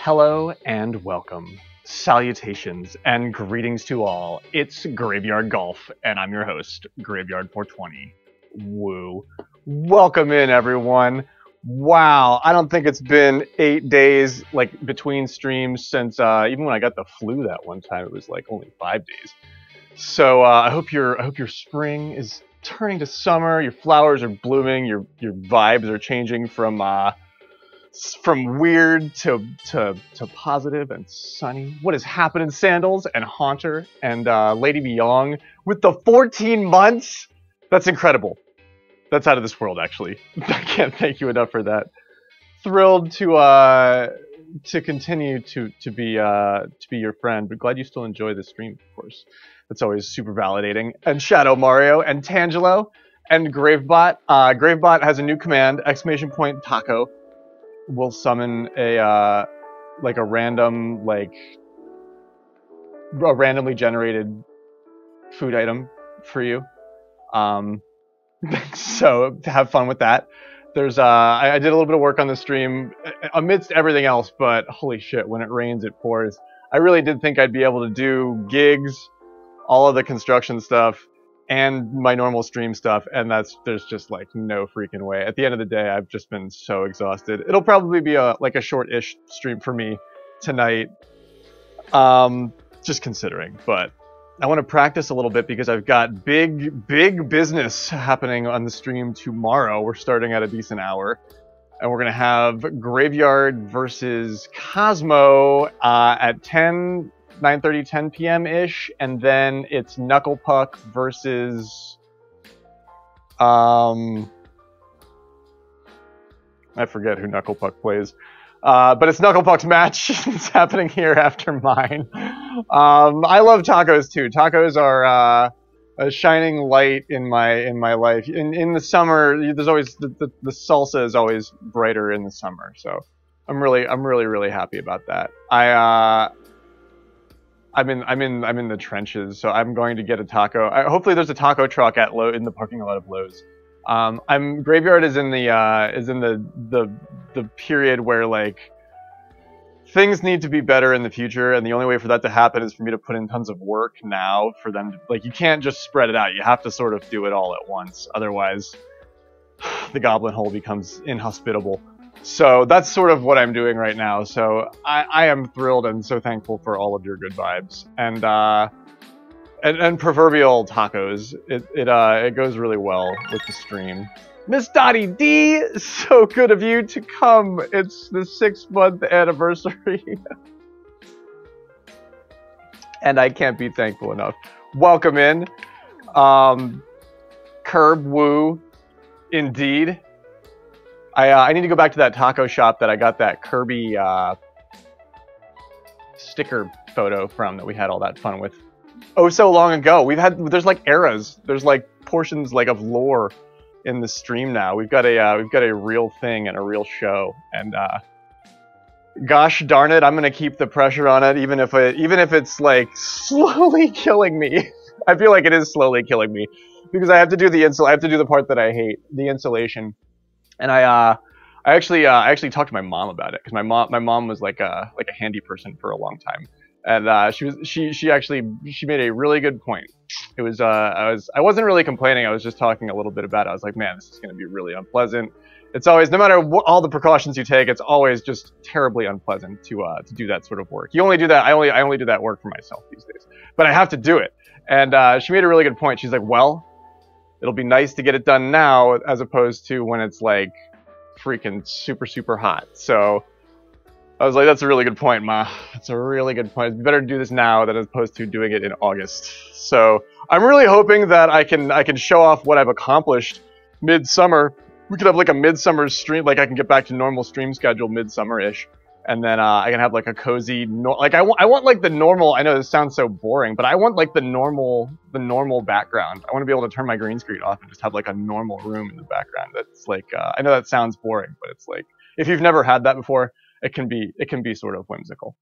Hello and welcome. Salutations and greetings to all. It's Graveyard Golf, and I'm your host, Graveyard420. Woo. Welcome in, everyone. Wow, I don't think it's been 8 days, like, between streams since, even when I got the flu that one time, it was, like, only 5 days. So, I hope your spring is turning to summer, your flowers are blooming, your vibes are changing from weird to positive and sunny. What is happening, Sandals and Haunter and Lady Myong with the 14 months? That's incredible. That's out of this world, actually. I can't thank you enough for that. Thrilled to continue to be your friend, but glad you still enjoy the stream, of course. That's always super validating. And Shadow Mario and Tangelo and Gravebot. Gravebot has a new command, !taco. Will summon a randomly generated food item for you. So to have fun with that. There's I did a little bit of work on the stream amidst everything else, but holy shit, when it rains it pours. I really did think I'd be able to do gigs, all of the construction stuff, and my normal stream stuff, and there's just like no freaking way. At the end of the day, I've just been so exhausted. It'll probably be a short-ish stream for me tonight, just considering. But I want to practice a little bit because I've got big business happening on the stream tomorrow. We're starting at a decent hour, and we're gonna have Graveyard versus Cosmo at 9:30, 10 p.m.-ish, and then it's Knucklepuck versus... I forget who Knucklepuck plays. But it's Knucklepuck's match. It's happening here after mine. I love tacos, too. Tacos are a shining light in my life. In the summer, there's always... The salsa is always brighter in the summer, so I'm really happy about that. I'm in the trenches, so I'm going to get a taco. Hopefully, there's a taco truck in the parking lot of Lowe's. Graveyard is in the period where like things need to be better in the future, and the only way for that to happen is for me to put in tons of work now for them to, like, you can't just spread it out. You have to sort of do it all at once, otherwise the goblin hole becomes inhospitable. So that's sort of what I'm doing right now. So I am thrilled and so thankful for all of your good vibes and proverbial tacos. It goes really well with the stream. Miss Dottie D, so good of you to come. It's the 6-month anniversary, and I can't be thankful enough. Welcome in, Curb Woo, indeed. I need to go back to that taco shop that I got that Kirby sticker photo from that we had all that fun with oh so long ago. There's like eras. There's like portions like of lore in the stream now. We've got a real thing and a real show. And gosh darn it, I'm gonna keep the pressure on it, even if it's like slowly killing me. I feel like it is slowly killing me because I have to do the part that I hate, the insulation. And I actually talked to my mom about it because my mom was like a handy person for a long time, and she made a really good point. It was I wasn't really complaining. I was just talking a little bit about it. I was like, man, this is going to be really unpleasant. It's always, no matter what, all the precautions you take, it's always just terribly unpleasant to do that sort of work. You only do that. I only do that work for myself these days, but I have to do it. And she made a really good point. She's like, well, it'll be nice to get it done now as opposed to when it's like freaking super hot. So I was like, that's a really good point, Ma. That's a really good point. It's better to do this now than as opposed to doing it in August. So I'm really hoping that I can show off what I've accomplished midsummer. We could have like a midsummer stream, like I can get back to normal stream schedule midsummer-ish. And then I can have like a cozy, I want like the normal. I know this sounds so boring, but I want like the normal background. I want to be able to turn my green screen off and just have like a normal room in the background. That's like, I know that sounds boring, but it's like, if you've never had that before, it can be sort of whimsical.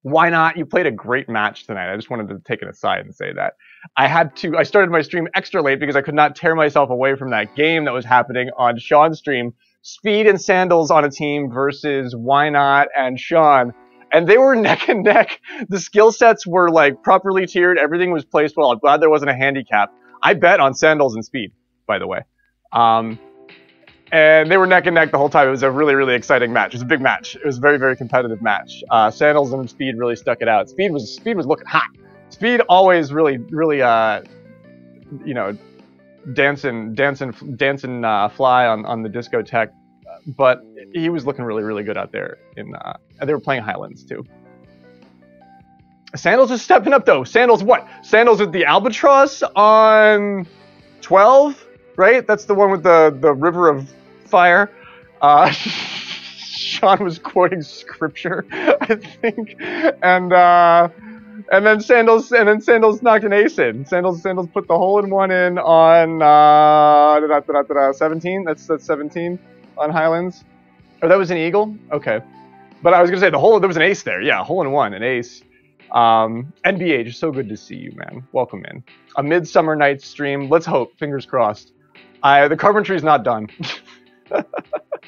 Why not? You played a great match tonight. I just wanted to take it aside and say that. I started my stream extra late because I could not tear myself away from that game that was happening on Sean's stream Speed and Sandals on a team versus Why Not and Sean. And they were neck and neck. The skill sets were like properly tiered. Everything was placed well. I'm glad there wasn't a handicap. I bet on Sandals and Speed, by the way. And they were neck and neck the whole time. It was a really, really exciting match. It was a big match. It was a very, very competitive match. Sandals and Speed really stuck it out. Speed was looking hot. Speed always really, really, you know, dancing fly on the discotheque. But he was looking really, really good out there. And they were playing Highlands too. Sandals is stepping up though. Sandals what? Sandals with the Albatross on 12, right? That's the one with the River of Fire. Sean was quoting scripture, I think, and then Sandals knocked an ace in. Sandals put the hole in one in on 17. That's 17 on Highlands. Oh, that was an eagle. Okay, but I was gonna say there was an ace there. Yeah, hole in one, an ace. NBA, just so good to see you, man. Welcome in. A Midsummer Night's stream. Let's hope. Fingers crossed. The carpentry's not done.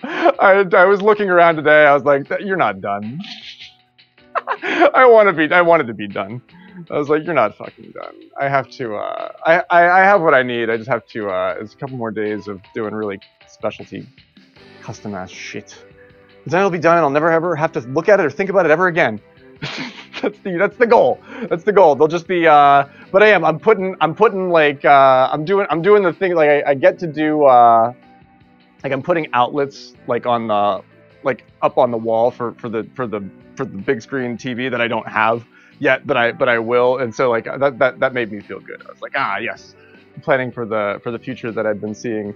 I was looking around today. I was like, "You're not done." I wanted to be done. I was like, "You're not fucking done." I have to. I have what I need. I just have to. It's a couple more days of doing really specialty, custom ass shit. Then it'll be done, and I'll never ever have to look at it or think about it ever again. That's the goal. That's the goal. They'll just be. But I'm putting like. I'm doing the thing like I get to do. Like I'm putting outlets like on the like up on the wall for the big screen TV that I don't have yet, but I will. And so like that made me feel good. I was like, yes, I'm planning for the future that I've been seeing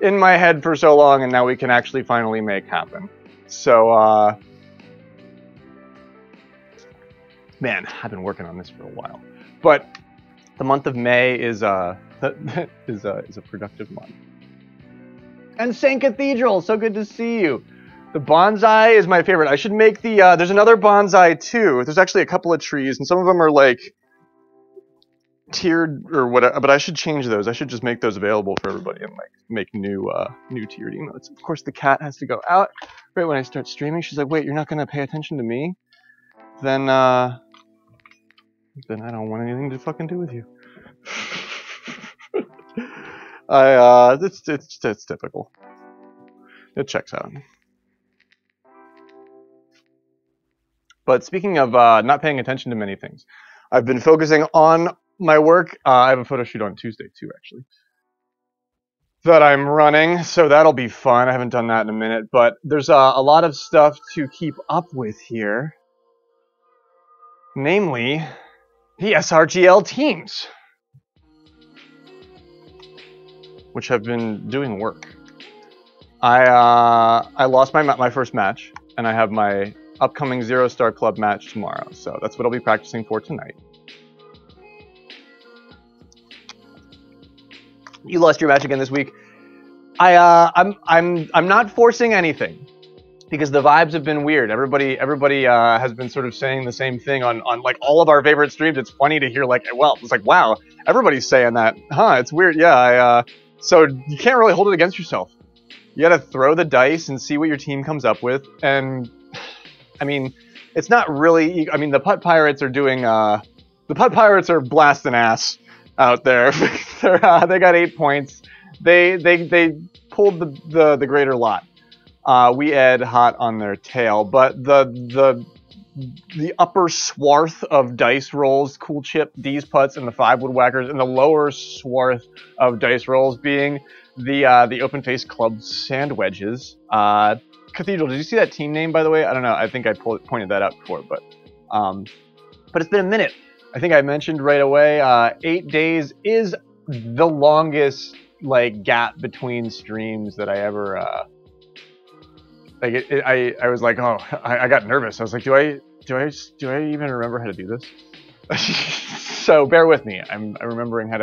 in my head for so long, and now we can actually finally make happen. So man, I've been working on this for a while, but the month of May is a productive month. And St. Cathedral, so good to see you. The bonsai is my favorite. I should make the, there's another bonsai too. There's actually a couple of trees, and some of them are like tiered or whatever, but I should change those. I should just make those available for everybody and like make new tiered emotes. Of course, the cat has to go out right when I start streaming. She's like, wait, you're not gonna pay attention to me? Then I don't want anything to fucking do with you. It's typical. It checks out. But speaking of not paying attention to many things, I've been focusing on my work. I have a photo shoot on Tuesday too, actually, that I'm running, so that'll be fun. I haven't done that in a minute, but there's a lot of stuff to keep up with here, namely the SRGL teams, which have been doing work. I lost my first match, and I have my upcoming Zero Star Club match tomorrow, so that's what I'll be practicing for tonight. You lost your match again this week. I'm not forcing anything because the vibes have been weird. Everybody has been sort of saying the same thing on like all of our favorite streams. It's funny to hear like, well, it's like, wow, everybody's saying that, huh? It's weird, yeah. So you can't really hold it against yourself. You gotta throw the dice and see what your team comes up with. And I mean, it's not really. I mean, the Putt Pirates are doing. The Putt Pirates are blasting ass out there. They got 8 points. They pulled the greater lot. We ed hot on their tail, but the upper swath of dice rolls, Cool Chip, D's Putts, and the 5 Woodwhackers, and the lower swath of dice rolls being the Open Face Club Sand Wedges. Cathedral, did you see that team name, by the way? I don't know. I think I pointed that out before, but it's been a minute. I think I mentioned right away, 8 days is the longest like gap between streams that I ever like. I was like, oh, I got nervous. I was like, do I even remember how to do this? So bear with me. I'm remembering how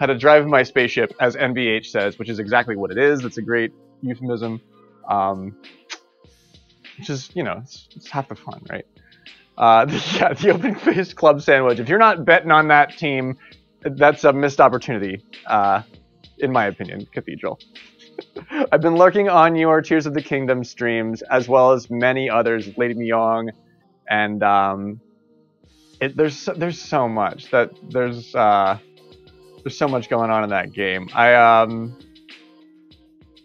to drive my spaceship, as NBH says, which is exactly what it is. That's a great euphemism. Which is, you know, it's half the fun, right? The Open Face Club Sandwich. If you're not betting on that team, that's a missed opportunity, in my opinion, Cathedral. I've been lurking on your Tears of the Kingdom streams, as well as many others, Lady Myong, and there's so much that there's so much going on in that game.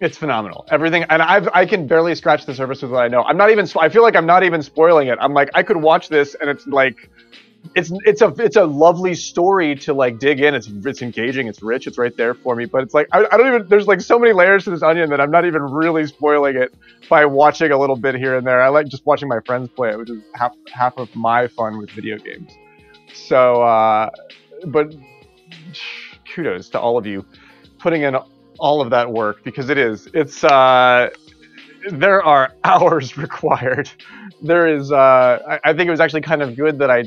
It's phenomenal. Everything, and I can barely scratch the surface with what I know. I feel like I'm not even spoiling it. I'm like, I could watch this, and it's like, it's a lovely story to like dig in. It's engaging. It's rich. It's right there for me. But it's like I don't even. There's like so many layers to this onion that I'm not even really spoiling it by watching a little bit here and there. I like just watching my friends play it, which is half of my fun with video games. So, but kudos to all of you putting in all of that work, because there are hours required. There is I think it was actually kind of good that I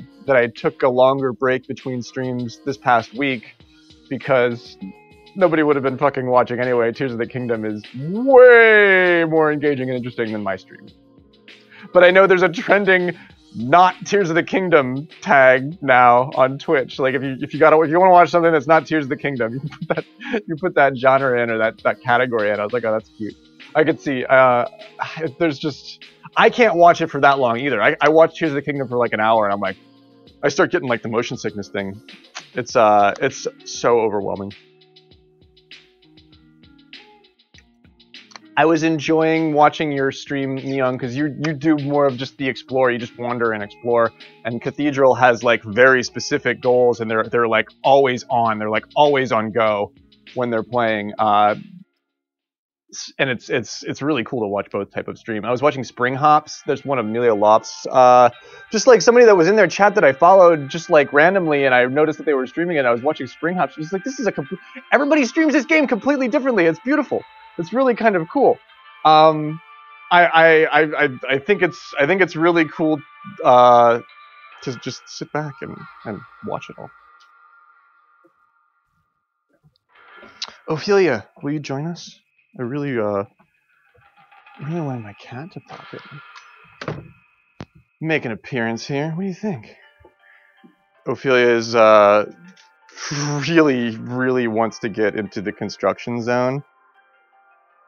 took a longer break between streams this past week, because nobody would have been fucking watching anyway. Tears of the Kingdom is way more engaging and interesting than my stream. But I know there's a trending not Tears of the Kingdom tag now on Twitch. Like if you want to watch something that's not Tears of the Kingdom, you put that genre in, or that category in. I was like, oh, that's cute. I could see. There's just, I can't watch it for that long either. I watch Tears of the Kingdom for like an hour, and I'm like, I start getting like the motion sickness thing. It's so overwhelming. I was enjoying watching your stream, Neon, because you do more of just the explore. You just wander and explore. And Cathedral has like very specific goals, and they're like always on. They're like always on go when they're playing. And it's really cool to watch both type of stream. I was watching Spring Hops. There's one of Amelia Lops. Just like somebody that was in their chat that I followed just like randomly, and I noticed that they were streaming it. And I was watching Spring Hops. She's like, this is everybody streams this game completely differently. It's beautiful. It's really kind of cool. I think it's really cool to just sit back and watch it all. Ophelia, will you join us? I really want my cat to pop in. Make an appearance here. What do you think? Ophelia is really wants to get into the construction zone.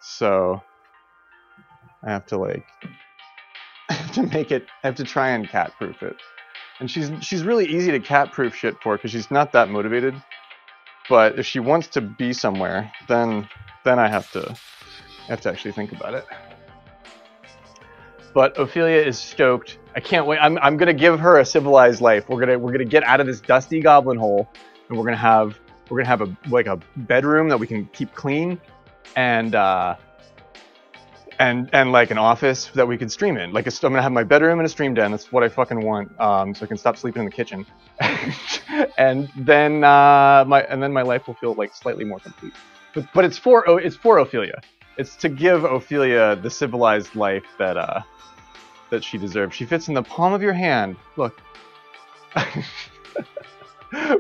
So I have to try and cat proof it. And she's really easy to cat proof shit for, because she's not that motivated. But if she wants to be somewhere, then I have to actually think about it. But Ophelia is stoked. I can't wait. I'm gonna give her a civilized life. We're gonna get out of this dusty goblin hole, and we're gonna have a bedroom that we can keep clean. And like an office that we could stream in. Like I'm gonna have my bedroom and a stream den. That's what I fucking want. So I can stop sleeping in the kitchen, and then my life will feel like slightly more complete. But it's for Ophelia. It's to give Ophelia the civilized life that she deserves. She fits in the palm of your hand. Look.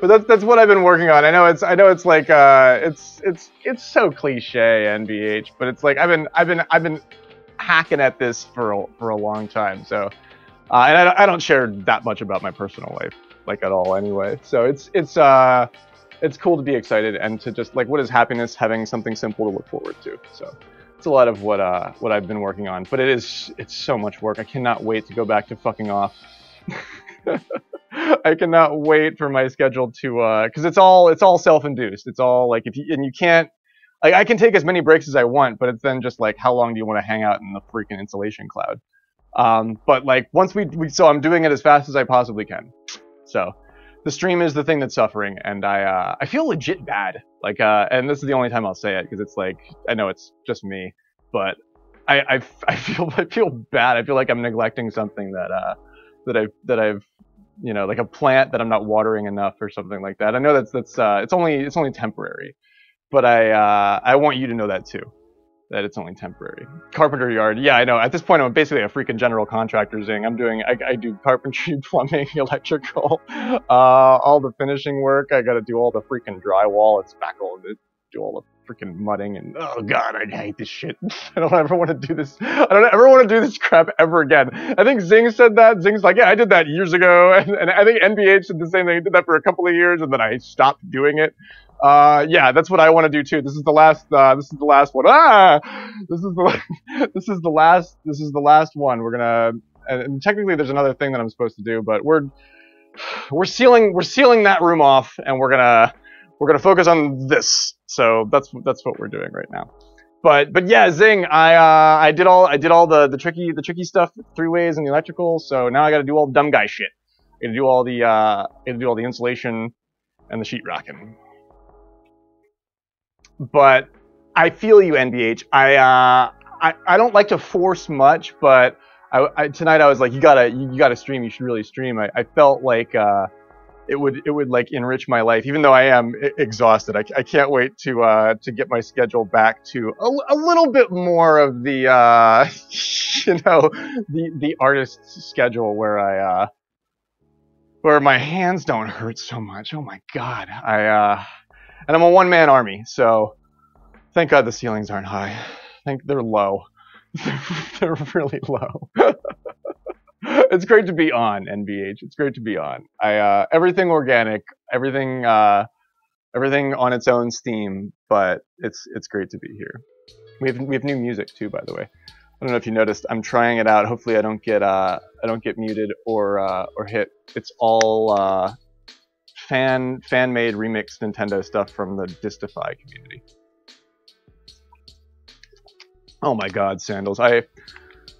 But that's what I've been working on. I know it's like it's so cliche NBH, but it's like I've been hacking at this for a long time. So, and I don't share that much about my personal life like at all anyway. So it's cool to be excited and to just like, what is happiness? Having something simple to look forward to. So it's a lot of what I've been working on. But it's so much work. I cannot wait to go back to fucking off. I cannot wait for my schedule to because it's all self-induced. It's all like you can't, like, I can take as many breaks as I want, but it's then just like, how long do you want to hang out in the freaking insulation cloud? But like once so I'm doing it as fast as I possibly can. So the stream is the thing that's suffering, and I feel legit bad. Like and this is the only time I'll say it, because it's like, I know it's just me, but I feel bad. I feel like I'm neglecting something that I've like a plant that I'm not watering enough or something like that. I know that's it's only temporary, but I want you to know that too, that it's only temporary. Carpenter yard, yeah, I know. At this point, I'm basically a freaking general contractor zing. I do carpentry, plumbing, electrical, all the finishing work. I got to do all the freaking drywall and spackle. do all the freaking mudding, and oh god, I hate this shit. I don't ever want to do this. I don't ever want to do this crap ever again. I think Zing said that. Zing's like, yeah, I did that years ago, and I think NBH did the same thing. He did that for a couple of years, and then I stopped doing it. Yeah, that's what I want to do too. This is the last. This is the last one. This is the. This is the last. This is the last one. We're gonna. And technically, there's another thing that I'm supposed to do, but we're sealing that room off, and we're gonna focus on this. So that's what we're doing right now. But yeah, Zing, I did all the tricky stuff 3 ways in the electrical. So now I got to do all the dumb guy shit. I got to do all the insulation and the sheetrocking. But I feel you, NBH. I don't like to force much, but tonight I was like, you gotta stream. You should really stream. I felt like it would like enrich my life, even though I am exhausted. I can't wait to get my schedule back to a little bit more of the the artist's schedule where my hands don't hurt so much. Oh my god, and I'm a one-man army, so thank God the ceilings aren't high. I think they're low. They're really low. It's great to be on, NBH. It's great to be on. Everything organic, everything on its own steam, but it's great to be here. We have new music too, by the way. I don't know if you noticed. I'm trying it out. Hopefully, I don't get muted or hit. It's all fan-made remixed Nintendo stuff from the Distify community. Oh my God, Sandals! I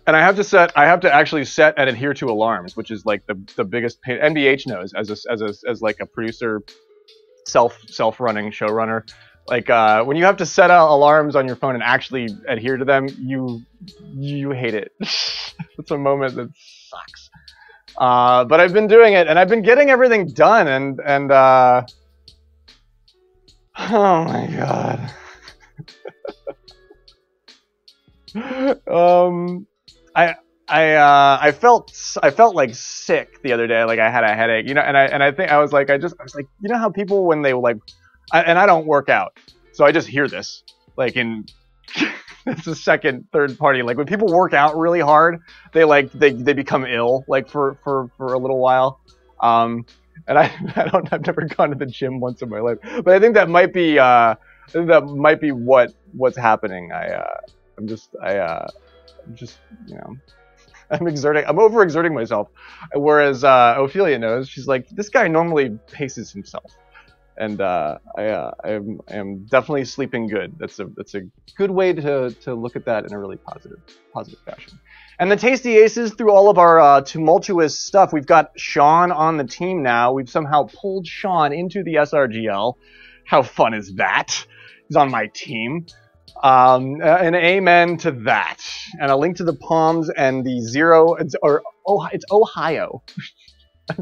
have to actually set and adhere to alarms, which is like the biggest pain. NBH knows as like a producer, self-running showrunner. Like when you have to set out alarms on your phone and actually adhere to them, you hate it. It's a moment that sucks. But I've been doing it, and I've been getting everything done, and oh my God. I felt like sick the other day, like I had a headache, and I think I was like, you know how people when they like, and I don't work out, so I just hear this, like in, it's a second, third party, like when people work out really hard, they become ill, like for a little while, and I've never gone to the gym once in my life, but I think that might be, what's happening. I'm just, I'm overexerting myself. Whereas Ophelia knows, she's like, this guy normally paces himself, and I am definitely sleeping good. That's a good way to look at that in a really positive fashion. And the Tasty Aces, through all of our tumultuous stuff, we've got Sean on the team now. We've somehow pulled Sean into the SRGL. How fun is that? He's on my team. An amen to that, and a link to the Palms and the zero, it's Ohio.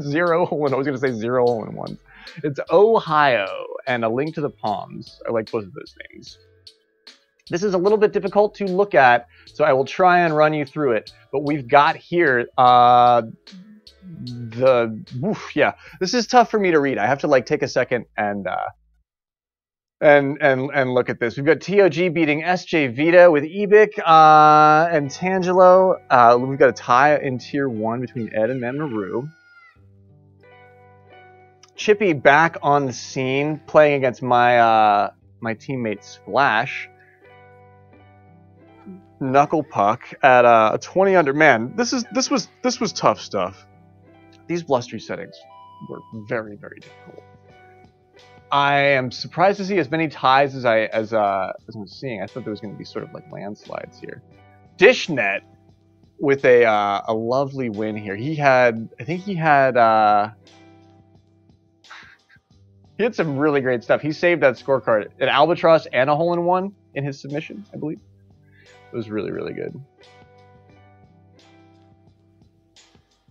0 hole in, I was going to say 0 hole in ones. It's Ohio, and a link to the Palms. I like both of those things. This is a little bit difficult to look at, so I will try and run you through it. But we've got here this is tough for me to read. I have to like take a second and look at this. We've got TOG beating SJ Vita with Ebic and Tangelo. We've got a tie in Tier 1 between Ed and Mamoru. Chippy back on the scene, playing against my teammate Splash. Knuckle Puck at a 20 under. Man, this was tough stuff. These blustery settings were very, very difficult. I am surprised to see as many ties as I'm seeing. I thought there was going to be sort of like landslides here. Dishnet with a lovely win here. He had some really great stuff. He saved that scorecard, an albatross and a hole-in-one in his submission, I believe. It was really, really good.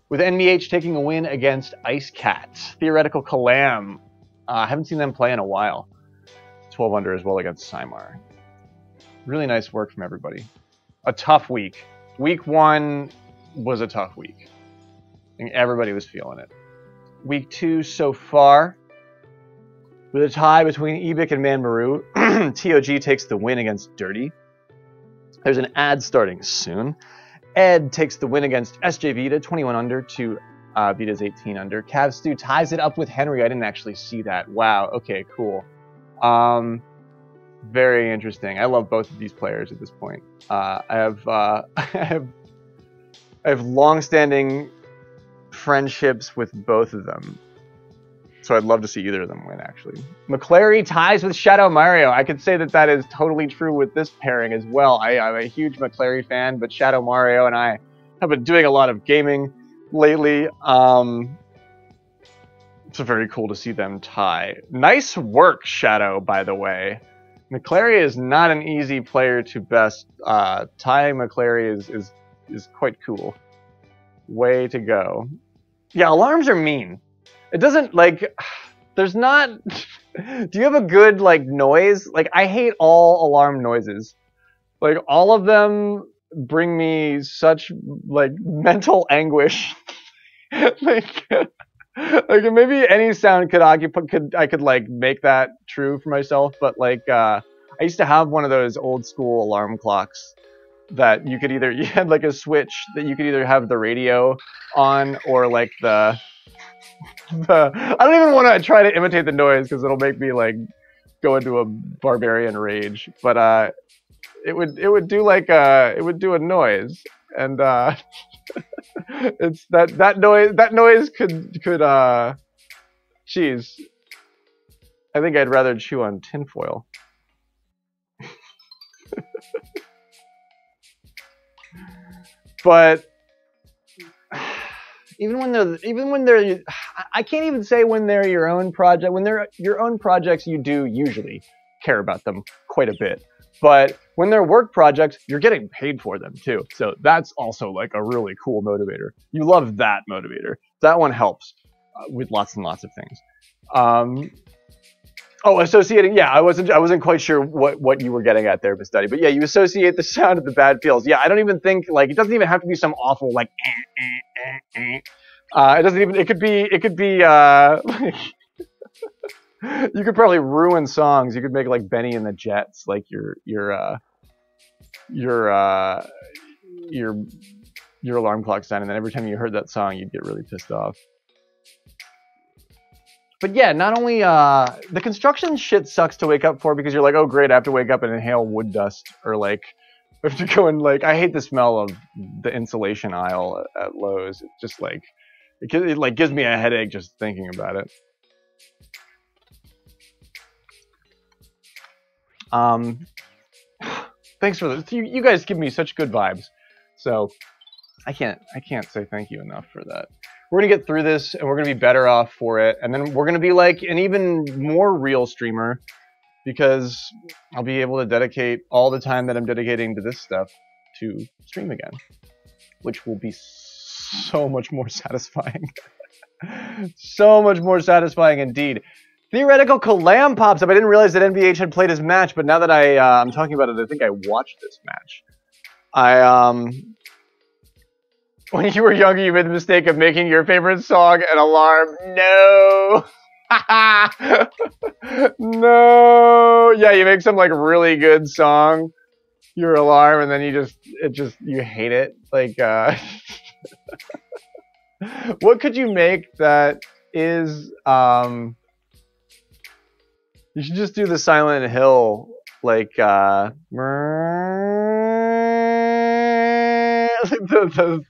With NBH taking a win against Ice Cat. Theoretical Kalam. I haven't seen them play in a while. 12 under as well against Simar. Really nice work from everybody. A tough week. Week 1 was a tough week. I think everybody was feeling it. Week 2 so far. With a tie between Ebic and Manmaru, TOG takes the win against Dirty. There's an ad starting soon. Ed takes the win against SJ Vita, 21 under to Vita's 18 under. Cav Stu ties it up with Henry. I didn't actually see that. Wow. Okay, cool. Very interesting. I love both of these players at this point. I have long-standing friendships with both of them. So I'd love to see either of them win, actually. McClary ties with Shadow Mario. I could say that is totally true with this pairing as well. I'm a huge McClary fan, but Shadow Mario and I have been doing a lot of gaming lately. It's very cool to see them tie. Nice work, Shadow, by the way. McClary is not an easy player to best. Tying McClary is quite cool. Way to go. Yeah, alarms are mean. It doesn't, like, there's not... Do you have a good, like, noise? Like, I hate all alarm noises. Like, all of them bring me such, like, mental anguish. like maybe any sound I could like make that true for myself, but like I used to have one of those old school alarm clocks that you had like a switch that you could either have the radio on or like I don't even want to try to imitate the noise because it'll make me like go into a barbarian rage, but it would do like it would do a noise, and it's that noise could geez, I think I'd rather chew on tinfoil. But even when they're I can't even say when they're your own project. When they're your own projects, you do usually care about them quite a bit. But when they're work projects, you're getting paid for them too. So that's also like a really cool motivator. You love that motivator. That one helps with lots and lots of things. Oh, associating. Yeah, I wasn't quite sure what you were getting at there, Bistuddy. But yeah, you associate the sound of the bad feels. Yeah, I don't even think like it doesn't even have to be some awful like. It doesn't even. It could be. Like, you could probably ruin songs. You could make like Benny and the Jets, like your alarm clock sound, and then every time you heard that song, you'd get really pissed off. But yeah, not only the construction shit sucks to wake up for because you're like, oh great, I have to wake up and inhale wood dust, or like I have to go and like I hate the smell of the insulation aisle at Lowe's. It's just like it like gives me a headache just thinking about it. Thanks for this. You guys give me such good vibes, so I can't say thank you enough for that. We're gonna get through this, and we're gonna be better off for it, and then we're gonna be like an even more real streamer because I'll be able to dedicate all the time that I'm dedicating to this stuff to stream again, which will be so much more satisfying. So much more satisfying indeed. Theoretical Kalam pops up. I didn't realize that NVH had played his match, but now that I'm talking about it, I think I watched this match. When you were younger, you made the mistake of making your favorite song an alarm. No! No! Yeah, you make some, like, really good song, your alarm, and then you hate it. Like, what could you make that is, you should just do the Silent Hill, like,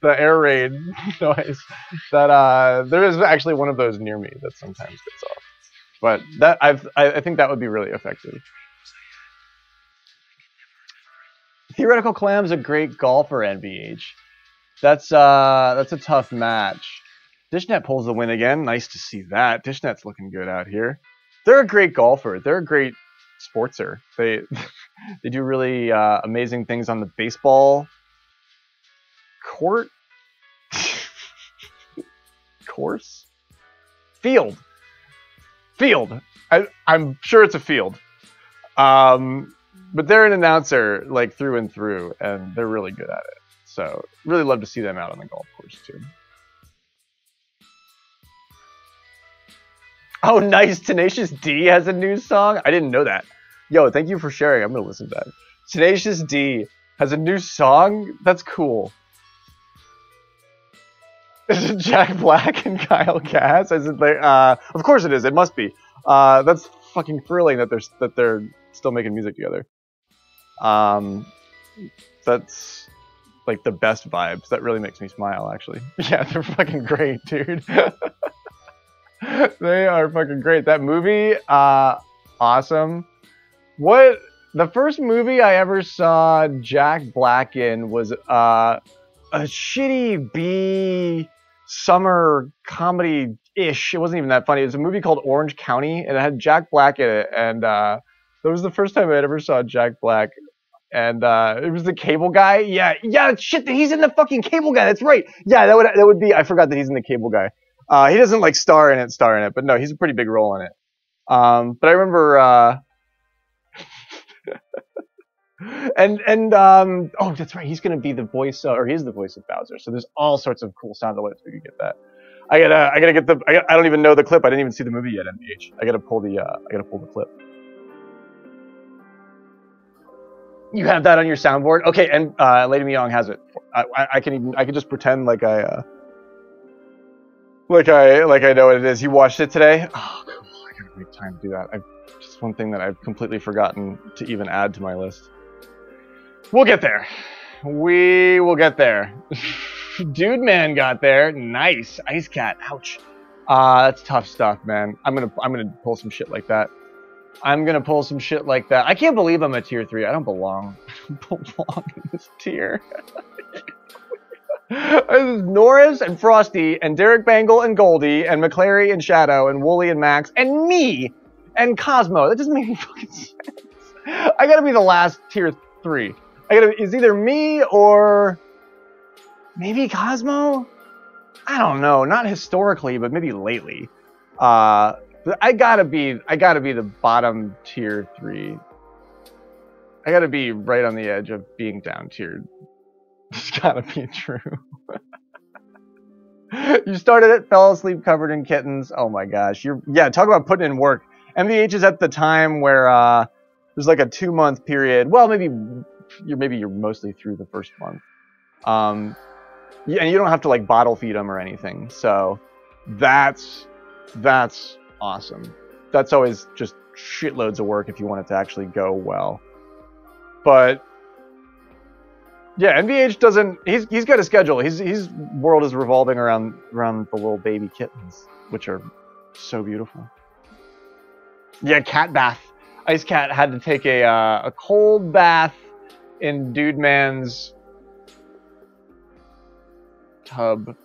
the air raid noise that there is actually one of those near me that sometimes gets off, but that I think that would be really effective. Theoretical Clam's a great golfer, NVH. That's a tough match. Dishnet pulls the win again. Nice to see that. Dishnet's looking good out here. They're a great golfer. They're a great sportser. They do really amazing things on the baseball court, course, field. I'm sure it's a field, but they're an announcer like through and through, and they're really good at it. So really love to see them out on the golf course too. Oh, nice. Tenacious D has a new song. I didn't know that. Yo, thank you for sharing. I'm gonna listen to that. Tenacious D has a new song. That's cool. Is it Jack Black and Kyle Gass? Is it like? Of course it is. It must be. That's fucking thrilling that they're still making music together. That's like the best vibes. That really makes me smile, actually. Yeah, they're fucking great, dude. They are fucking great. That movie, awesome. What? The first movie I ever saw Jack Black in was a shitty B summer comedy-ish. It wasn't even that funny. It was a movie called Orange County, and it had Jack Black in it. And that was the first time I ever saw Jack Black. And it was the Cable Guy. Yeah, shit, he's in the fucking Cable Guy. That's right. Yeah, that would be. I forgot that he's in the Cable Guy. He doesn't like star in it, but no, he's a pretty big role in it. But I remember. Oh, that's right. He's gonna be the voice, or he's the voice of Bowser. So there's all sorts of cool sound alerts if you could get that. I gotta get I don't even know the clip. I didn't even see the movie yet. MVH. I gotta pull the clip. You have that on your soundboard, okay? And Lady Myong has it. I can just pretend like I know what it is. You watched it today? Oh, cool. I gotta make time to do that. Just one thing that I've completely forgotten to even add to my list. We'll get there. We will get there. Dude man got there. Nice. Ice Cat. Ouch. That's tough stuff, man. I'm gonna pull some shit like that. I can't believe I'm a tier 3. I don't belong. I don't belong in this tier. This is Norris and Frosty and Derek Bangle and Goldie and McClary and Shadow and Wooly and Max and me and Cosmo. That doesn't make any fucking sense. I gotta be the last tier 3. It's either me or maybe Cosmo? I don't know. Not historically, but maybe lately. I gotta be the bottom tier 3. I gotta be right on the edge of being down tiered. It's gotta be true. You started it, fell asleep covered in kittens. Oh my gosh. Talk about putting in work. MVH is at the time where there's like a 2-month period. Well, maybe you're mostly through the first month. And you don't have to like bottle feed them or anything. So that's awesome. That's always just shitloads of work if you want it to actually go well. But yeah, NVH doesn't. He's got a schedule. His world is revolving around the little baby kittens, which are so beautiful. Yeah, cat bath. Ice Cat had to take a cold bath in Dude Man's tub.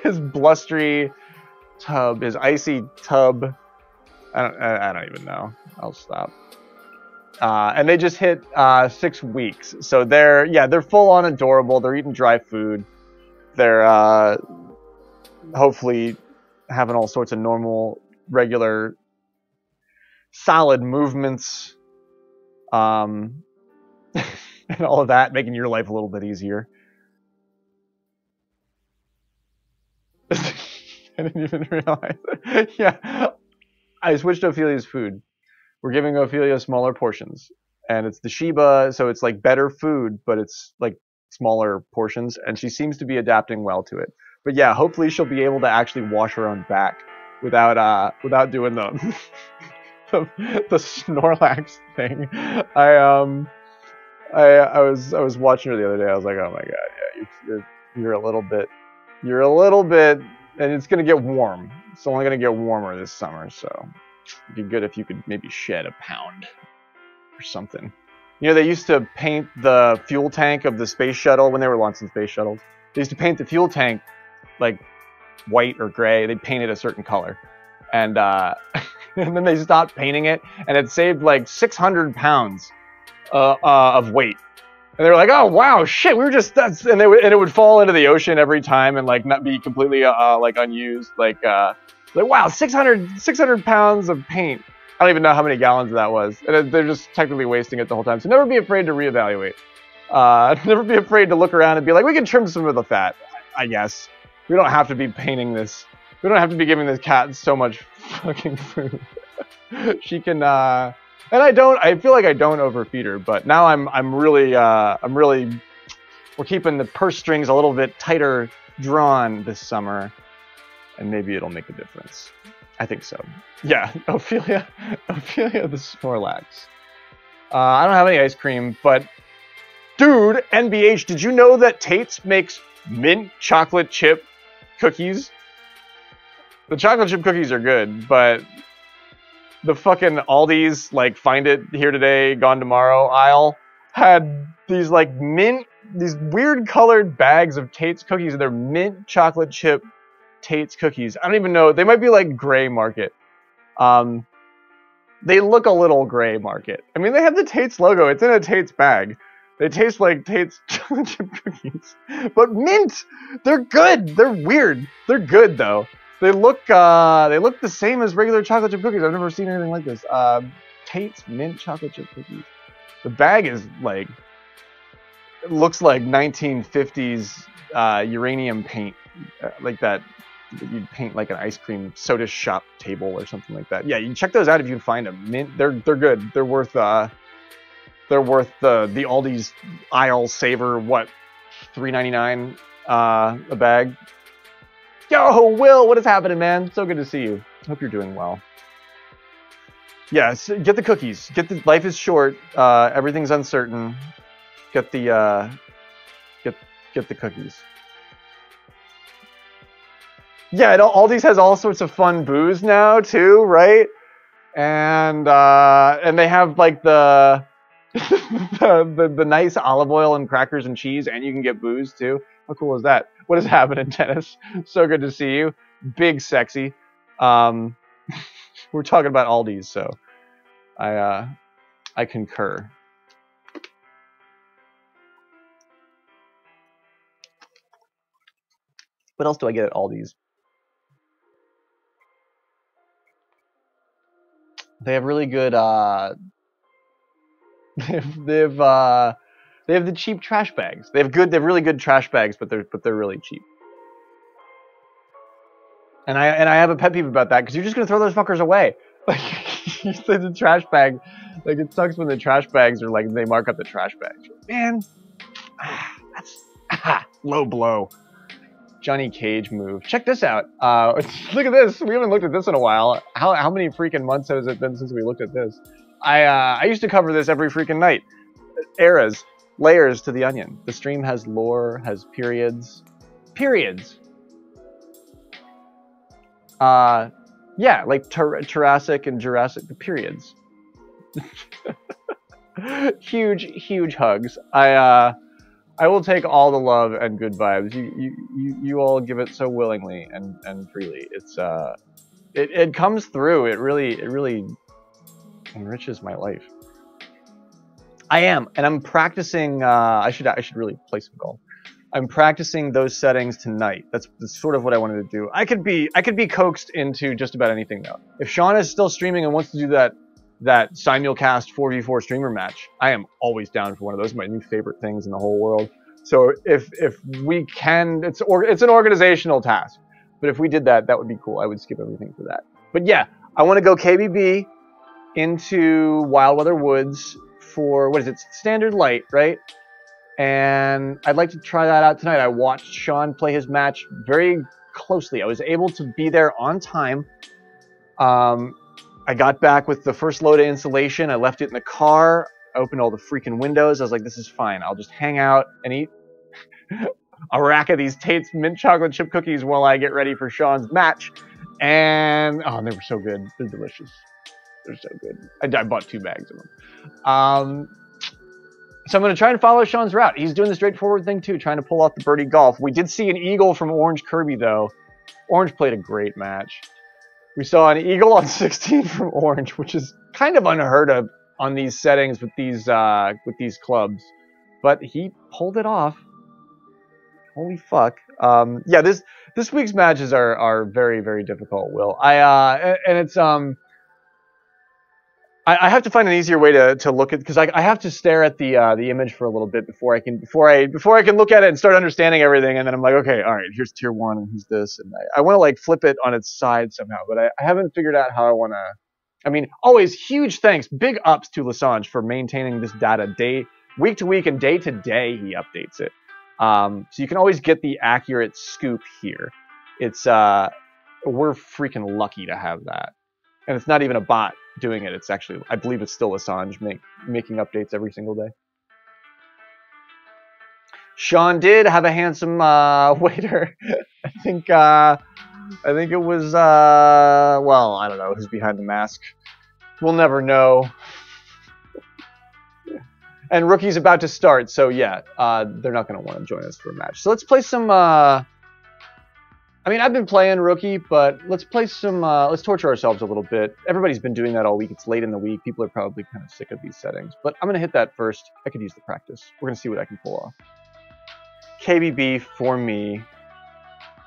His blustery tub, his icy tub. I don't even know. I'll stop. And they just hit 6 weeks, so they're full on adorable. They're eating dry food. They're hopefully having all sorts of normal, regular, solid movements, and all of that, making your life a little bit easier. I didn't even realize it. Yeah, I switched to Ophelia's food. We're giving Ophelia smaller portions, and it's the Shiba, so it's like better food, but it's like smaller portions, and she seems to be adapting well to it. But yeah, hopefully she'll be able to actually wash her own back without doing the the Snorlax thing. I was watching her the other day. I was like, oh my god, yeah, you're a little bit, and it's gonna get warm. It's only gonna get warmer this summer, so it'd be good if you could maybe shed a pound or something. You know, they used to paint the fuel tank of the space shuttle when they were launching space shuttles. They used to paint the fuel tank like white or gray. They'd paint it a certain color, and and then they stopped painting it, and it saved like 600 pounds of weight. And they were like, oh wow, shit, we were just and it would fall into the ocean every time and like not be completely like unused, like wow, 600 pounds of paint. I don't even know how many gallons that was, and they're just technically wasting it the whole time. So never be afraid to reevaluate. Never be afraid to look around and be like, we can trim some of the fat. I guess we don't have to be painting this We don't have to be giving this cat so much fucking food. She can, and I feel like I don't overfeed her, but now I'm really, we're keeping the purse strings a little bit tighter drawn this summer, and maybe it'll make a difference. I think so. Yeah, Ophelia the Snorlax. I don't have any ice cream, but dude, NBH, did you know that Tate's makes mint chocolate chip cookies? The chocolate chip cookies are good, but the fucking Aldi's, like, find it here today, gone tomorrow aisle had these, like, these weird colored bags of Tate's cookies, and they're mint chocolate chip Tate's cookies. I don't even know. They might be, like, gray market. They look a little gray market. I mean, they have the Tate's logo. It's in a Tate's bag. They taste like Tate's chocolate chip cookies. But mint! They're good! They're weird. They're good, though. They look the same as regular chocolate chip cookies. I've never seen anything like this. Tate's mint chocolate chip cookies. The bag is like, it looks like 1950s uranium paint, like that you'd paint like an ice cream soda shop table or something like that. Yeah, you can check those out if you can find them. Mint, they're good. They're worth the Aldi's aisle saver. What, $3.99 a bag? Yo, Will, what is happening, man? So good to see you. Hope you're doing well. Yes, get the cookies. Life is short. Everything's uncertain. Get the cookies. Yeah, Aldi's has all sorts of fun booze now too, right? And they have like the the nice olive oil and crackers and cheese, and you can get booze too. How cool is that? What is happening, Dennis? So good to see you. Big sexy. We're talking about Aldi's, so I concur. What else do I get at Aldi's? They have really good they have the cheap trash bags. They have really good trash bags, but they're really cheap. And I have a pet peeve about that, because you're just gonna throw those fuckers away. Like, you say the trash bag, like, it sucks when the trash bags are like, they mark up the trash bags. Man, that's low blow. Johnny Cage move. Check this out. Look at this. We haven't looked at this in a while. How many freaking months has it been since we looked at this? I used to cover this every freaking night. Eras, layers to the onion. The stream has lore, has periods. Periods. Yeah, like Jurassic and Jurassic periods. huge hugs. I will take all the love and good vibes. You all give it so willingly and freely. It's it comes through. It really enriches my life. I am, and I'm practicing. I should really play some golf. I'm practicing those settings tonight. That's sort of what I wanted to do. I could be coaxed into just about anything though. If Sean is still streaming and wants to do that simulcast 4v4 streamer match, I am always down for one of those. My new favorite things in the whole world. So if we can, it's an organizational task. But if we did that would be cool. I would skip everything for that. But yeah, I want to go KBB into Wildweather Woods for, what is it, Standard Light, right? And I'd like to try that out tonight. I watched Sean play his match very closely. I was able to be there on time. I got back with the first load of insulation. I left it in the car. I opened all the freaking windows. I was like, this is fine. I'll just hang out and eat a rack of these Tate's mint chocolate chip cookies while I get ready for Sean's match. And, oh, they were so good. They're delicious. They're so good. I bought 2 bags of them. So I'm going to try and follow Sean's route. He's doing the straightforward thing too, trying to pull off the birdie golf. We did see an eagle from Orange Kirby though. Orange played a great match. We saw an eagle on 16 from Orange, which is kind of unheard of on these settings with these clubs. But he pulled it off. Holy fuck. Yeah, this week's matches are very, very difficult, Will. And it's I have to find an easier way to look at, because I have to stare at the image for a little bit before I can look at it and start understanding everything, and then I'm like, okay, all right, here's tier 1 and here's this, and I want to like flip it on its side somehow, but I haven't figured out how I want to. I mean, always huge thanks, big ups to Lasange for maintaining this data week to week and day to day. He updates it, so you can always get the accurate scoop here. It's we're freaking lucky to have that, and it's not even a bot doing it. It's actually, I believe it's still Lasange making updates every single day. Sean did have a handsome waiter. I think it was well, I don't know who's behind the mask. We'll never know. And Rookie's about to start, so yeah, they're not going to want to join us for a match. So let's play some. I mean, I've been playing Rookie, but let's play some. Let's torture ourselves a little bit. Everybody's been doing that all week. It's late in the week. People are probably kind of sick of these settings. But I'm going to hit that first. I could use the practice. We're going to see what I can pull off. KBB for me.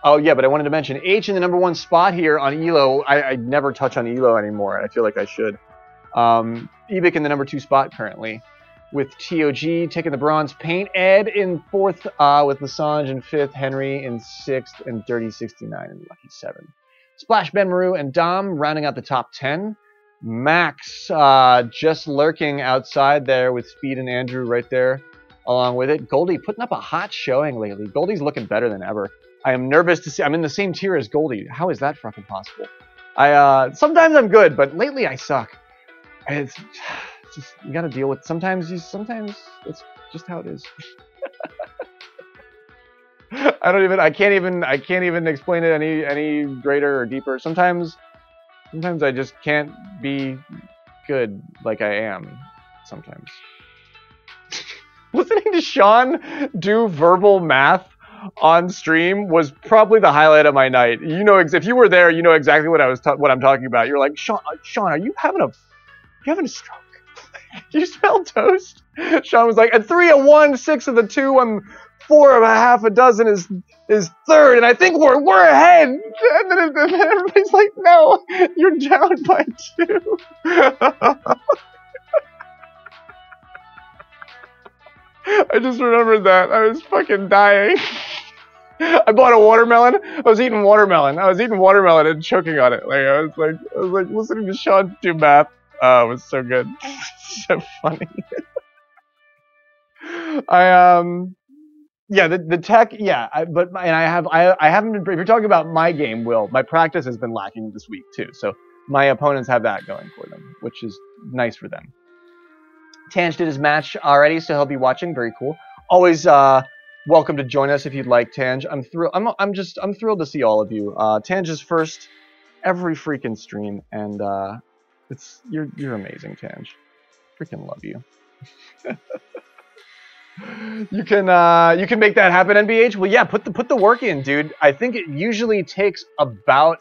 Oh, yeah, but I wanted to mention H in the #1 spot here on ELO. I never touch on ELO anymore, and I feel like I should. Ebic in the #2 spot currently, with TOG taking the bronze paint. Ed in 4th with Lasange in 5th. Henry in 6th. And Dirty69 in Lucky 7. Splash, Ben Maru, and Dom rounding out the top 10. Max just lurking outside there with Speed and Andrew right there along with it. Goldie putting up a hot showing lately. Goldie's looking better than ever. I am nervous to see. I'm in the same tier as Goldie. How is that fucking possible? Sometimes I'm good, but lately I suck. It's just, you gotta deal with, sometimes it's just how it is. I can't even explain it any greater or deeper. Sometimes I just can't be good like I am sometimes. Listening to Sean do verbal math on stream was probably the highlight of my night. You know, if you were there, you know exactly what I'm talking about. You're like, Sean, are you having a stroke? You smell toast? Sean was like, at 3 of 1, 6 of the 2, and 4 of a half a dozen is third, and I think we're ahead. And then everybody's like, no, you're down by 2. I just remembered that. I was fucking dying. I bought a watermelon. I was eating watermelon and choking on it. I was like listening to Sean do math. Oh, it was so good. So funny. Yeah, the tech, yeah, I haven't been, if you're talking about my game, Will, my practice has been lacking this week too. So my opponents have that going for them, which is nice for them. Tange did his match already, so he'll be watching. Very cool. Always welcome to join us if you'd like, Tange. I'm thrilled. I'm thrilled to see all of you. Tange is first every freaking stream, and you're amazing, Tange. Freaking love you. You can make that happen, NBH. Well, yeah, put the work in, dude. I think it usually takes about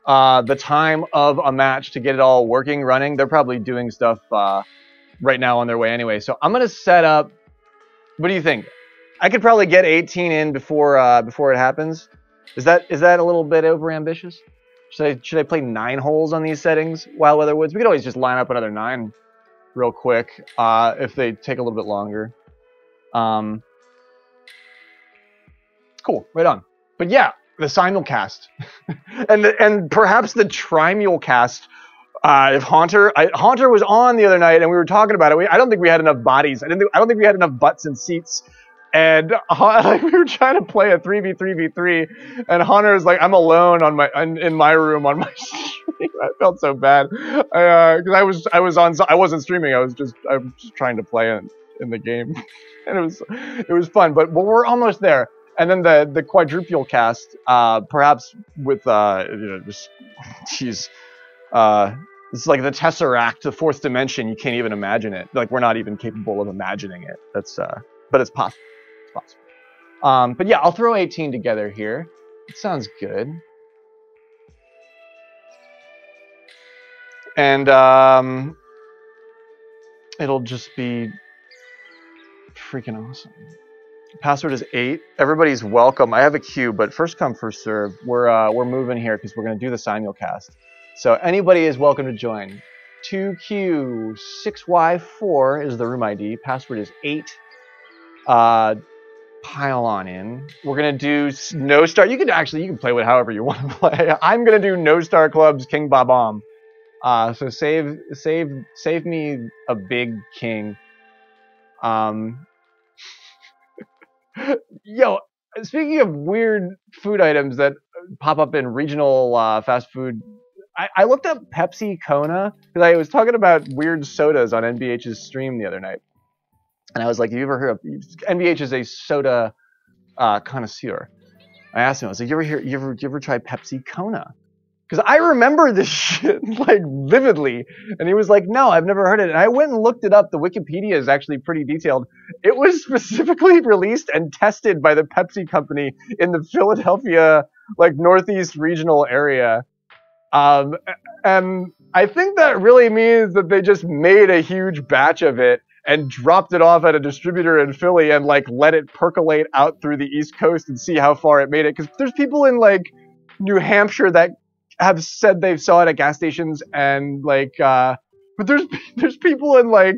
the time of a match to get it all working, running. They're probably doing stuff right now on their way anyway. So I'm gonna set up. What do you think? I could probably get 18 in before it happens. Is that a little bit over ambitious? Should I play 9 holes on these settings? Wild Weather Woods. We could always just line up another 9 real quick if they take a little bit longer. Cool, right on. But yeah, the simulcast and perhaps the trimulcast. If Haunter was on the other night and we were talking about it, I don't think we had enough bodies. I don't think we had enough butts and seats. And we were trying to play a 3v3v3, and Haunter was like, "I'm alone in my room on my stream." I felt so bad because I wasn't streaming. I was just trying to play in the game, and it was fun. But we're almost there. And then the quadruple cast, perhaps with just jeez. It's like the Tesseract, the 4th dimension. You can't even imagine it. Like, we're not even capable of imagining it. That's, but it's possible. It's possible. But yeah, I'll throw 18 together here. It sounds good. And it'll just be freaking awesome. Password is 8. Everybody's welcome. I have a queue, but first come, first serve. We're moving here because we're gonna do the simulcast. So anybody is welcome to join. 2Q6Y4 is the room ID. Password is 8. Pile on in. We're gonna do no star. You can play with however you want to play. I'm gonna do no star clubs King Bob-omb. So save me a big king. Yo, speaking of weird food items that pop up in regional fast food, I looked up Pepsi Kona because I was talking about weird sodas on NBH's stream the other night. And I was like, "You ever heard of NBH is a soda connoisseur?" I asked him, I was like, "You ever try Pepsi Kona?" Because I remember this shit like vividly, and he was like, "No, I've never heard it." And I went and looked it up. The Wikipedia is actually pretty detailed. It was specifically released and tested by the Pepsi company in the Philadelphia like Northeast regional area. And I think that really means that they just made a huge batch of it and dropped it off at a distributor in Philly and like let it percolate out through the East Coast and see how far it made it. Because there's people in like New Hampshire that have said they saw it at gas stations and like, but there's people in like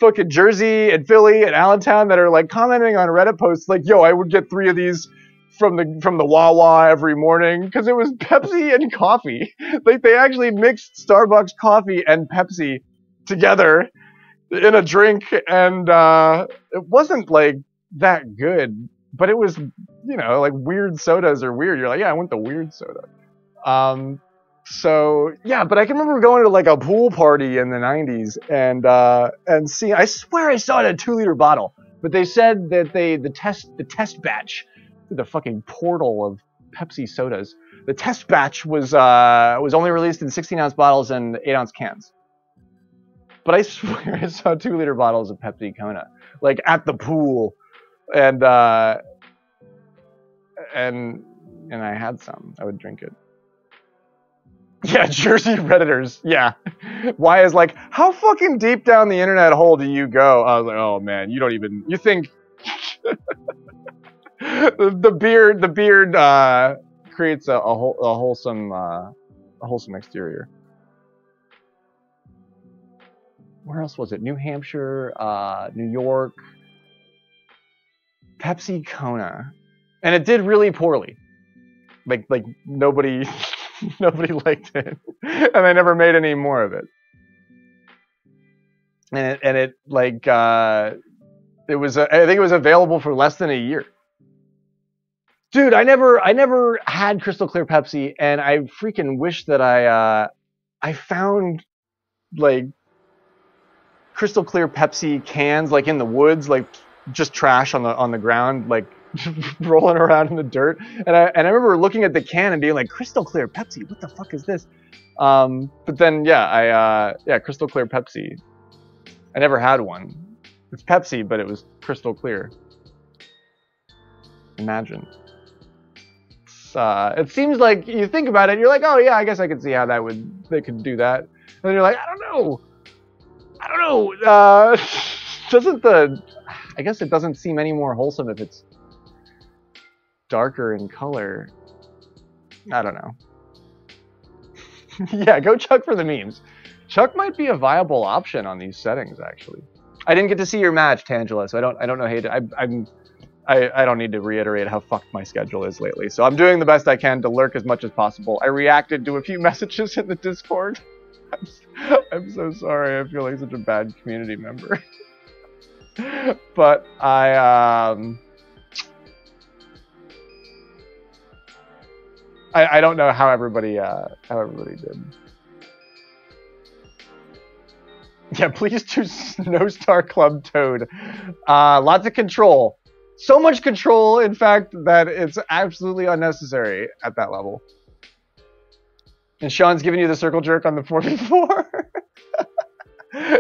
fucking Jersey and Philly and Allentown that are like commenting on Reddit posts like, "Yo, I would get 3 of these from the Wawa every morning," because it was Pepsi and coffee. Like they actually mixed Starbucks coffee and Pepsi together in a drink, and it wasn't like that good, but it was, you know, like weird sodas are weird. You're like, "Yeah, I want the weird soda." So yeah, but I can remember going to like a pool party in the 90s and seeing, I swear I saw it in a 2-liter bottle, but they said that the test batch, the fucking portal of Pepsi sodas, the test batch was only released in 16-ounce bottles and 8-ounce cans. But I swear I saw 2-liter bottles of Pepsi Kona, like at the pool, and I had some. I would drink it. Yeah, Jersey Redditors. Yeah, why is like, how fucking deep down the internet hole do you go? I was like, oh man, you don't even. You think the beard creates a wholesome exterior. Where else was it? New Hampshire, New York, Pepsi Kona, and it did really poorly. Like nobody liked it, and they never made any more of it. And it like it was I think it was available for less than a year. Dude, I never had Crystal Clear Pepsi, and I freaking wish that I found like Crystal Clear Pepsi cans like in the woods, like just trash on the ground, like rolling around in the dirt. And I remember looking at the can and being like, Crystal Clear Pepsi, what the fuck is this? But then yeah, Crystal Clear Pepsi. I never had one. It's Pepsi, but it was crystal clear. Imagine. It seems like you think about it, you're like, oh yeah, I guess I could see how they could do that. And then you're like, I don't know. I guess it doesn't seem any more wholesome if it's darker in color. I don't know. Yeah, go Chuck for the memes. Chuck might be a viable option on these settings, actually. I didn't get to see your match, Tangela, so I don't know how to. I don't need to reiterate how fucked my schedule is lately. So I'm doing the best I can to lurk as much as possible. I reacted to a few messages in the Discord. I'm so sorry. I feel like such a bad community member. But I don't know how everybody did. Yeah, please do No Star Club Toad. Lots of control. So much control, in fact, that it's absolutely unnecessary at that level. And Sean's giving you the circle jerk on the 4v4.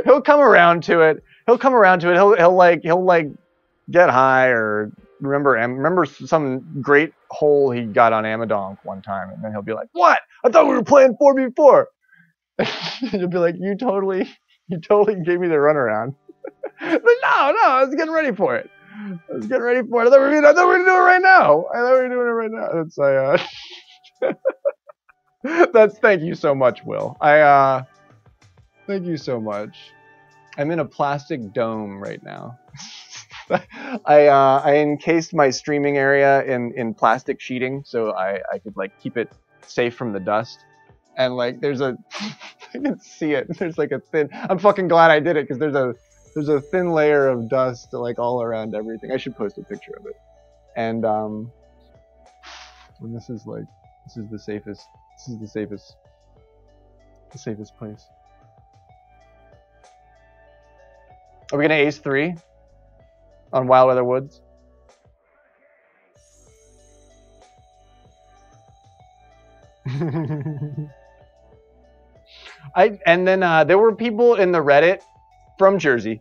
He'll come around to it. He'll like get high or remember some great hole he got on Amadonk one time, and then he'll be like, "What? I thought we were playing 4v4." You'll be like, "You totally gave me the runaround." But no, I was getting ready for it. I thought we were doing it right now. That's thank you so much, Will. Thank you so much. I'm in a plastic dome right now. I encased my streaming area in plastic sheeting so I could like keep it safe from the dust. And like there's a I can see it. There's like a thin. I'm fucking glad I did it because there's a thin layer of dust like all around everything. I should post a picture of it. And this is like this is the safest. This is the safest place. Are we gonna ace 3 on Wild Weather Woods? And then there were people in the Reddit from Jersey,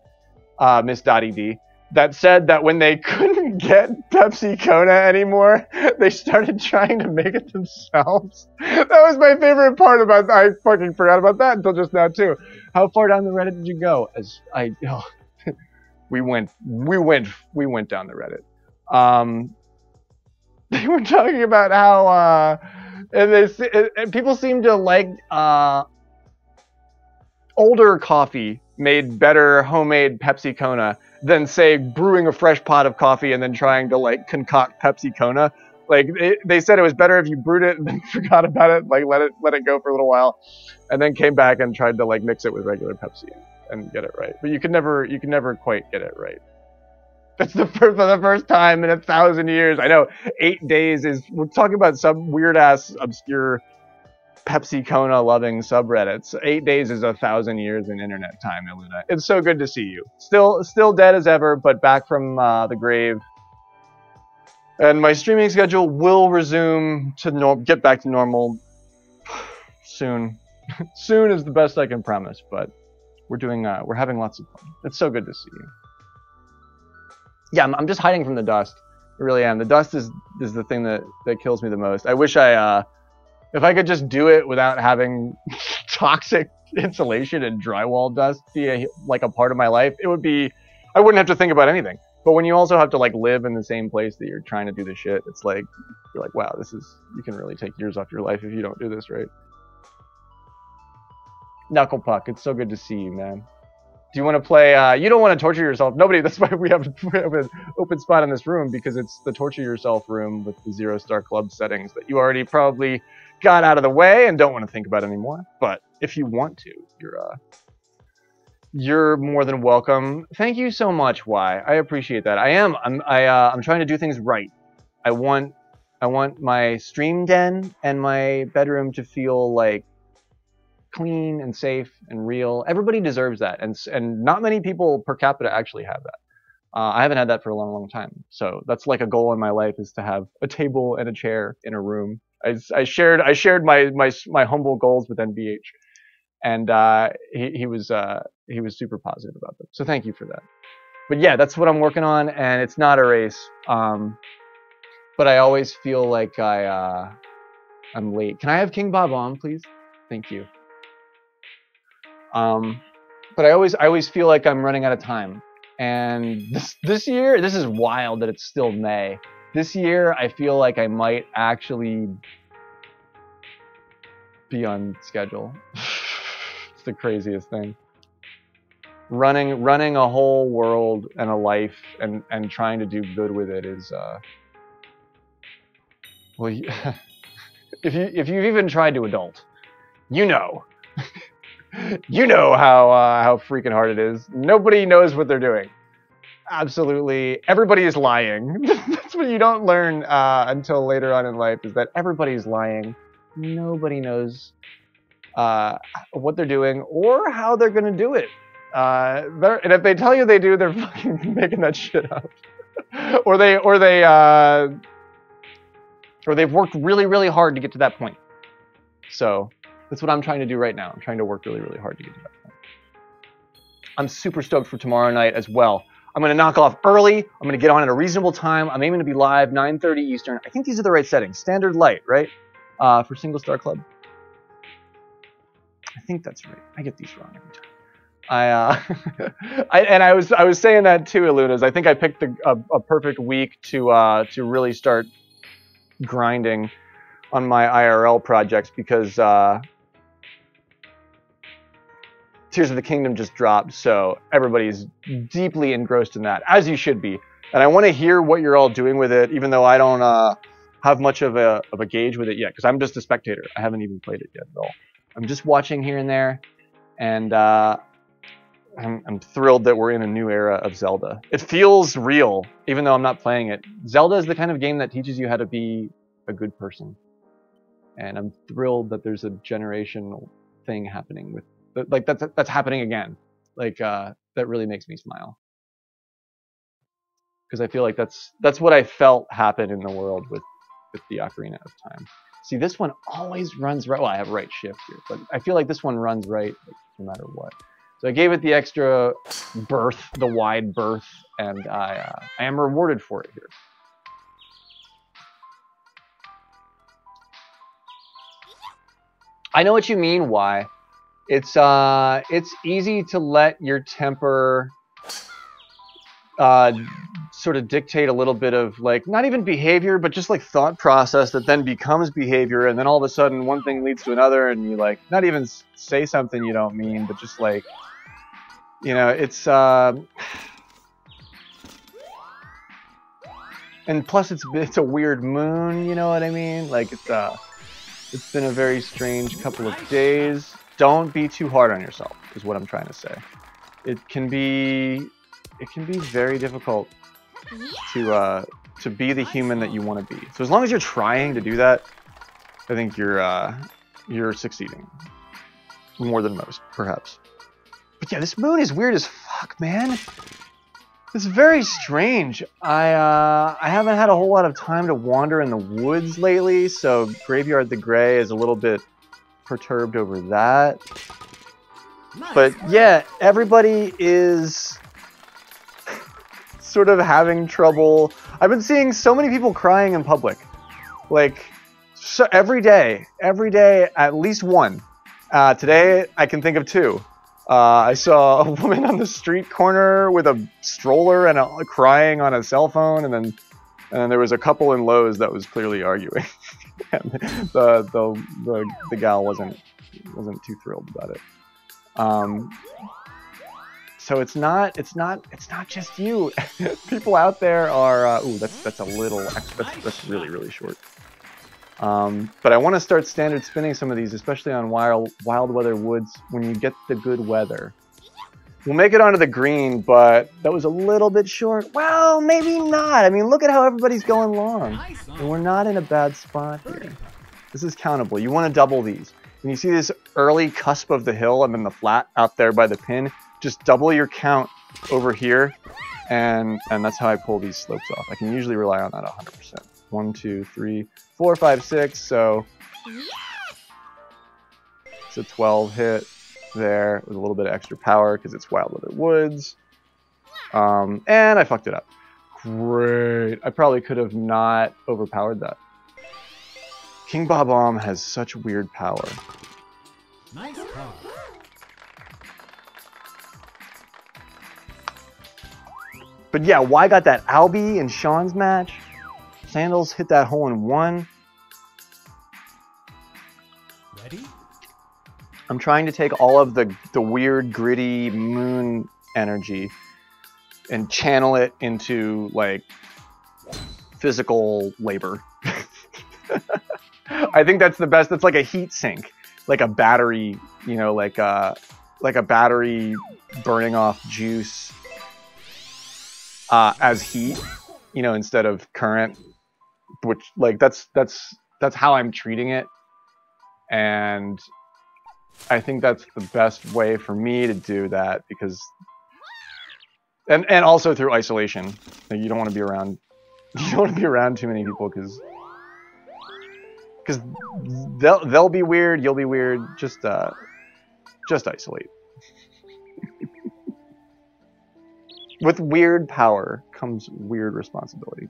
Miss Dottie D, that said that when they couldn't get Pepsi Kona anymore, they started trying to make it themselves. That was my favorite part about. I fucking forgot about that until just now too. How far down the Reddit did you go? We went down the Reddit. They were talking about how and people seem to like older coffee made better homemade Pepsi Kona than say brewing a fresh pot of coffee and then trying to like concoct Pepsi Kona. Like they said it was better if you brewed it and then forgot about it, like let it go for a little while, and then came back and tried to like mix it with regular Pepsi and get it right. But you can never quite get it right. That's for the first time in 1,000 years. I know 8 days is. We're talking about some weird ass obscure Pepsi Kona loving subreddits. 8 days is 1,000 years in internet time, Iluna. It's so good to see you. Still dead as ever, but back from the grave. And my streaming schedule will resume to get back to normal soon. Soon is the best I can promise, but we're having lots of fun. It's so good to see you. Yeah, I'm just hiding from the dust. I really am. The dust is the thing that kills me the most. I wish if I could just do it without having toxic insulation and drywall dust be like a part of my life, it would be. I wouldn't have to think about anything. But when you also have to like live in the same place that you're trying to do the shit, it's like you're like, wow, you can really take years off your life if you don't do this right. Knuckle Puck, it's so good to see you, man. Do you want to play? You don't want to torture yourself. Nobody. That's why we have an open spot in this room, because it's the torture yourself room with the 0-star club settings that you already probably got out of the way and don't want to think about anymore. But if you want to, you're more than welcome. Thank you so much, Y. I appreciate that. I'm trying to do things right. I want my stream den and my bedroom to feel like clean and safe and real. Everybody deserves that, and not many people per capita actually have that. I haven't had that for a long time. So that's like a goal in my life, is to have a table and a chair in a room. I shared my humble goals with NBH, and he was super positive about them. So thank you for that. But yeah, that's what I'm working on, and it's not a race. But I always feel like I'm late. Can I have King Bob on, please? Thank you. But I always feel like I'm running out of time. And this year, this is wild that it's still May. This year, I feel like I might actually be on schedule. It's the craziest thing. Running a whole world and a life and trying to do good with it is well, if you've even tried to adult, you know. You know how freaking hard it is. Nobody knows what they're doing. Absolutely, everybody is lying. That's what you don't learn until later on in life, is that everybody's lying. Nobody knows what they're doing or how they're gonna do it. And if they tell you they do, they're fucking making that shit up. or they've worked really hard to get to that point. So that's what I'm trying to do right now. I'm trying to work really hard to get to that point. I'm super stoked for tomorrow night as well. I'm going to knock off early. I'm going to get on at a reasonable time. I'm aiming to be live 9:30 Eastern. I think these are the right settings. Standard light, right? For Single Star Club. I think that's right. I get these wrong every time. I was saying that too, Ilunas. I think I picked a perfect week to really start grinding on my IRL projects, because Tears of the Kingdom just dropped, so everybody's deeply engrossed in that, as you should be. And I want to hear what you're all doing with it, even though I don't have much of a gauge with it yet, because I'm just a spectator. I haven't even played it yet at all. I'm just watching here and there, and I'm thrilled that we're in a new era of Zelda. It feels real, even though I'm not playing it. Zelda is the kind of game that teaches you how to be a good person. And I'm thrilled that there's a generational thing happening with, like, that's happening again. Like, that really makes me smile. Because I feel like that's what I felt happen in the world with the Ocarina of Time. See, this one always runs right. Well, I have right shift here, but I feel like this one runs right, like, no matter what. So I gave it the extra berth, the wide berth, and I am rewarded for it here. I know what you mean. Why? It's easy to let your temper sort of dictate a little bit of, like, not even behavior, but just like thought process that then becomes behavior, and then all of a sudden one thing leads to another, and you, like, not even say something you don't mean, but just, like, you know, it's and plus it's a weird moon, you know what I mean? Like, it's been a very strange couple of days. Don't be too hard on yourself, is what I'm trying to say. It can be very difficult to be the human that you want to be. So as long as you're trying to do that, I think you're succeeding more than most, perhaps. But yeah, this moon is weird as fuck, man. It's very strange. I haven't had a whole lot of time to wander in the woods lately, so Graveyard the Grey is a little bit perturbed over that. Nice. But yeah, everybody is sort of having trouble. I've been seeing so many people crying in public. Like, so every day, at least one. Today, I can think of two. I saw a woman on the street corner with a stroller and crying on a cell phone, and then there was a couple in Lowe's that was clearly arguing. And the gal wasn't too thrilled about it. So it's not just you. People out there are. Ooh, that's a little. That's really, really short. But I want to start standard spinning some of these, especially on wild weather woods when you get the good weather. We'll make it onto the green, but that was a little bit short. Well, maybe not. I mean, look at how everybody's going long. And we're not in a bad spot here. This is countable. You want to double these. When you see this early cusp of the hill and then the flat out there by the pin, just double your count over here, and that's how I pull these slopes off. I can usually rely on that 100%. 1, 2, 3, 4, 5, 6. So it's a 12 hit there with a little bit of extra power because it's Wild Weather Woods. And I fucked it up. Great. I probably could have not overpowered that. King Bob-omb has such weird power. Nice power. But yeah, Y got that Albie in Sean's match. Sandals hit that hole in one. Ready? I'm trying to take all of the weird, gritty moon energy and channel it into, like, physical labor. I think that's the best. That's like a heat sink, like a battery, you know, like a battery burning off juice as heat, you know, instead of current. Which, like, that's how I'm treating it, and I think that's the best way for me to do that, because and also through isolation. Like, you don't want to be around too many people, because they'll be weird, you'll be weird. Just isolate. With weird power comes weird responsibility.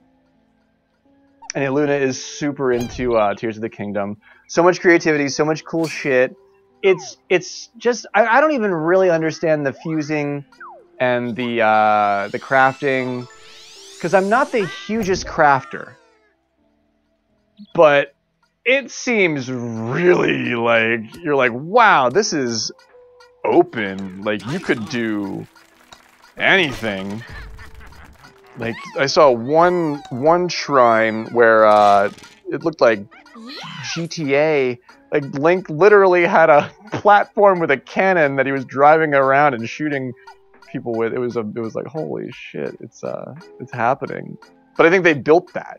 And Iluna is super into Tears of the Kingdom. So much creativity, so much cool shit. It's just I don't even really understand the fusing and the crafting, because I'm not the hugest crafter. But it seems really like you're like, wow, this is open. Like, you could do anything. Like, I saw one shrine where it looked like GTA. Like, Link literally had a platform with a cannon that he was driving around and shooting people with. It was like, holy shit, it's happening. But I think they built that.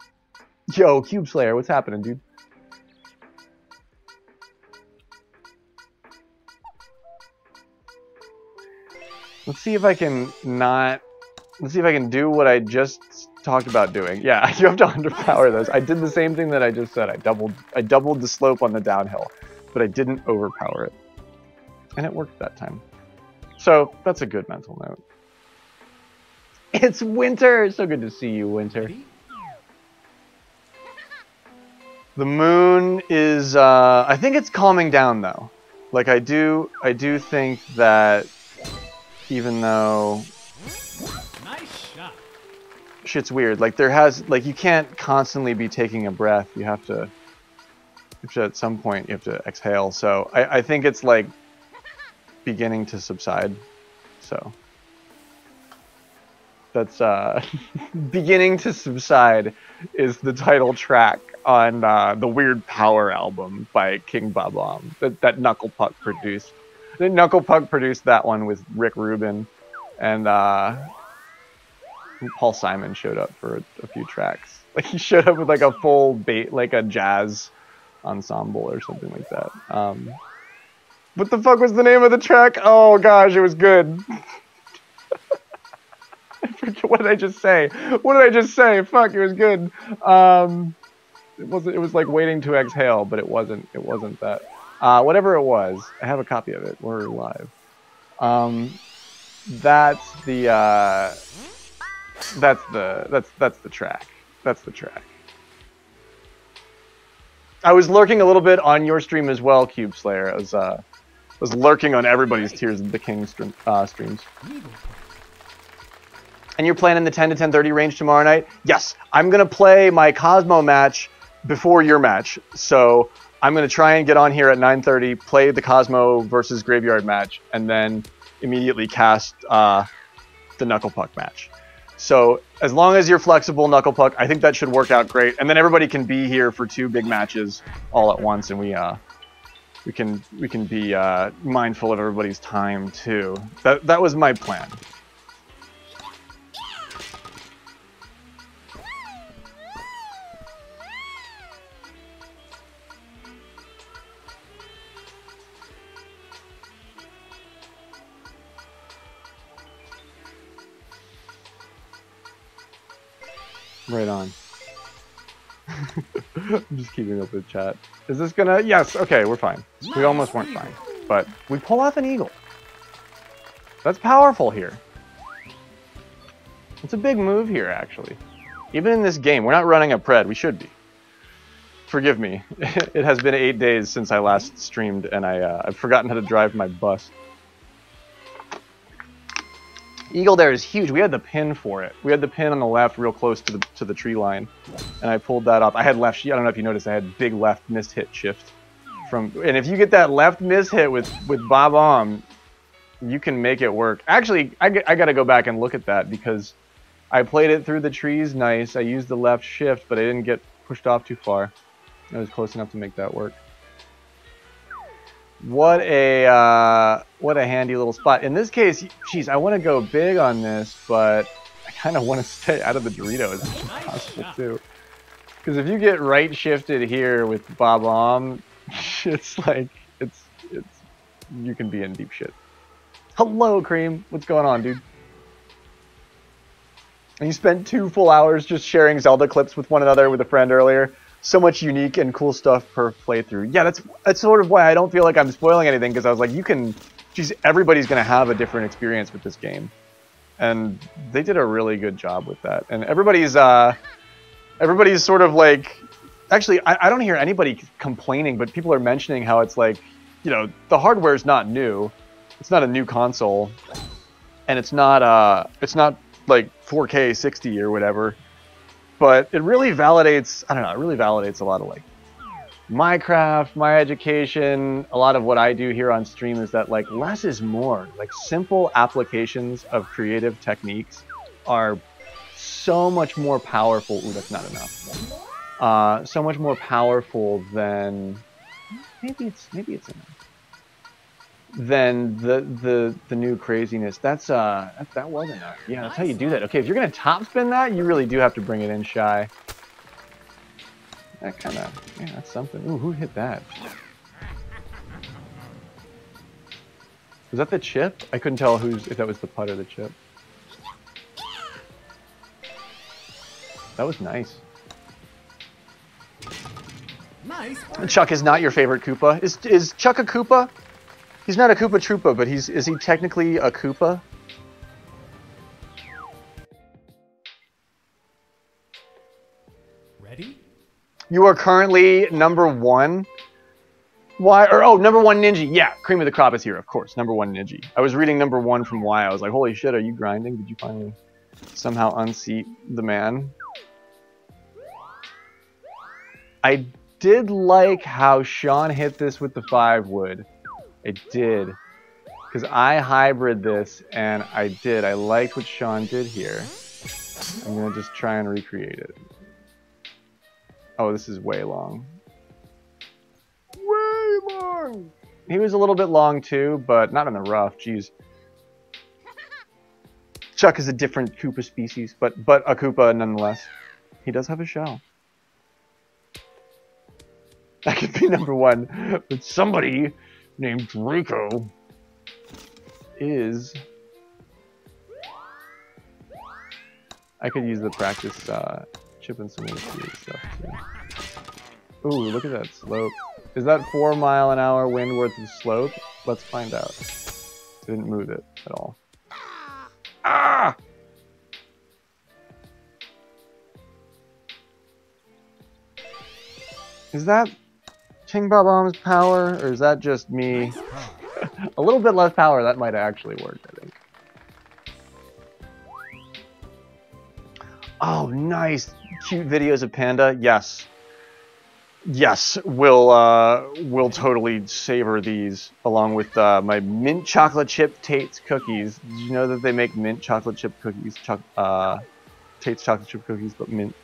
Yo, Cube Slayer, what's happening, dude? Let's see if I can do what I just talked about doing. Yeah, you have to underpower those. I did the same thing that I just said. I doubled the slope on the downhill, but I didn't overpower it. And it worked that time. So that's a good mental note. It's Winter! So good to see you, Winter. The moon is I think it's calming down though. Like I do think that even though shit's weird. Like you can't constantly be taking a breath. You have to at some point you have to exhale. So I think it's like beginning to subside. So that's Beginning to Subside is the title track on the Weird Power album by King Bob-omb that Knuckle Puck produced. I think Knuckle Puck produced that one with Rick Rubin, and Paul Simon showed up for a few tracks. Like he showed up with like a full like a jazz ensemble or something like that. What the fuck was the name of the track? Oh gosh, it was good. What did I just say? What did I just say? Fuck, it was good. It was like Waiting to Exhale, but it wasn't that. Whatever it was, I have a copy of it. We're live. That's the track. That's the track. I was lurking a little bit on your stream as well, Cube Slayer. I was lurking on everybody's Tears of the King streams. And you're playing in the 10 to 10:30 range tomorrow night? Yes, I'm gonna play my Cosmo match before your match. So I'm gonna try and get on here at 9:30, play the Cosmo versus Graveyard match, and then immediately cast the Knuckle Puck match. So as long as you're flexible, Knuckle Puck, I think that should work out great. And then everybody can be here for 2 big matches all at once, and we can be mindful of everybody's time too. That was my plan. Right on. I'm just keeping up with chat. Is this gonna... Yes, okay, we're fine. We almost weren't fine. But we pull off an eagle. That's powerful here. It's a big move here, actually. Even in this game, we're not running a pred. We should be. Forgive me. It has been 8 days since I last streamed, and I've forgotten how to drive my bus. Eagle there is huge. We had the pin for it. We had the pin on the left real close to the tree line. And I pulled that up. I had left, I don't know if you noticed, I had big left missed hit shift. And if you get that left miss hit with Bob-omb, you can make it work. Actually, I gotta go back and look at that because I played it through the trees nice. I used the left shift, but I didn't get pushed off too far. I was close enough to make that work. What a handy little spot. In this case, geez, I want to go big on this, but I kind of want to stay out of the Dorito as much as possible too. Because if you get right shifted here with Bob-omb, it's like you can be in deep shit. Hello, Cream. What's going on, dude? And you spent 2 full hours just sharing Zelda clips with one another with a friend earlier. So much unique and cool stuff per playthrough. Yeah, that's sort of why I don't feel like I'm spoiling anything, because I was like, geez, everybody's gonna have a different experience with this game, and they did a really good job with that. And everybody's sort of like, actually, I don't hear anybody complaining, but people are mentioning how it's like, you know, the hardware's not new, it's not a new console, and it's not like 4K 60 or whatever. But it really validates, I don't know, it really validates a lot of like Minecraft, my education, a lot of what I do here on stream is that like less is more. Like simple applications of creative techniques are so much more powerful. Ooh, that's not enough. So much more powerful than maybe it's enough. Than the new craziness. That was enough. Yeah, that's how you do that. Okay, if you're gonna top spin that, you really do have to bring it in shy. That kind of, yeah, that's something. Ooh, who hit that? Was that the chip? I couldn't tell if that was the putt or the chip. That was nice. Nice. Chuck is not your favorite Koopa. Is Chuck a Koopa? He's not a Koopa Troopa, but is he technically a Koopa? Ready? You are currently #1. Why? Or oh, #1 Ninja. Yeah, Cream of the Crop is here, of course. #1 Ninja. I was reading #1 from Y. I was like, holy shit, are you grinding? Did you finally somehow unseat the man? I did like how Sean hit this with the 5-wood. I did. Because I hybrid this, and I did. I liked what Sean did here. I'm going to just try and recreate it. Oh, this is way long. Way long! He was a little bit long too, but not in the rough. Jeez. Chuck is a different Koopa species, but a Koopa nonetheless. He does have a shell. That could be #1, but somebody named Draco is... I could use the practice chipping some of the stuff too. Ooh, look at that slope. Is that 4-mile-an-hour wind worth of slope? Let's find out. Didn't move it at all. Ah! Is that King Bob-omb's power, or is that just me? A little bit less power, that might actually work, I think. Oh, nice. Cute videos of Panda. Yes. Yes, we'll totally savor these along with my mint chocolate chip Tate's cookies. Did you know that they make mint chocolate chip cookies? Tate's chocolate chip cookies, but mint.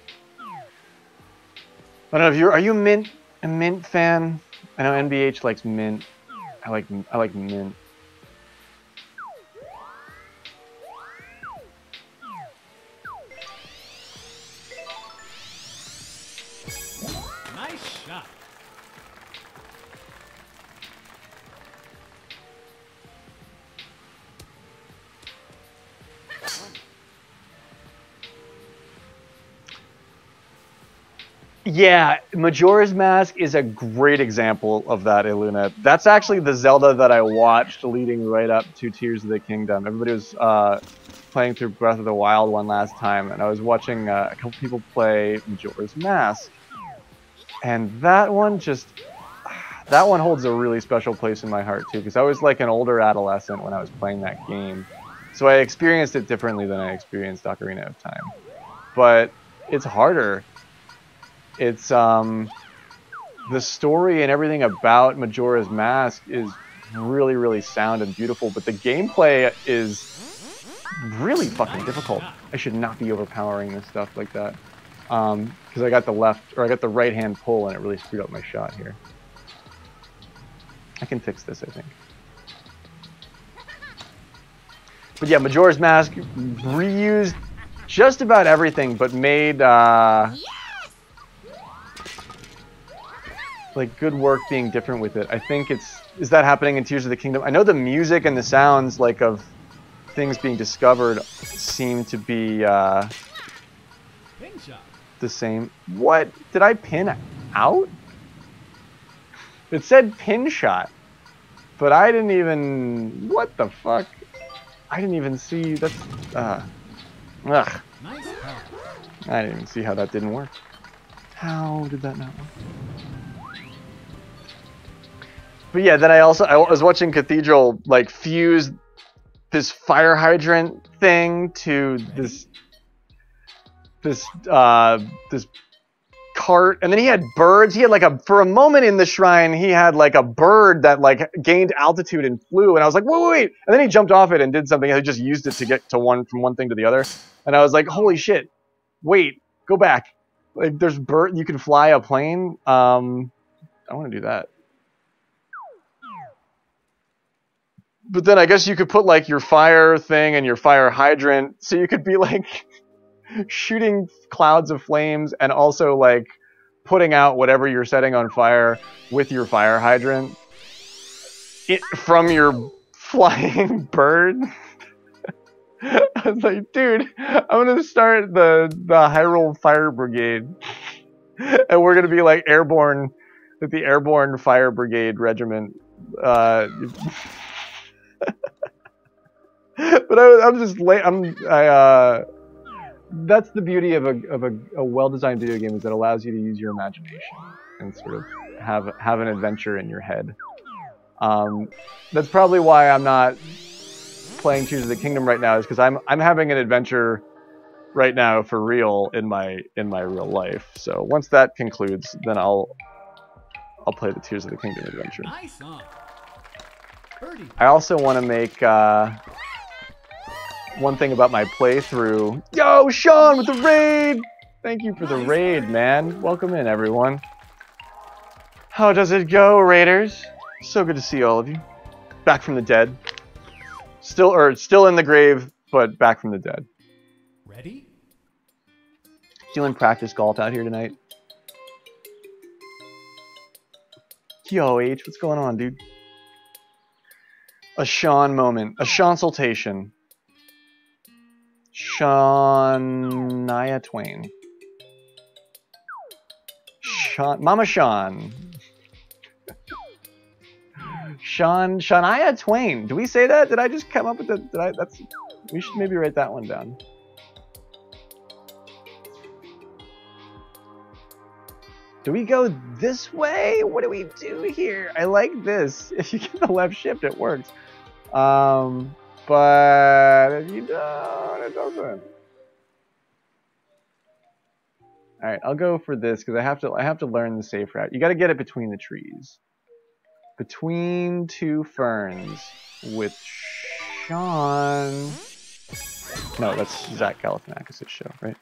I don't know if are you a mint fan? I know NBH likes mint. I like mint. Nice shot. Yeah, Majora's Mask is a great example of that, Illunet. That's actually the Zelda that I watched leading right up to Tears of the Kingdom. Everybody was playing through Breath of the Wild one last time, and I was watching a couple people play Majora's Mask. And that one holds a really special place in my heart too, because I was like an older adolescent when I was playing that game. So I experienced it differently than I experienced Ocarina of Time. But it's harder. It's the story and everything about Majora's Mask is really, really sound and beautiful, but the gameplay is really fucking difficult. I should not be overpowering this stuff like that. Because I got the right hand pull and it really screwed up my shot here. I can fix this, I think. But yeah, Majora's Mask reused just about everything, but made like good work being different with it. I think is that happening in Tears of the Kingdom? I know the music and the sounds like of things being discovered seem to be the same. What? Did I pin out? It said pin shot, but I didn't even... What the fuck? I didn't even see... That's... Ugh. I didn't even see how that didn't work. How did that not work? But yeah, then I was watching Cathedral like fuse this fire hydrant thing to this cart, and then he had birds. He had like for a moment in the shrine, he had like a bird that like gained altitude and flew, and I was like, wait. And then he jumped off it and did something, and he just used it to get to from one thing to the other. And I was like, holy shit, wait, go back. Like there's bird, you can fly a plane. I want to do that. But then I guess you could put like your fire thing and your fire hydrant, so you could be like shooting clouds of flames and also like putting out whatever you're setting on fire with your fire hydrant from your flying bird. I was like, dude, I'm gonna start the Hyrule Fire Brigade, and we're gonna be like airborne, with the Airborne Fire Brigade Regiment. But I'm just late. That's the beauty of a well-designed video game, is that it allows you to use your imagination and sort of have an adventure in your head. That's probably why I'm not playing Tears of the Kingdom right now, is because I'm having an adventure right now for real in my real life. So once that concludes, then I'll play the Tears of the Kingdom adventure. Nice, huh? I also want to make one thing about my playthrough. Yo, Sean with the raid! Thank you for the raid, man. Welcome in, everyone. How does it go, Raiders? So good to see all of you. Back from the dead. Still in the grave, but back from the dead. Ready? Doing practice golf out here tonight. Yo, H, what's going on, dude? A Sean moment. A Seansultation. Shania Twain. Mama Sean. Shania Twain. Do we say that? Did I just come up with that? We should maybe write that one down. Do we go this way? What do we do here? I like this. If you get the left shift, it works. But if you don't, it doesn't. All right, I'll go for this because I have to learn the safe route. You got to get it between the trees, between two ferns with Sean. No, that's Zach Galifianakis' show, right?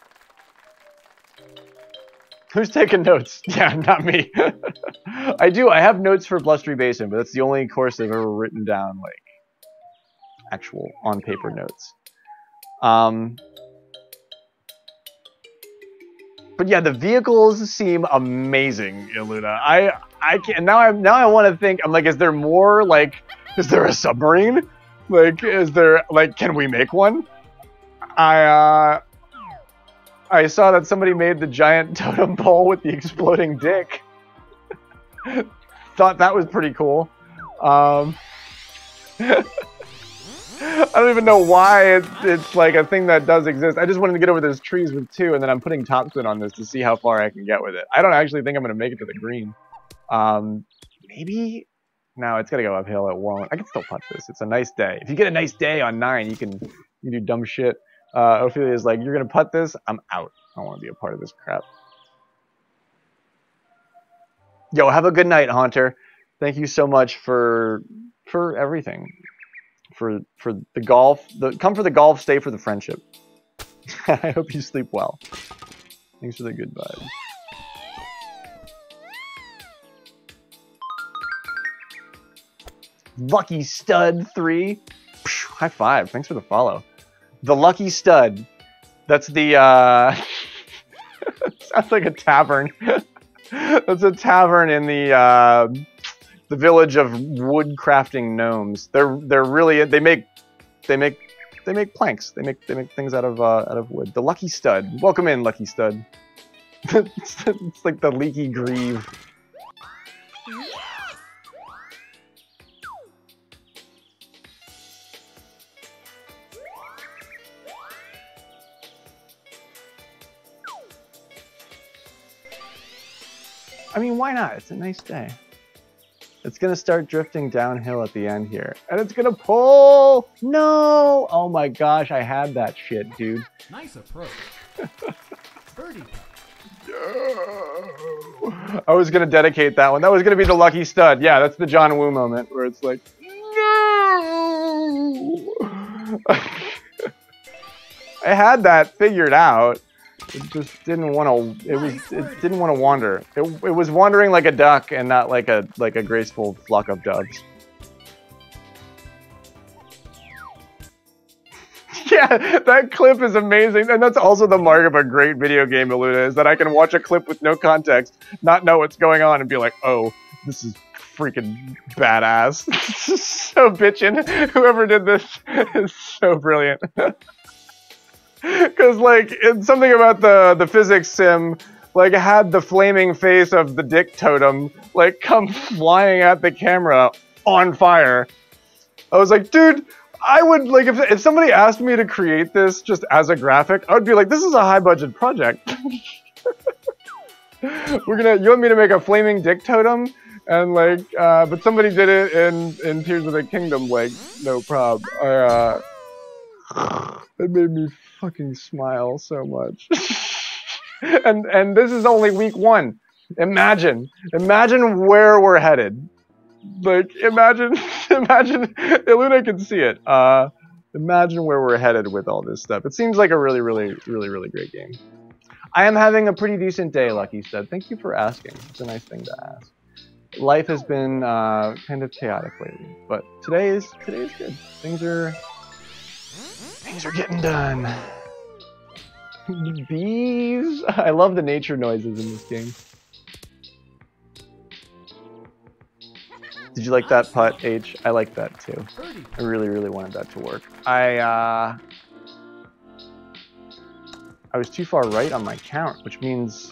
Who's taking notes? Yeah, not me. I have notes for Blustery Basin, but that's the only course I've ever written down, like, actual on-paper notes. But yeah, the vehicles seem amazing in Luna. I can't, now I want to think, I'm like, is there more, like, is there a submarine? Like, is there, like, can we make one? I saw that somebody made the giant totem pole with the exploding dick. Thought that was pretty cool. I don't even know why it's like a thing that does exist. I just wanted to get over those trees with two, and then I'm putting topspin on this to see how far I can get with it. I don't actually think I'm going to make it to the green. Maybe? No, it's got to go uphill. It won't. I can still putt this. It's a nice day. If you get a nice day on 9, you can do dumb shit. Ophelia's like, you're going to putt this? I'm out. I don't want to be a part of this crap. Yo, have a good night, Haunter. Thank you so much for everything. For the golf. Come for the golf, stay for the friendship. I hope you sleep well. Thanks for the good vibes. Lucky Stud 3. High five. Thanks for the follow. The Lucky Stud. That's the sounds like a tavern. That's a tavern in the village of wood crafting gnomes. They're really, they make planks. They make things out of wood. The Lucky Stud. Welcome in, Lucky Stud. It's like the Leaky Grieve. I mean, why not? It's a nice day. It's gonna start drifting downhill at the end here. And it's gonna pull! No! Oh my gosh, I had that shit, dude. Nice approach. Birdie. I was gonna dedicate that one. That was gonna be the lucky stud. Yeah, that's the John Woo moment where it's like, no. I had that figured out. It just didn't want to. It didn't want to wander. It was wandering like a duck and not like a graceful flock of doves. Yeah, that clip is amazing, and that's also the mark of a great video game, Aluna, is that I can watch a clip with no context, not know what's going on, and be like, oh, this is freaking badass. So bitchin'. Whoever did this is so brilliant. Because, like, it's something about the physics sim, like, had the flaming face of the dick totem, like, come flying at the camera on fire. I was like, dude, I would, like, if somebody asked me to create this just as a graphic, I would be like, this is a high-budget project. You want me to make a flaming dick totem? And, like, but somebody did it in Tears of the Kingdom, like, no prob. It made me fucking smile so much. and this is only week 1. Imagine where we're headed. Like, imagine, Iluna can see it. Imagine where we're headed with all this stuff. It seems like a really, really, really, really great game. I am having a pretty decent day, Lucky said. Thank you for asking. It's a nice thing to ask. Life has been kind of chaotic lately, but today is good. Things are getting done. Bees. I love the nature noises in this game. Did you like that putt, H? I like that too. I really, really wanted that to work. I was too far right on my count, which means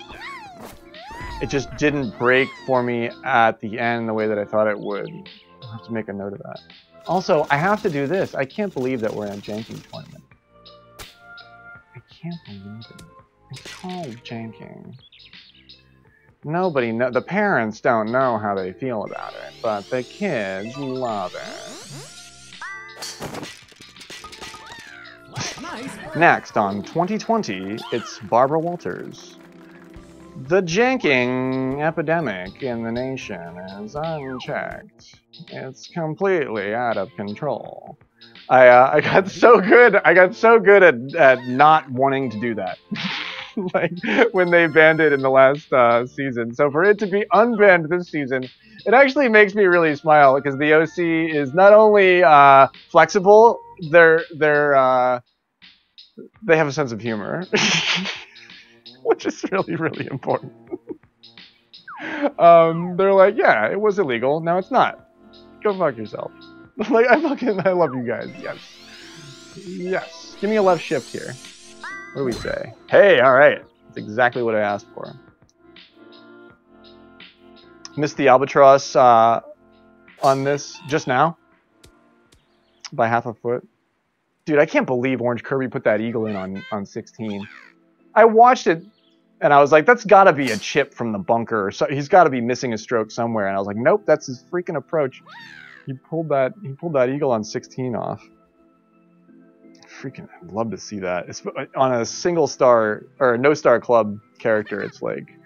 it just didn't break for me at the end the way that I thought it would. I'll have to make a note of that. Also, I have to do this. I can't believe that we're in a janking tournament. I can't believe it. It's called janking. The parents don't know how they feel about it, but the kids love it. Nice. Next on 2020, it's Barbara Walters. The janking epidemic in the nation is unchecked. It's completely out of control. I got so good at not wanting to do that. Like when they banned it in the last season. So for it to be unbanned this season, it actually makes me really smile because the OC is not only flexible, they have a sense of humor, which is really, really important. They're like, yeah, it was illegal. Now it's not. Go fuck yourself. Like I love you guys. Yes. Give me a left shift here. What do we say? Hey, all right. That's exactly what I asked for. Missed the albatross on this just now by half a foot. Dude, I can't believe Orange Kirby put that eagle in on 16. I watched it and I was like, that's got to be a chip from the bunker. So he's got to be missing a stroke somewhere. And I was like, nope, that's his freaking approach. He pulled that eagle on 16 off. Freaking, I'd love to see that. It's on a single star or no star club character. It's like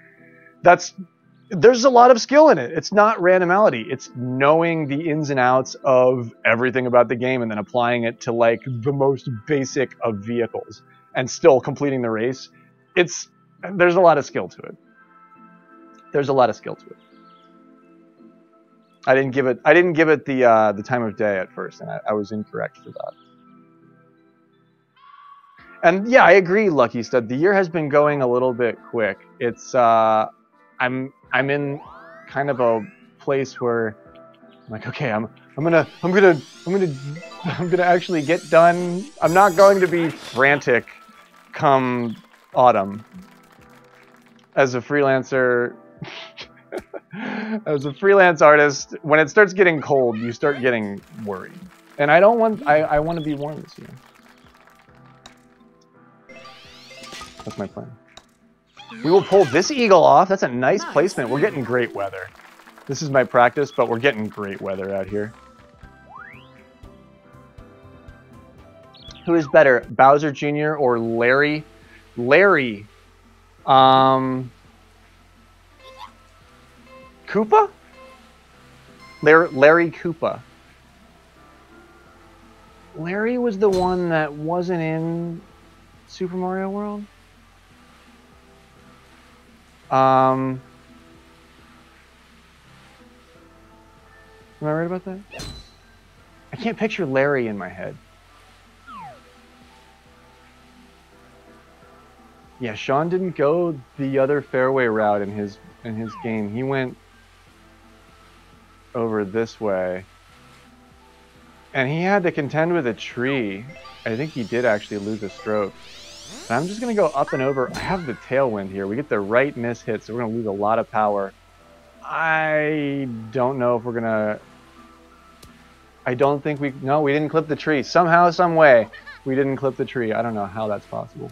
there's a lot of skill in it. It's not randomality. It's knowing the ins and outs of everything about the game and then applying it to like the most basic of vehicles and still completing the race. There's a lot of skill to it. I didn't give it the time of day at first, and I was incorrect for that. And yeah, I agree, Lucky Stud. The year has been going a little bit quick. It's I'm in kind of a place where I'm like, okay, I'm gonna actually get done. I'm not going to be frantic come autumn. As a freelancer, as a freelance artist, when it starts getting cold, you start getting worried. And I want to be warm this year. That's my plan. We will pull this eagle off. That's a nice placement. We're getting great weather. This is my practice, but we're getting great weather out here. Who is better, Bowser Jr. or Larry? Larry. Koopa? Larry Koopa. Larry was the one that wasn't in Super Mario World? Am I right about that? I can't picture Larry in my head. Yeah, Sean didn't go the other fairway route in his game. He went over this way. And he had to contend with a tree. I think he did actually lose a stroke. And I'm just going to go up and over. I have the tailwind here. We get the right miss hit, so we're going to lose a lot of power. I don't know if we're going to... I don't think we... No, we didn't clip the tree. Somehow, some way, we didn't clip the tree. I don't know how that's possible.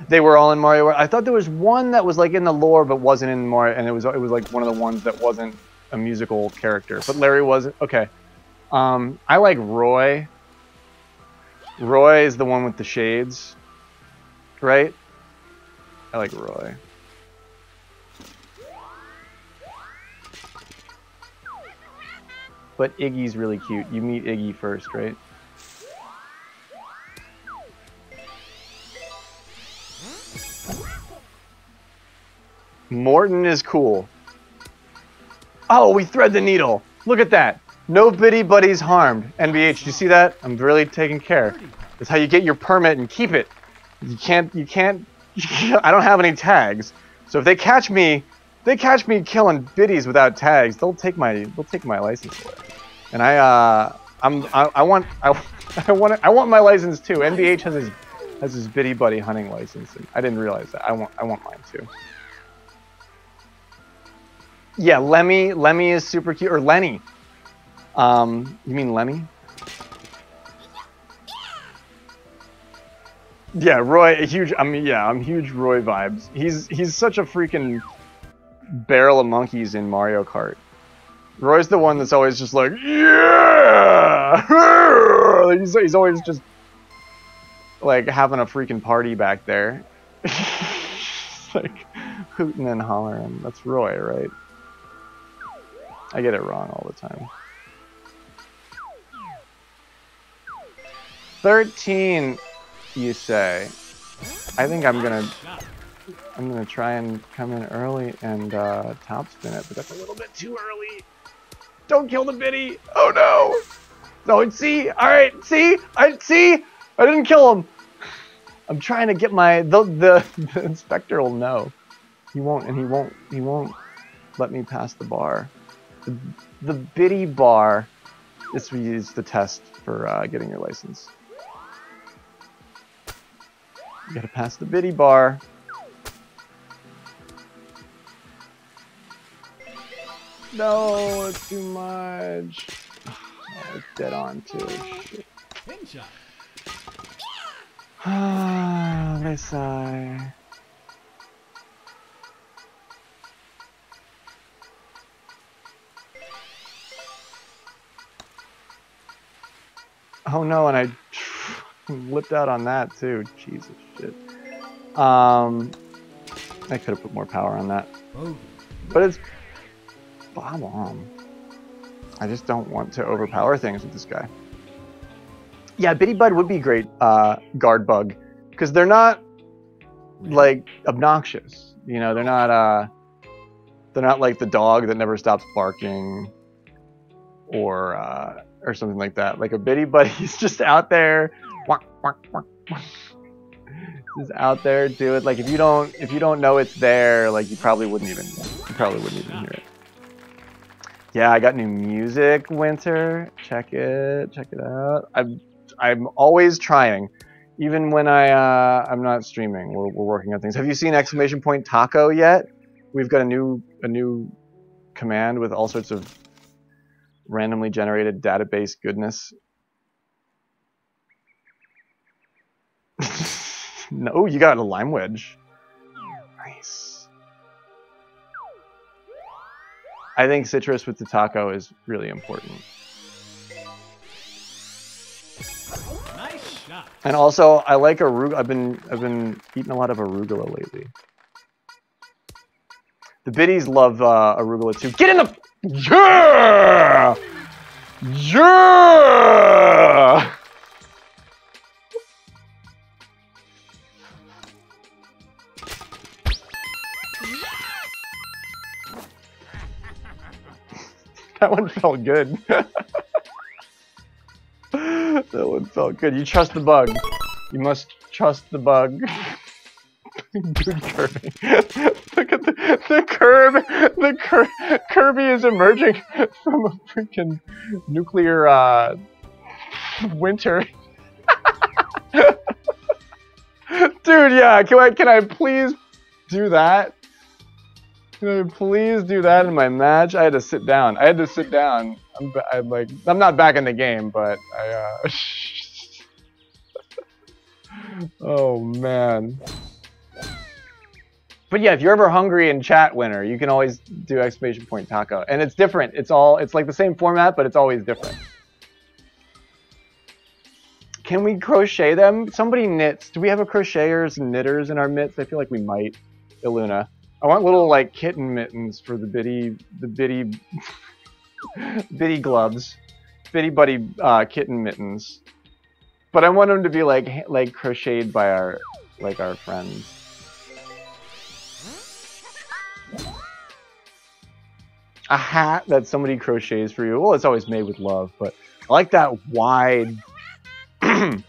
They were all in Mario World. I thought there was one that was like in the lore but wasn't in Mario, and it was like one of the ones that wasn't a musical character. But Larry wasn't. Okay. I like Roy. Roy is the one with the shades, right? I like Roy. But Iggy's really cute. You meet Iggy first, right? Morton is cool. Oh, we thread the needle. Look at that. No bitty buddies harmed. NBH, do you see that? I'm really taking care. That's how you get your permit and keep it. You can't, I don't have any tags. So if they catch me killing biddies without tags, they'll take my license away. And I want my license too. NBH has his biddy buddy hunting license. And I didn't realize that. I want mine too. Yeah, Lemmy is super cute. Or Lenny. You mean Lemmy? Yeah, Roy, I'm huge Roy vibes. He's such a freaking barrel of monkeys in Mario Kart. Roy's the one that's always just like, yeah! He's always just like having a freaking party back there. Like hooting and hollering. That's Roy, right? I get it wrong all the time. 13, you say? I think I'm gonna try and come in early and top spin it, but that's a little bit too early. Don't kill the biddy! Oh no! No, see, all right, see, I didn't kill him. I'm trying to get my the inspector will know. He won't let me pass the bar. The biddy bar is the test for getting your license. You gotta pass the biddy bar. No, it's too much. Oh, it's dead on too. Shit. Ah, I sigh. Oh no, and I flipped out on that too. Jesus shit. I could have put more power on that. But it's bomb. I just don't want to overpower things with this guy. Yeah, Biddy Bud would be great guard bug, because they're not like obnoxious. You know, they're not like the dog that never stops barking, or something like that. Like a Biddy Buddy's just out there, just out there doing. Like if you don't know it's there, like you probably wouldn't even hear it. Yeah, I got new music, Winter. Check it out. I'm always trying, even when I'm not streaming. We're working on things. Have you seen exclamation point taco yet? We've got a new command with all sorts of randomly generated database goodness. No, you got a lime wedge. Nice. I think citrus with the taco is really important. Nice shot. And also, I like arugula. I've been eating a lot of arugula lately. The biddies love arugula too. Get in the... Yeah! Yeah! That one felt good. That one felt good. You trust the bug. You must trust the bug. Good Kirby. Look at the curb. Kirby is emerging from a freaking nuclear winter. Dude, yeah. Can I please do that? Can I please do that in my match? I had to sit down. I'm not back in the game, but I. Oh man. But yeah, if you're ever hungry in chat, winner, you can always do exclamation point taco, and it's different. It's like the same format, but it's always different. Can we crochet them? Somebody knits. Do we have a crocheters and knitters in our mitts? I feel like we might. Iluna. I want little like kitten mittens for the bitty bitty gloves, bitty buddy kitten mittens. But I want them to be like crocheted by our friends. A hat that somebody crochets for you. Well, it's always made with love, but I like that wide, you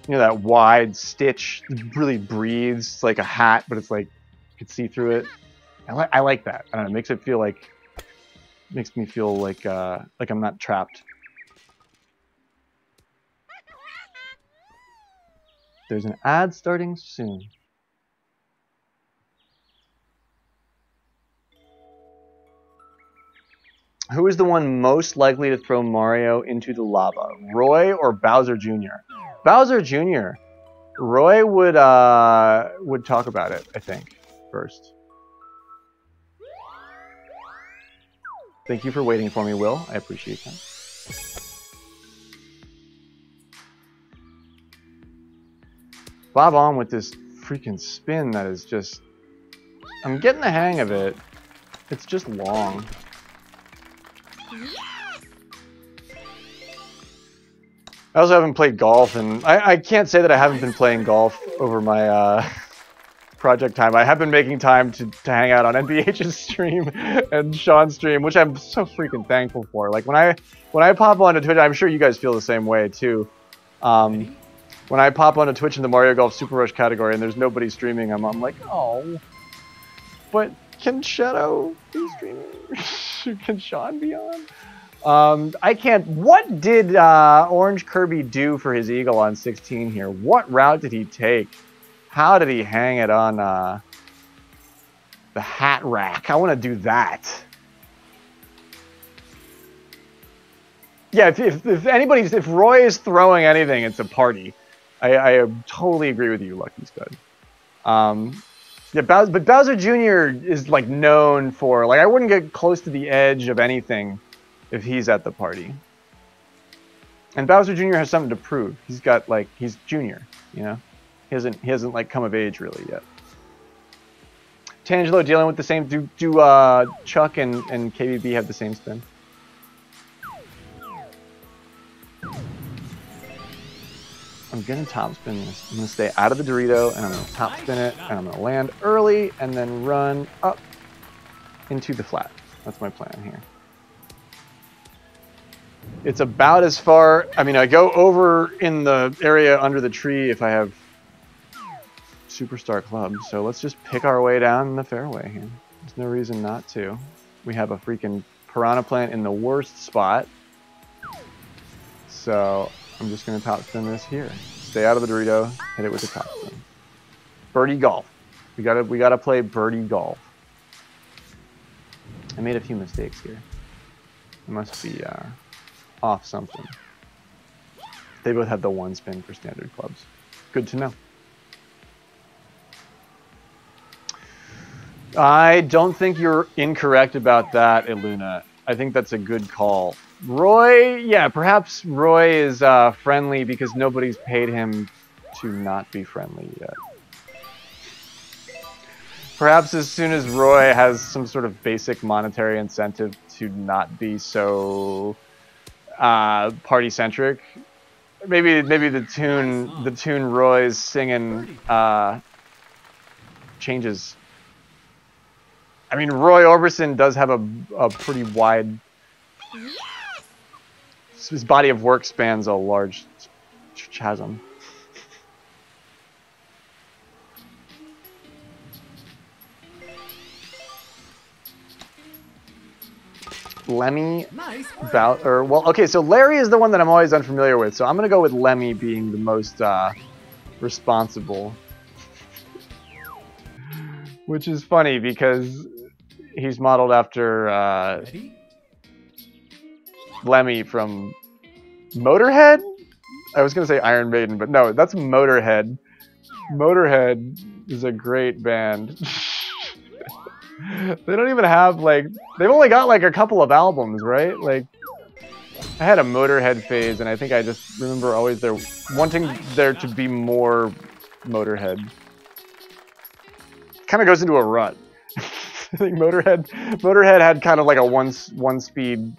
know, that wide stitch. It really breathes. It's like a hat, but it's like you can see through it. I like that. I don't know. It makes me feel like I'm not trapped. There's an ad starting soon. Who is the one most likely to throw Mario into the lava? Roy or Bowser Jr.? Bowser Jr. Roy would talk about it, I think, first. Thank you for waiting for me, Will. I appreciate that. Bob on with this freaking spin that is just... I'm getting the hang of it. It's just long. I also haven't played golf, and I can't say that I haven't been playing golf over my project time. I have been making time to hang out on NBH's stream and Sean's stream, which I'm so freaking thankful for. Like when I pop onto Twitch, I'm sure you guys feel the same way too. When I pop onto Twitch in the Mario Golf Super Rush category and there's nobody streaming, I'm like, oh, but can Shadow be streaming? Can Sean be on? I can't. What did Orange Kirby do for his eagle on 16 here? What route did he take? How did he hang it on the hat rack? I want to do that. Yeah, if Roy is throwing anything, it's a party. I totally agree with you, Lucky Scud. Yeah, but Bowser Jr. is like known for I wouldn't get close to the edge of anything if he's at the party. And Bowser Jr. has something to prove. He's got he's junior, you know. He hasn't come of age really yet. Tangelo dealing with the same. Do Chuck and KBB have the same spin? I'm gonna top spin this. I'm gonna stay out of the Dorito and I'm gonna top spin it and I'm gonna land early and then run up into the flat. That's my plan here. It's about as far. I mean, I go over in the area under the tree if I have Superstar Club, so let's just pick our way down the fairway here. There's no reason not to. We have a freaking Piranha Plant in the worst spot, so I'm just going to top spin this here. Stay out of the Dorito, hit it with the top spin. Birdie golf. We gotta play birdie golf. I made a few mistakes here. I must be off something. They both have the one spin for standard clubs. Good to know. I don't think you're incorrect about that, Iluna. I think that's a good call. Roy, yeah, perhaps Roy is friendly because nobody's paid him to not be friendly yet. Perhaps as soon as Roy has some sort of basic monetary incentive to not be so party centric, maybe the tune Roy's singing changes. I mean, Roy Orbison does have a pretty wide. His body of work spans a large chasm. Lemmy, Nice. well, okay, so Larry is the one that I'm always unfamiliar with, so I'm gonna go with Lemmy being the most responsible. Which is funny because he's modeled after Ready? Lemmy from Motorhead? I was gonna say Iron Maiden, but no, that's Motorhead. Motorhead is a great band. They don't even have like, they've only got like a couple of albums, right? Like, I had a Motorhead phase, and I think I just remember always wanting there to be more Motorhead. Kind of goes into a rut. I think Motorhead had kind of like a one speed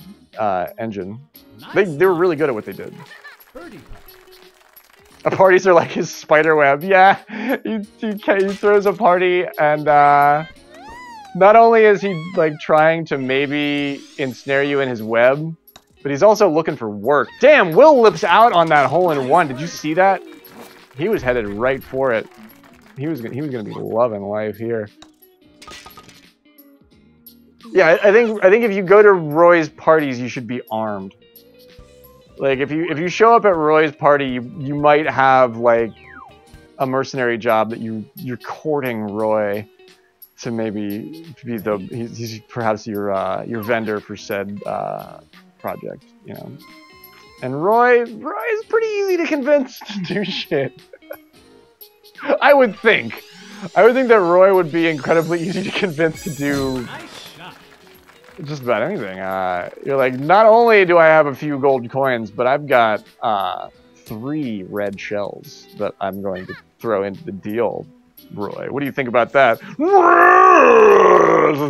engine. Nice. They were really good at what they did. Birdie putt. Parties are like his spider web. Yeah, he throws a party, and not only is he like trying to maybe ensnare you in his web, but he's also looking for work. Damn, Will lips out on that hole in one. Did you see that? He was headed right for it. He was gonna be loving life here. Yeah, I think if you go to Roy's parties, you should be armed. Like if you show up at Roy's party, you might have like a mercenary job that you're courting Roy to maybe be he's perhaps your vendor for said project, you know. And Roy's pretty easy to convince to do shit. I would think that Roy would be incredibly easy to convince to do Nice shot. just about anything. You're like, not only do I have a few gold coins, but I've got 3 red shells that I'm going to throw into the deal, Roy. What do you think about that?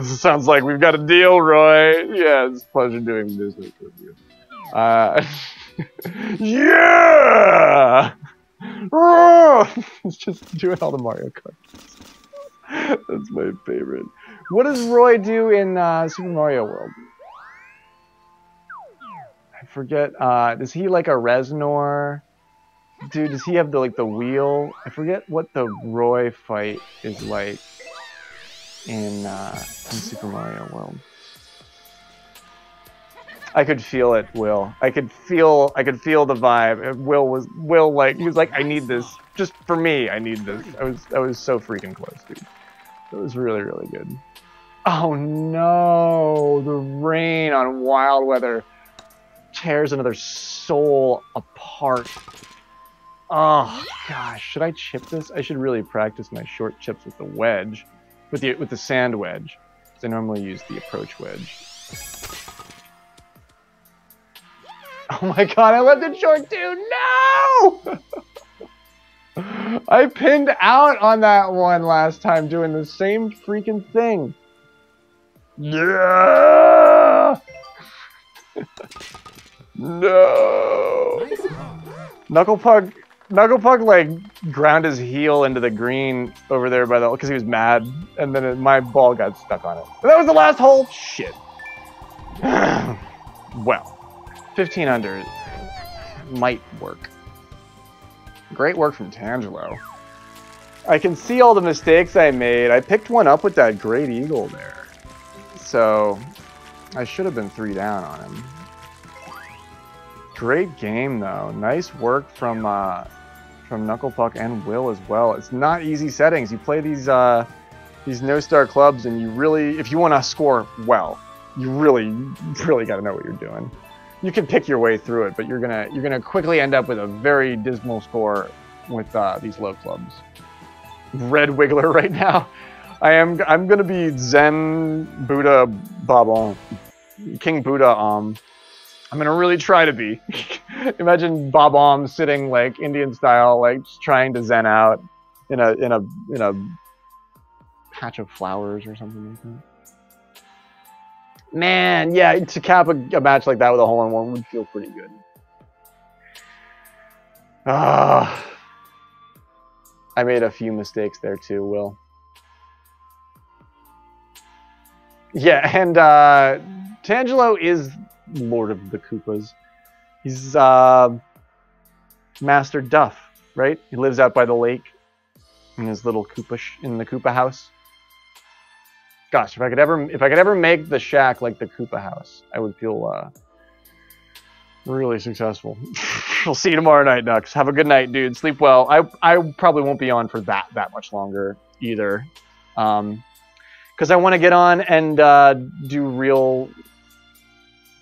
Sounds like we've got a deal, Roy. Yeah, it's a pleasure doing business with you. Yeah! It's just doing all the Mario Kart. That's my favorite. What does Roy do in Super Mario World? I forget. Does he like a Reznor? Dude, does he have the wheel? I forget what the Roy fight is like in Super Mario World. I could feel it, Will. I could feel the vibe. Will like, he was like, I need this. Just for me, I need this. I was so freaking close, dude. It was really, really good. Oh no, the rain on Wild Weather tears another soul apart. Oh gosh, should I chip this? I should really practice my short chips with the wedge, with the sand wedge, because I normally use the approach wedge. Oh my god, I left it short too. No! I pinned out on that one last time doing the same freaking thing. Yeah! No! Knucklepug like ground his heel into the green over there because he was mad, and then my ball got stuck on it. And that was the last hole. Shit. Well, 15 under might work. Great work from Tangelo. I can see all the mistakes I made. I picked one up with that Great Eagle there, so I should have been 3 down on him. Great game though. Nice work from Knucklepuck and Will as well. It's not easy settings. You play these no-star clubs, and you really, if you want to score well, you really got to know what you're doing. You can pick your way through it, but you're gonna quickly end up with a very dismal score with these low clubs. Red Wiggler right now. I'm gonna be Zen Buddha Babon, King Buddha. I'm gonna really try to be. Imagine Bob sitting like Indian style, like just trying to zen out in a patch of flowers or something like that. Man, yeah, to cap a match like that with a hole-in-one would feel pretty good. I made a few mistakes there too, Will. Yeah, and Tangelo is Lord of the Koopas. He's Master Duff, right? He lives out by the lake in his little Koopa in the Koopa house. Gosh, if I could ever make the shack like the Koopa house, I would feel really successful. We'll see you tomorrow night, Nux. Have a good night, dude. Sleep well. I probably won't be on for that much longer either, because I want to get on and do real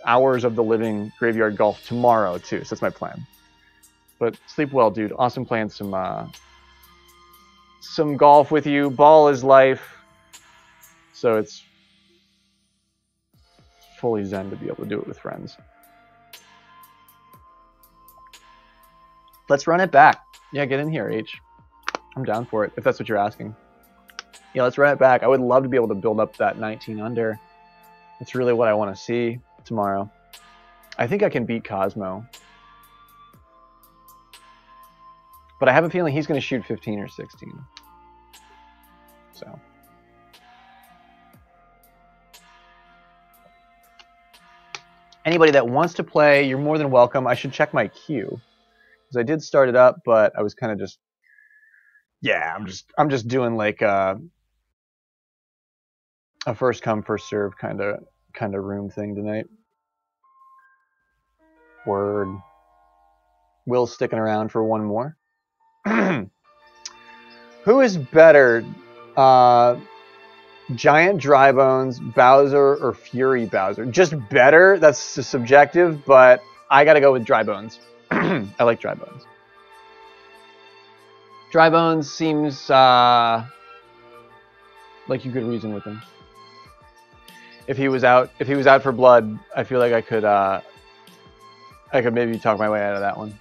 hours of the living graveyard golf tomorrow too. So that's my plan. But sleep well, dude. Awesome playing some golf with you. Ball is life. So it's fully zen to be able to do it with friends. Let's run it back. Yeah, get in here, H. I'm down for it, if that's what you're asking. Yeah, let's run it back. I would love to be able to build up that 19 under. That's really what I want to see tomorrow. I think I can beat Cosmo. But I have a feeling he's going to shoot 15 or 16. So... anybody that wants to play, you're more than welcome. I should check my queue because I did start it up, but I was kind of just, yeah, I'm just doing like a first come first serve kind of room thing tonight. Word. Will's sticking around for one more. Who is better? Giant Drybones, Bowser, or Fury Bowser? Just better? That's subjective, but I gotta go with Drybones. I like Drybones. Drybones seems like you could reason with him. If he was out for blood, I feel like I could maybe talk my way out of that one.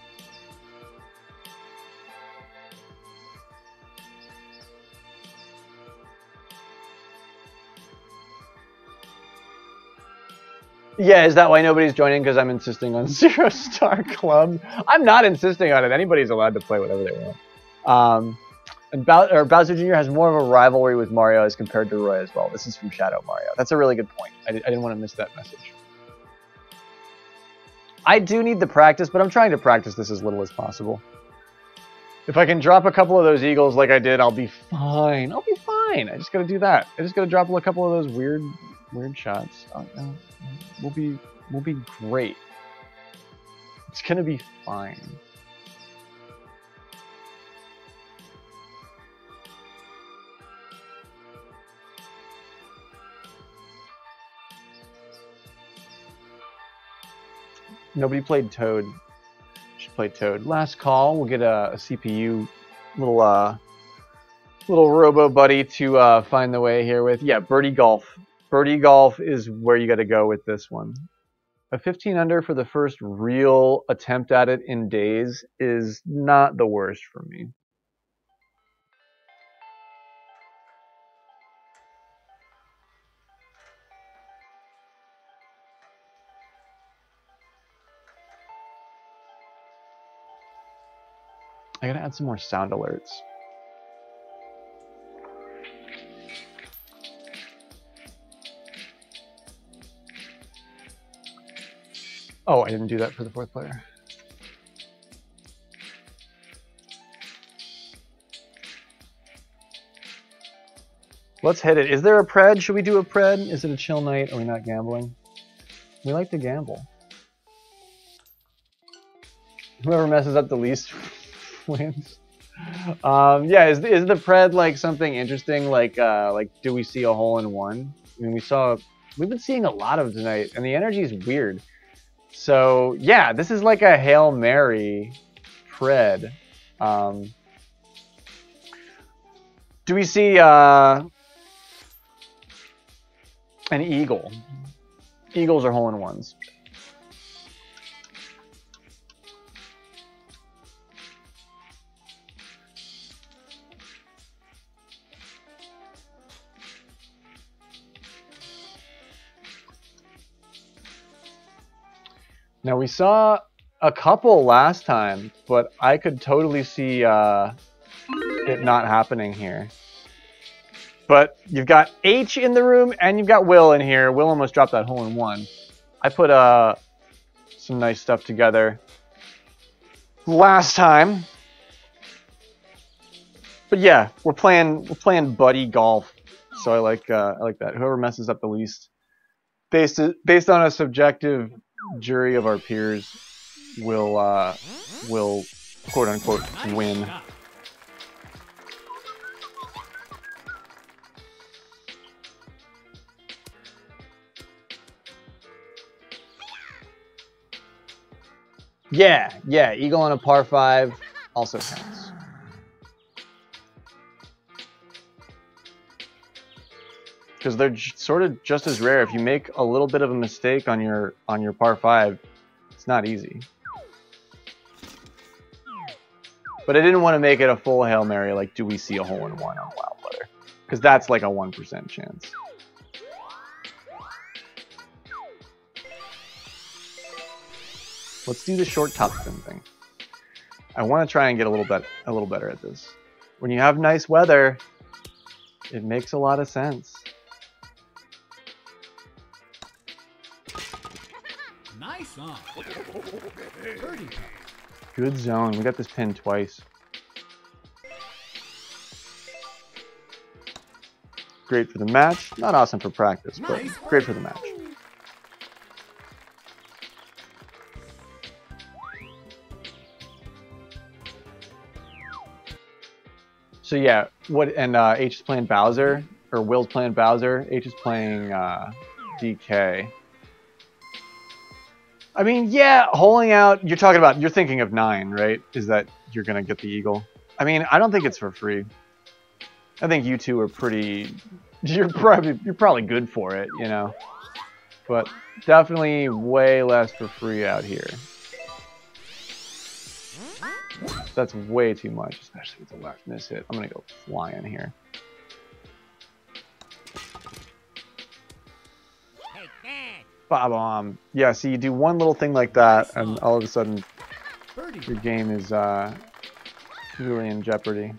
Yeah, is that why nobody's joining? Because I'm insisting on 0-star club? I'm not insisting on it. Anybody's allowed to play whatever they want. And Bowser Jr. has more of a rivalry with Mario as compared to Roy as well. This is from Shadow Mario. That's a really good point. I didn't want to miss that message. I do need the practice, but I'm trying to practice this as little as possible. If I can drop a couple of those eagles like I did, I'll be fine. I'll be fine. I just got to do that. I just got to drop a couple of those weird shots. We'll be great. It's gonna be fine. Nobody played Toad. Should play Toad. Last call. We'll get a CPU little robo buddy to find the way here with. Yeah, Birdie Golf. Birdie Golf is where you got to go with this one. A 15 under for the first real attempt at it in days is not the worst for me. I gotta add some more sound alerts. Oh, I didn't do that for the fourth player. Let's hit it. Is there a pred? Should we do a pred? Is it a chill night? Are we not gambling? We like to gamble. Whoever messes up the least wins. Yeah, is the pred like something interesting? Like do we see a hole in one? I mean, we've been seeing a lot of tonight, and the energy is weird. So yeah, this is like a Hail Mary pred. Do we see an eagle? Eagles are hole in ones. Now we saw a couple last time, but I could totally see it not happening here. But you've got H in the room and you've got Will in here. Will almost dropped that hole in one. I put some nice stuff together last time. But yeah, we're playing buddy golf. So I like that. Whoever messes up the least, based on a subjective jury of our peers, will quote unquote win. Yeah, eagle on a par 5 also counts. Because they're sort of just as rare. If you make a little bit of a mistake on your par 5, it's not easy. But I didn't want to make it a full Hail Mary, like do we see a hole in one on Wild Weather? Because that's like a 1% chance. Let's do the short top spin thing. I want to try and get a little better at this. When you have nice weather, it makes a lot of sense. Nice on. Birdie putt. Good zone. We got this pin twice. Great for the match. Not awesome for practice, but great for the match. So yeah, H is playing Bowser, or Will's playing Bowser. H is playing DK. I mean, yeah, holing out. You're thinking of 9, right? Is that you're gonna get the eagle? I mean, I don't think it's for free. I think you two are pretty. You're probably good for it, you know. But definitely way less for free out here. That's way too much, especially with the left miss hit. I'm gonna go flying here. Bob-omb. Yeah, see, you do one little thing like that, and all of a sudden, your game is really in jeopardy.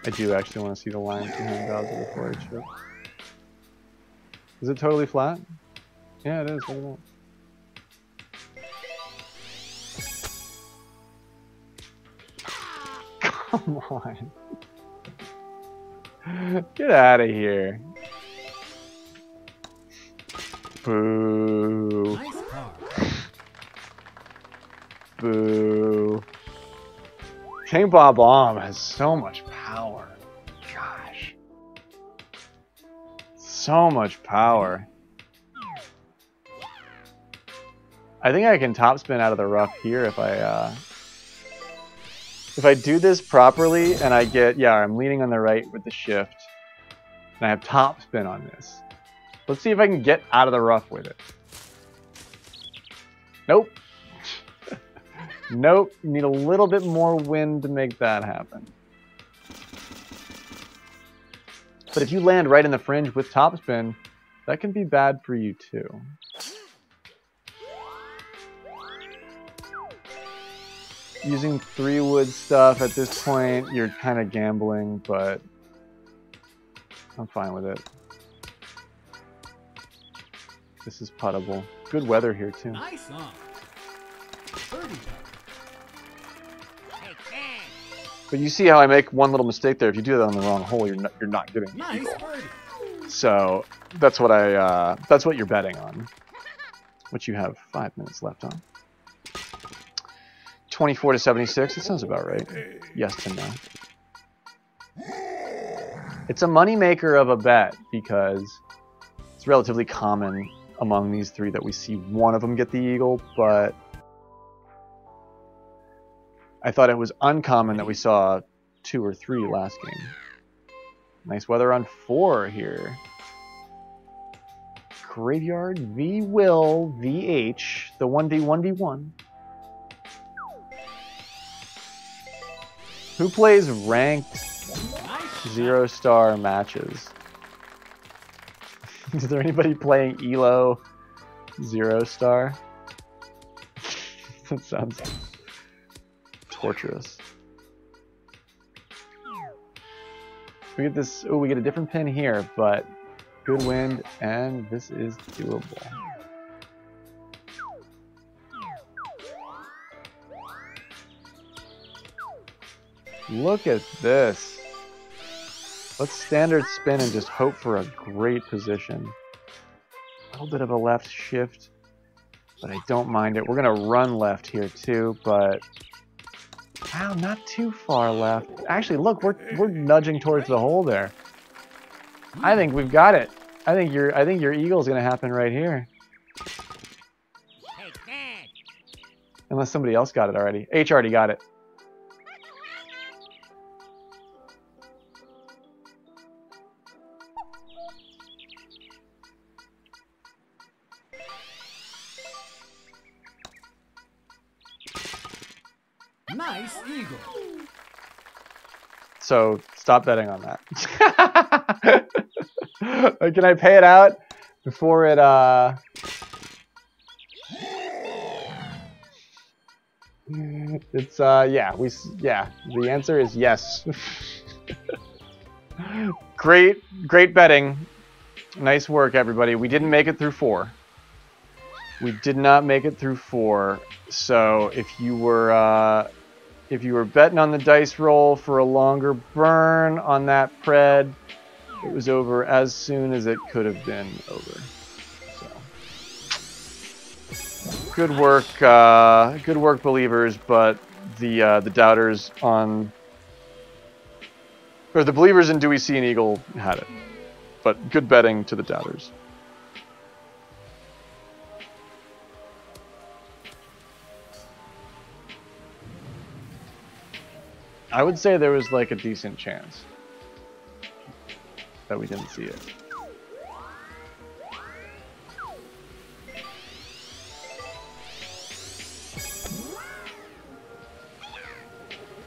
I do actually want to see the lines behind Bowser before I trip. Is it totally flat? Yeah, it is. Look at that. Come on. Get out of here. Boo. Nice par. Boo. King Bob-omb has so much power. Gosh. So much power. I think I can topspin out of the rough here if I do this properly and I get, yeah, I'm leaning on the right with the shift. And I have topspin on this. Let's see if I can get out of the rough with it. Nope. Nope. You need a little bit more wind to make that happen. But if you land right in the fringe with topspin, that can be bad for you too. Using 3-wood stuff at this point, you're kind of gambling, but I'm fine with it. This is puttable. Good weather here too. Nice on. Birdie putt. But you see how I make one little mistake there. If you do that on the wrong hole, you're not getting the Nice eagle. birdie. So that's what that's what you're betting on, which you have 5 minutes left on. 24 to 76. It sounds about right. Yes to no. It's a moneymaker of a bet because it's relatively common among these three that we see one of them get the eagle, but I thought it was uncommon that we saw 2 or 3 last game. Nice weather on 4 here. Graveyard v Will VH, the 1D1D1. Who plays ranked Nice 0-star matches? Is there anybody playing ELO 0-star? That sounds torturous. We get this. Oh, we get a different pin here, but good wind, and this is doable. Look at this. Let's standard spin and just hope for a great position. A little bit of a left shift, but I don't mind it. We're gonna run left here too, but wow, not too far left. Actually, look, we're nudging towards the hole there. I think we've got it. I think your eagle's gonna happen right here. Unless somebody else got it already. H already got it. Nice eagle. So stop betting on that. Can I pay it out before it it's yeah, the answer is yes. Great betting. Nice work, everybody. We didn't make it through 4. We did not make it through 4. So if you were betting on the dice roll for a longer burn on that pred, it was over as soon as it could have been over. So good work, believers. But the doubters on, or the believers in Do We See an Eagle had it. But good betting to the doubters. I would say there was like a decent chance that we didn't see it.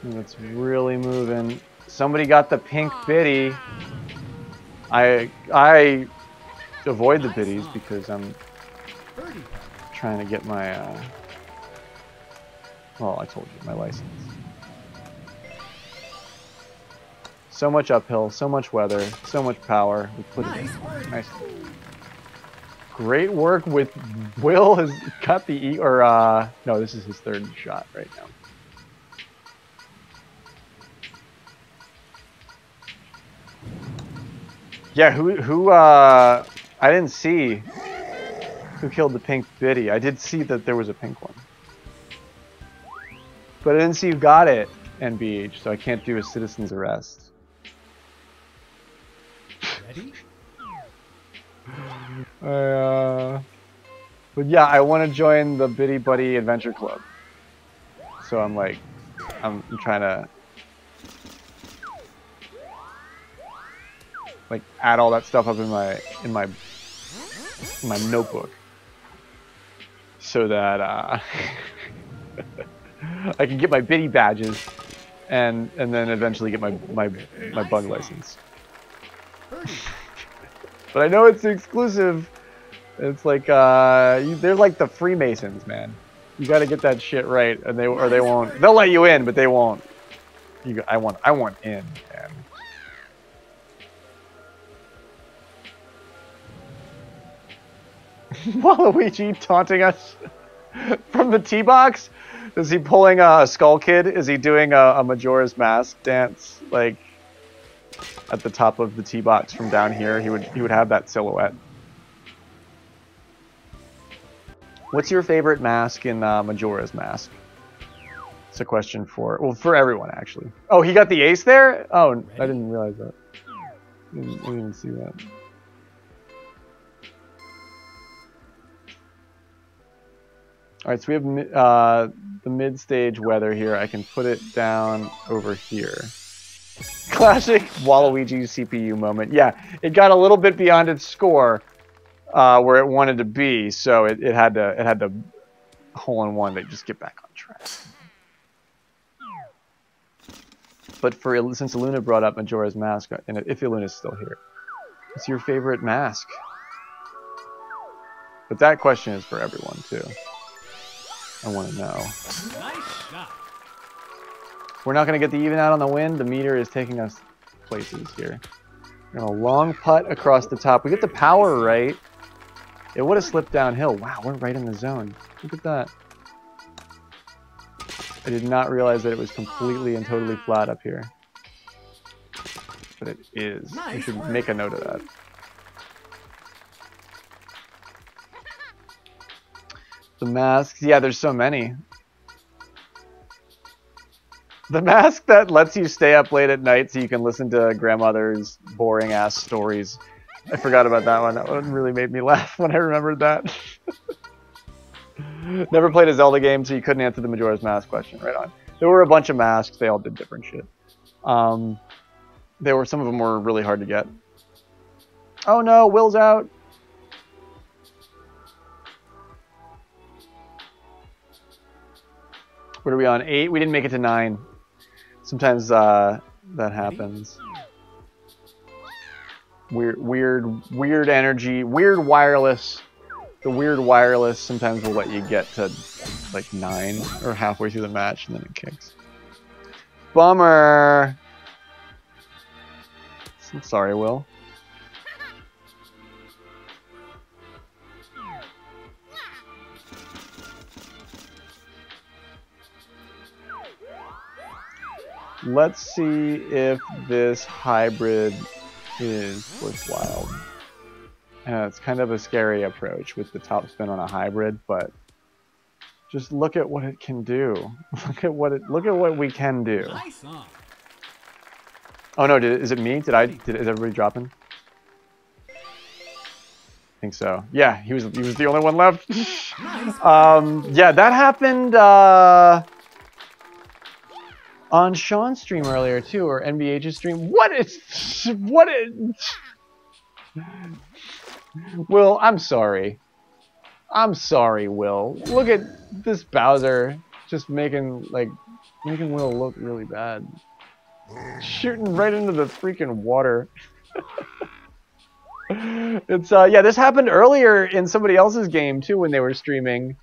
And it's really moving. Somebody got the pink biddy. I avoid the biddies because I'm trying to get my well, I told you, my license. So much uphill, so much weather, so much power. We put it in. Nice. Great work with Will has got the no, this is his 3rd shot right now. Yeah, who I didn't see who killed the pink biddy. I did see that there was a pink one. But I didn't see who got it, NBH, so I can't do a citizen's arrest. Ready? But yeah, I want to join the Biddy Buddy Adventure Club. So I'm like, I'm trying to like add all that stuff up in my notebook, so that I can get my Biddy badges, and then eventually get my bug license. But I know it's exclusive. It's like they're like the Freemasons, man. You got to get that shit right, and they won't. They'll let you in, but they won't. I want in, man. Waluigi taunting us from the tee box. Is he pulling a Skull Kid? Is he doing a Majora's Mask dance like at the top of the tee box from down here? He would have that silhouette. What's your favorite mask in Majora's Mask? It's a question for everyone, actually. Oh, he got the ace there? Oh, I didn't realize that. I didn't see that. All right, so we have the mid-stage weather here. I can put it down over here. Classic Waluigi CPU moment. Yeah, it got a little bit beyond its score, where it wanted to be, so it had to hole in one to just get back on track. But since Luna brought up Majora's Mask, and if Luna's still here, what's your favorite mask? But that question is for everyone too. I want to know. Nice shot. We're not going to get the even out on the wind. The meter is taking us places here. We're going to long putt across the top. We get the power right. It would have slipped downhill. Wow, we're right in the zone. Look at that. I did not realize that it was completely and totally flat up here. But it is. We should make a note of that. The masks. Yeah, there's so many. The mask that lets you stay up late at night so you can listen to grandmother's boring ass stories. I forgot about that one. That one really made me laugh when I remembered that. Never played a Zelda game, so you couldn't answer the Majora's Mask question. Right on. There were a bunch of masks. They all did different shit. Some of them were really hard to get. Oh no, Will's out. What are we on? 8? We didn't make it to 9. Sometimes that happens. Weird energy, weird wireless. The weird wireless sometimes will let you get to like 9 or halfway through the match and then it kicks. Bummer. I'm sorry, Will. Let's see if this hybrid is worthwhile. It's kind of a scary approach with the top spin on a hybrid, but just look at what it can do. Look at what we can do. Nice on. Oh no, is it me? Is everybody dropping? I think so. Yeah, he was the only one left. Yeah, that happened on Sean's stream earlier too, or NBH's stream. What is? Will, I'm sorry. I'm sorry, Will. Look at this Bowser just making Will look really bad. Shooting right into the freaking water. It's yeah, this happened earlier in somebody else's game too when they were streaming.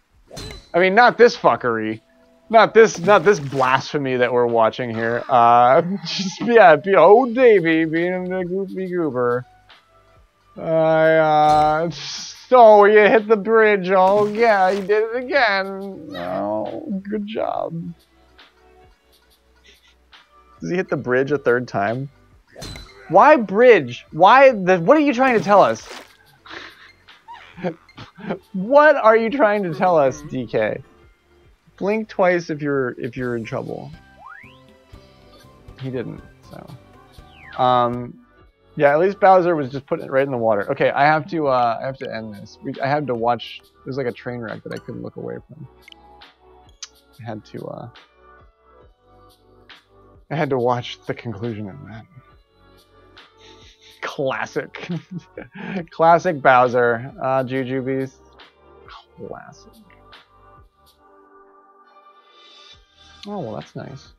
I mean, not this fuckery. Not this blasphemy that we're watching here. Just yeah, old Davey being a goofy goober. Oh, you hit the bridge. Oh yeah, you did it again. Oh, good job. Does he hit the bridge a third time? Why bridge? What are you trying to tell us? What are you trying to tell us, DK? Blink twice if you're in trouble. He didn't, so. Yeah, at least Bowser was just putting it right in the water. Okay, I have to end this. I had to watch. There's like a train wreck that I couldn't look away from. I had to watch the conclusion of that. Classic. Classic Bowser. Juju Beast. Classic. Oh, well, that's nice.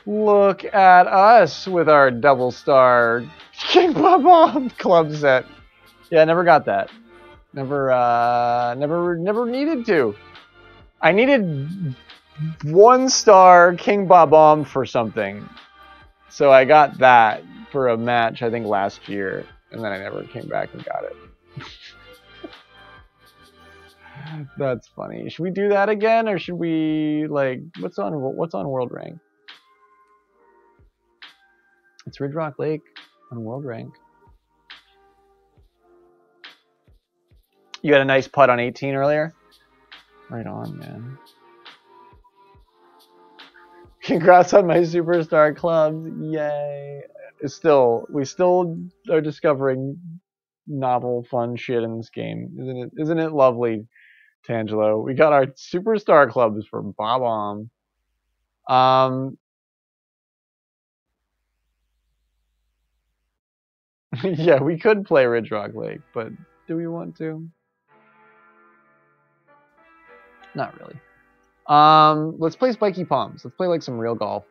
Look at us with our double star King Bob club set. Yeah, I never got that. Never needed to. I needed 1 star King Bob for something. So I got that for a match, I think last year, and then I never came back and got it. That's funny. Should we do that again, or should we what's on World Rank? It's Ridge Rock Lake on World Rank. You had a nice putt on 18 earlier? Right on, man. Congrats on my superstar clubs. Yay. We still are discovering novel, fun shit in this game. Isn't it lovely, Tangelo? We got our superstar clubs for Bob-omb. Yeah, we could play Ridge Rock Lake, but Do we want to? Not really. Let's play Spiky Palms. Let's play like some real golf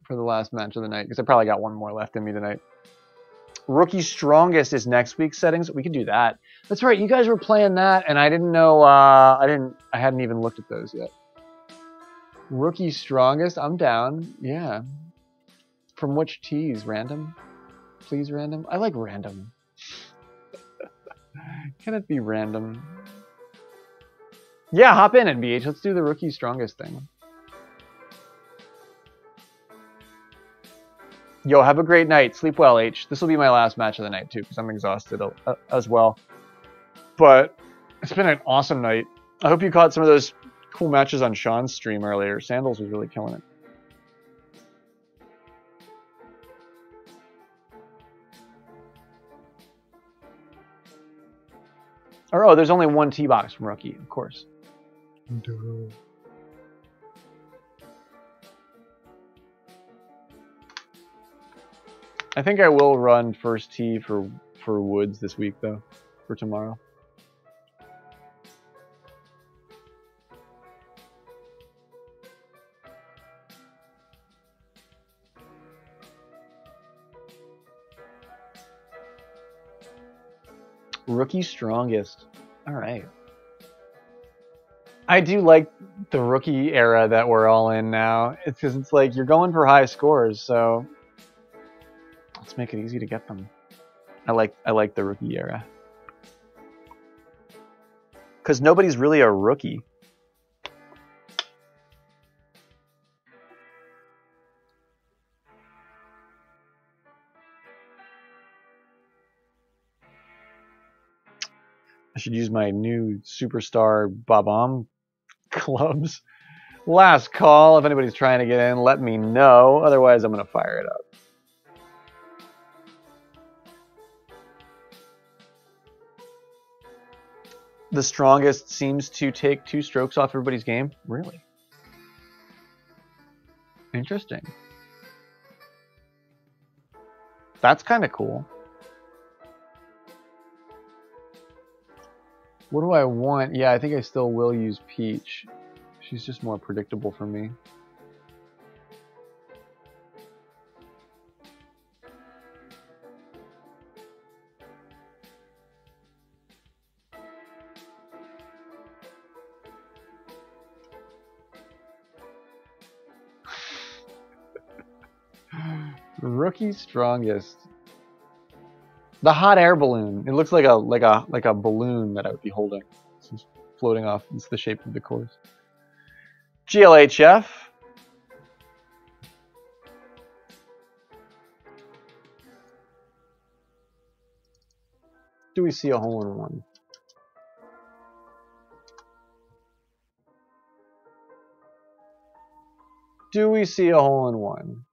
for the last match of the night, because I probably got one more left in me tonight. Rookie Strongest is next week's settings. We could do that. That's right. You guys were playing that, and I didn't know. I hadn't even looked at those yet. Rookie Strongest. I'm down. Yeah. From which tees? Random? Please random. I like random. Can it be random? Yeah, hop in, NBH. Let's do the Rookie Strongest thing. Yo, have a great night. Sleep well, H. This will be my last match of the night, too, because I'm exhausted as well. But it's been an awesome night. I hope you caught some of those cool matches on Sean's stream earlier. Sandals was really killing it. Or, oh, there's only one tee box from Rookie, of course. Duh. I think I will run first tee for Woods this week, though, for tomorrow. Rookie Strongest. All right. I do like the rookie era that we're all in now. It's because it's like you're going for high scores, so let's make it easy to get them. I like the rookie era. Because nobody's really a rookie. I should use my new Superstar Bob-omb clubs. Last call. If anybody's trying to get in, let me know. Otherwise, I'm going to fire it up. The Strongest seems to take 2 strokes off everybody's game. Really? Interesting. That's kind of cool. What do I want? Yeah, I think I still will use Peach. She's just more predictable for me. Rookie Strongest. The hot air balloon. It looks like a balloon that I would be holding. It's just floating off. It's the shape of the course. GLHF. Do we see a hole in one? Do we see a hole in one?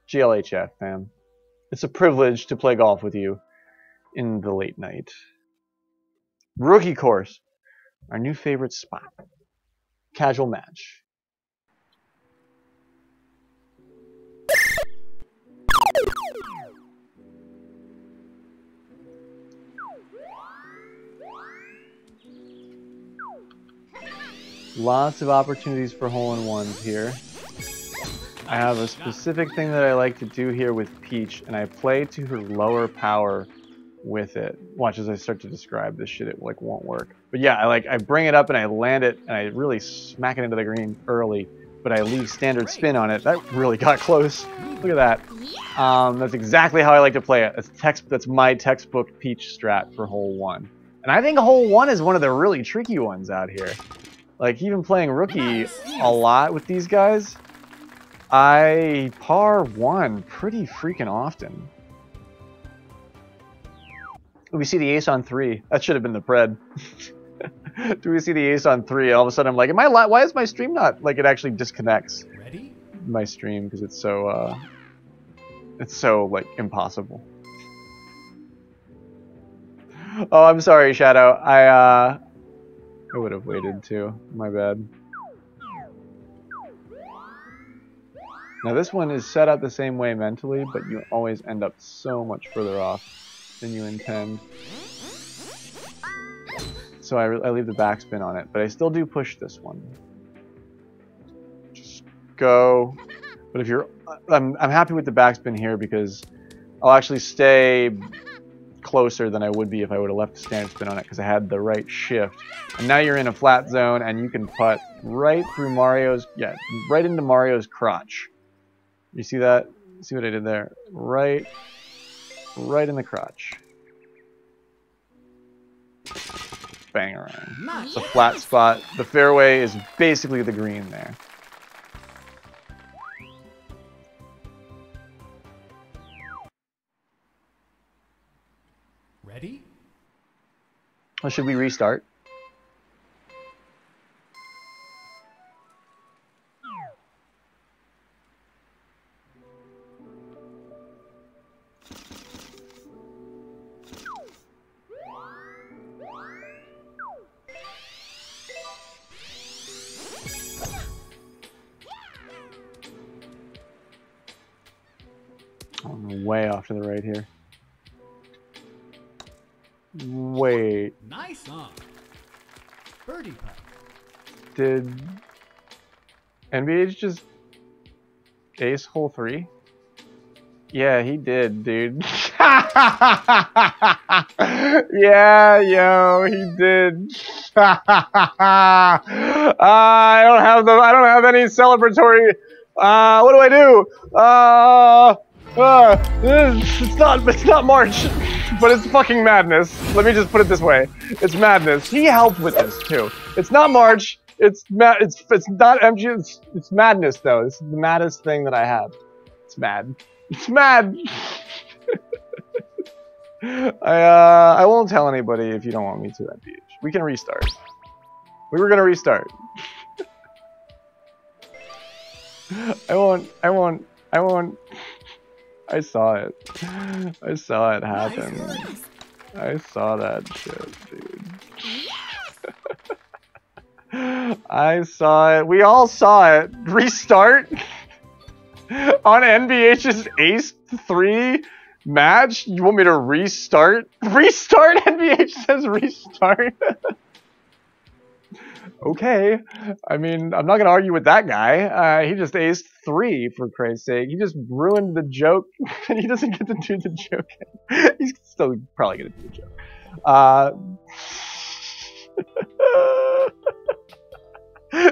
GLHF, fam. It's a privilege to play golf with you in the late night. Rookie course. Our new favorite spot. Casual match. Lots of opportunities for hole-in-ones here. I have a specific thing that I like to do here with Peach, and I play to her lower power with it. Watch as I start to describe this shit, it like won't work. But yeah, I bring it up and I land it, and I really smack it into the green early, but I leave standard spin on it. That really got close. Look at that. That's exactly how I like to play it. That's my textbook Peach strat for hole 1. And I think hole 1 is one of the really tricky ones out here. Like, even playing rookie a lot with these guys, I par 1 pretty freaking often. We see the ace on 3. That should have been the pred. Do we see the ace on 3? All of a sudden I'm like, why is my stream not, like, it actually disconnects my stream because it's so like impossible. Oh, I'm sorry, Shadow. I would have waited too. My bad. Now this one is set up the same way mentally, but you always end up so much further off than you intend. So I leave the backspin on it, but I still do push this one. Just go. But if you're, I'm happy with the backspin here because I'll actually stay closer than I would be if I would have left the standard spin on it because I had the right shift. And now you're in a flat zone and you can putt right through Mario's, yeah, right into Mario's crotch. You see that? See what I did there? Right in the crotch. Bang around. It's a flat spot. The fairway is basically the green there. Ready? Well, should we restart? I'm way off to the right here. Wait. Nice on. Birdie putt. Did NBH just ace hole 3? Yeah, he did, dude. Yeah, yo, he did. I don't have any celebratory. What do I do? It's not March, but it's fucking madness. Let me just put it this way: it's madness. He helped with this too. It's not March. It's not MG. It's madness though. This is the maddest thing that I have. It's mad. It's mad. I won't tell anybody if you don't want me to at beach. We can restart. We were gonna restart. I won't. I saw it. I saw it happen. I saw that shit, dude. I saw it. We all saw it. Restart? On NBH's Ace 3 match? You want me to restart? Restart? NBH says restart. Okay. I mean, I'm not going to argue with that guy. He just aced 3, for Christ's sake. He just ruined the joke, and he doesn't get to do the joke. He's still probably going to do the joke.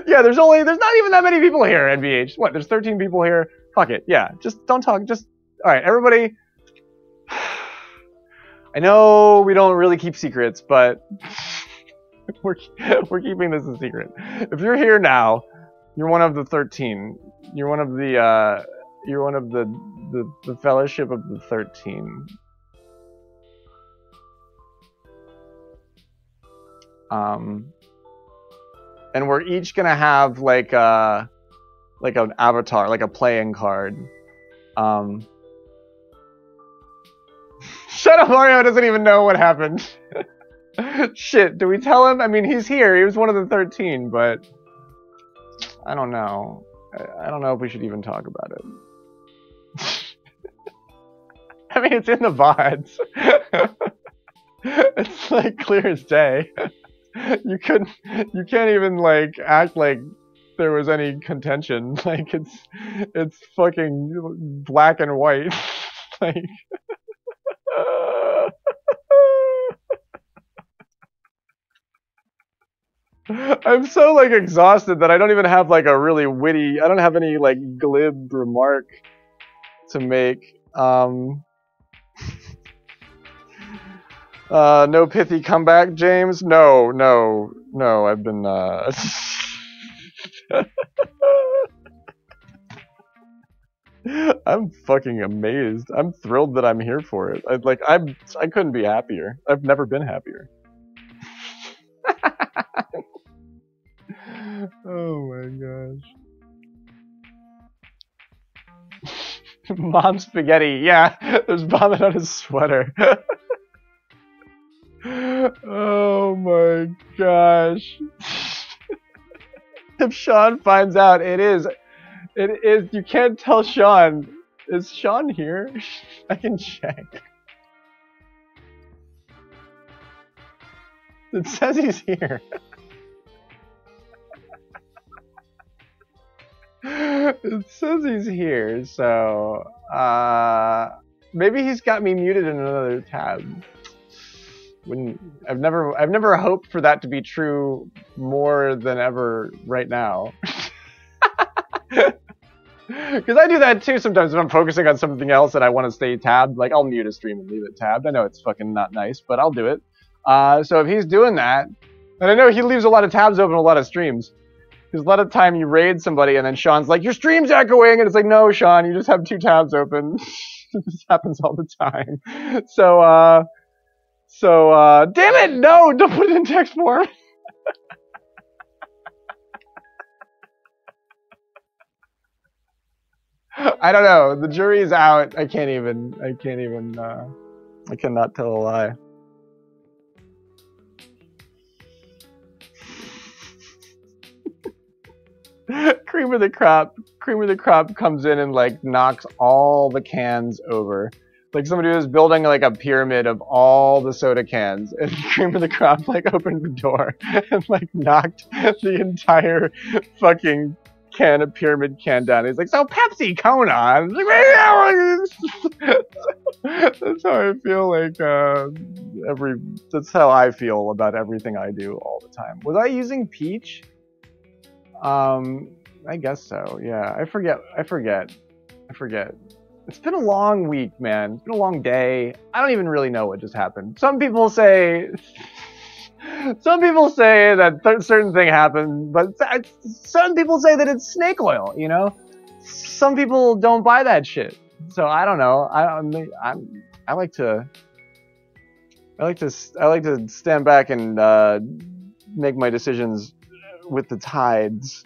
Yeah, there's not even that many people here, NBH. What, there's 13 people here? Fuck it. Yeah, just don't talk. Just, all right, everybody. I know we don't really keep secrets, but we're keeping this a secret. If you're here now, you're one of the 13. You're one of the the fellowship of the 13. And we're each gonna have like an avatar, like a playing card. Shut up, Mario doesn't even know what happened. Shit, do we tell him? I mean, he's here. He was one of the 13, but I don't know. I don't know if we should even talk about it. I mean, it's in the VODs. It's like clear as day. You can't even like act like there was any contention. Like it's fucking black and white. Like I'm so like exhausted that I don't even have like a really witty, I don't have any like glib remark to make. No pithy comeback, James? No, I've been I'm fucking amazed. I'm thrilled that I'm here for it. I couldn't be happier. I've never been happier. Oh my gosh. Mom spaghetti. Yeah, there's vomit on his sweater. Oh my gosh. If Sean finds out, it is It is. You can't tell Sean. Is Sean here? I can check. It says he's here. It says he's here, so maybe he's got me muted in another tab. I've never hoped for that to be true more than ever right now. Because I do that too sometimes when I'm focusing on something else and I want to stay tabbed. Like, I'll mute a stream and leave it tabbed. I know it's fucking not nice, but I'll do it. So if he's doing that, and I know he leaves a lot of tabs open a lot of streams. Because a lot of time you raid somebody and then Sean's like, your stream's echoing, and it's like, no, Sean, you just have 2 tabs open. This happens all the time. So damn it, no, don't put it in text form. I don't know. The jury is out. I cannot tell a lie. Cream of the crop comes in and like knocks all the cans over. Like somebody was building like a pyramid of all the soda cans, and Cream of the Crop like opened the door and like knocked the entire fucking pyramid can down. He's like, so Pepsi, Kona. That's how I feel like that's how I feel about everything I do all the time. Was I using Peach? I guess so. Yeah, I forget. It's been a long week, man. It's been a long day. I don't even really know what just happened. Some people say that certain thing happened, but some people say that it's snake oil, you know? Some people don't buy that shit. So I don't know. I like to stand back and make my decisions with the tides.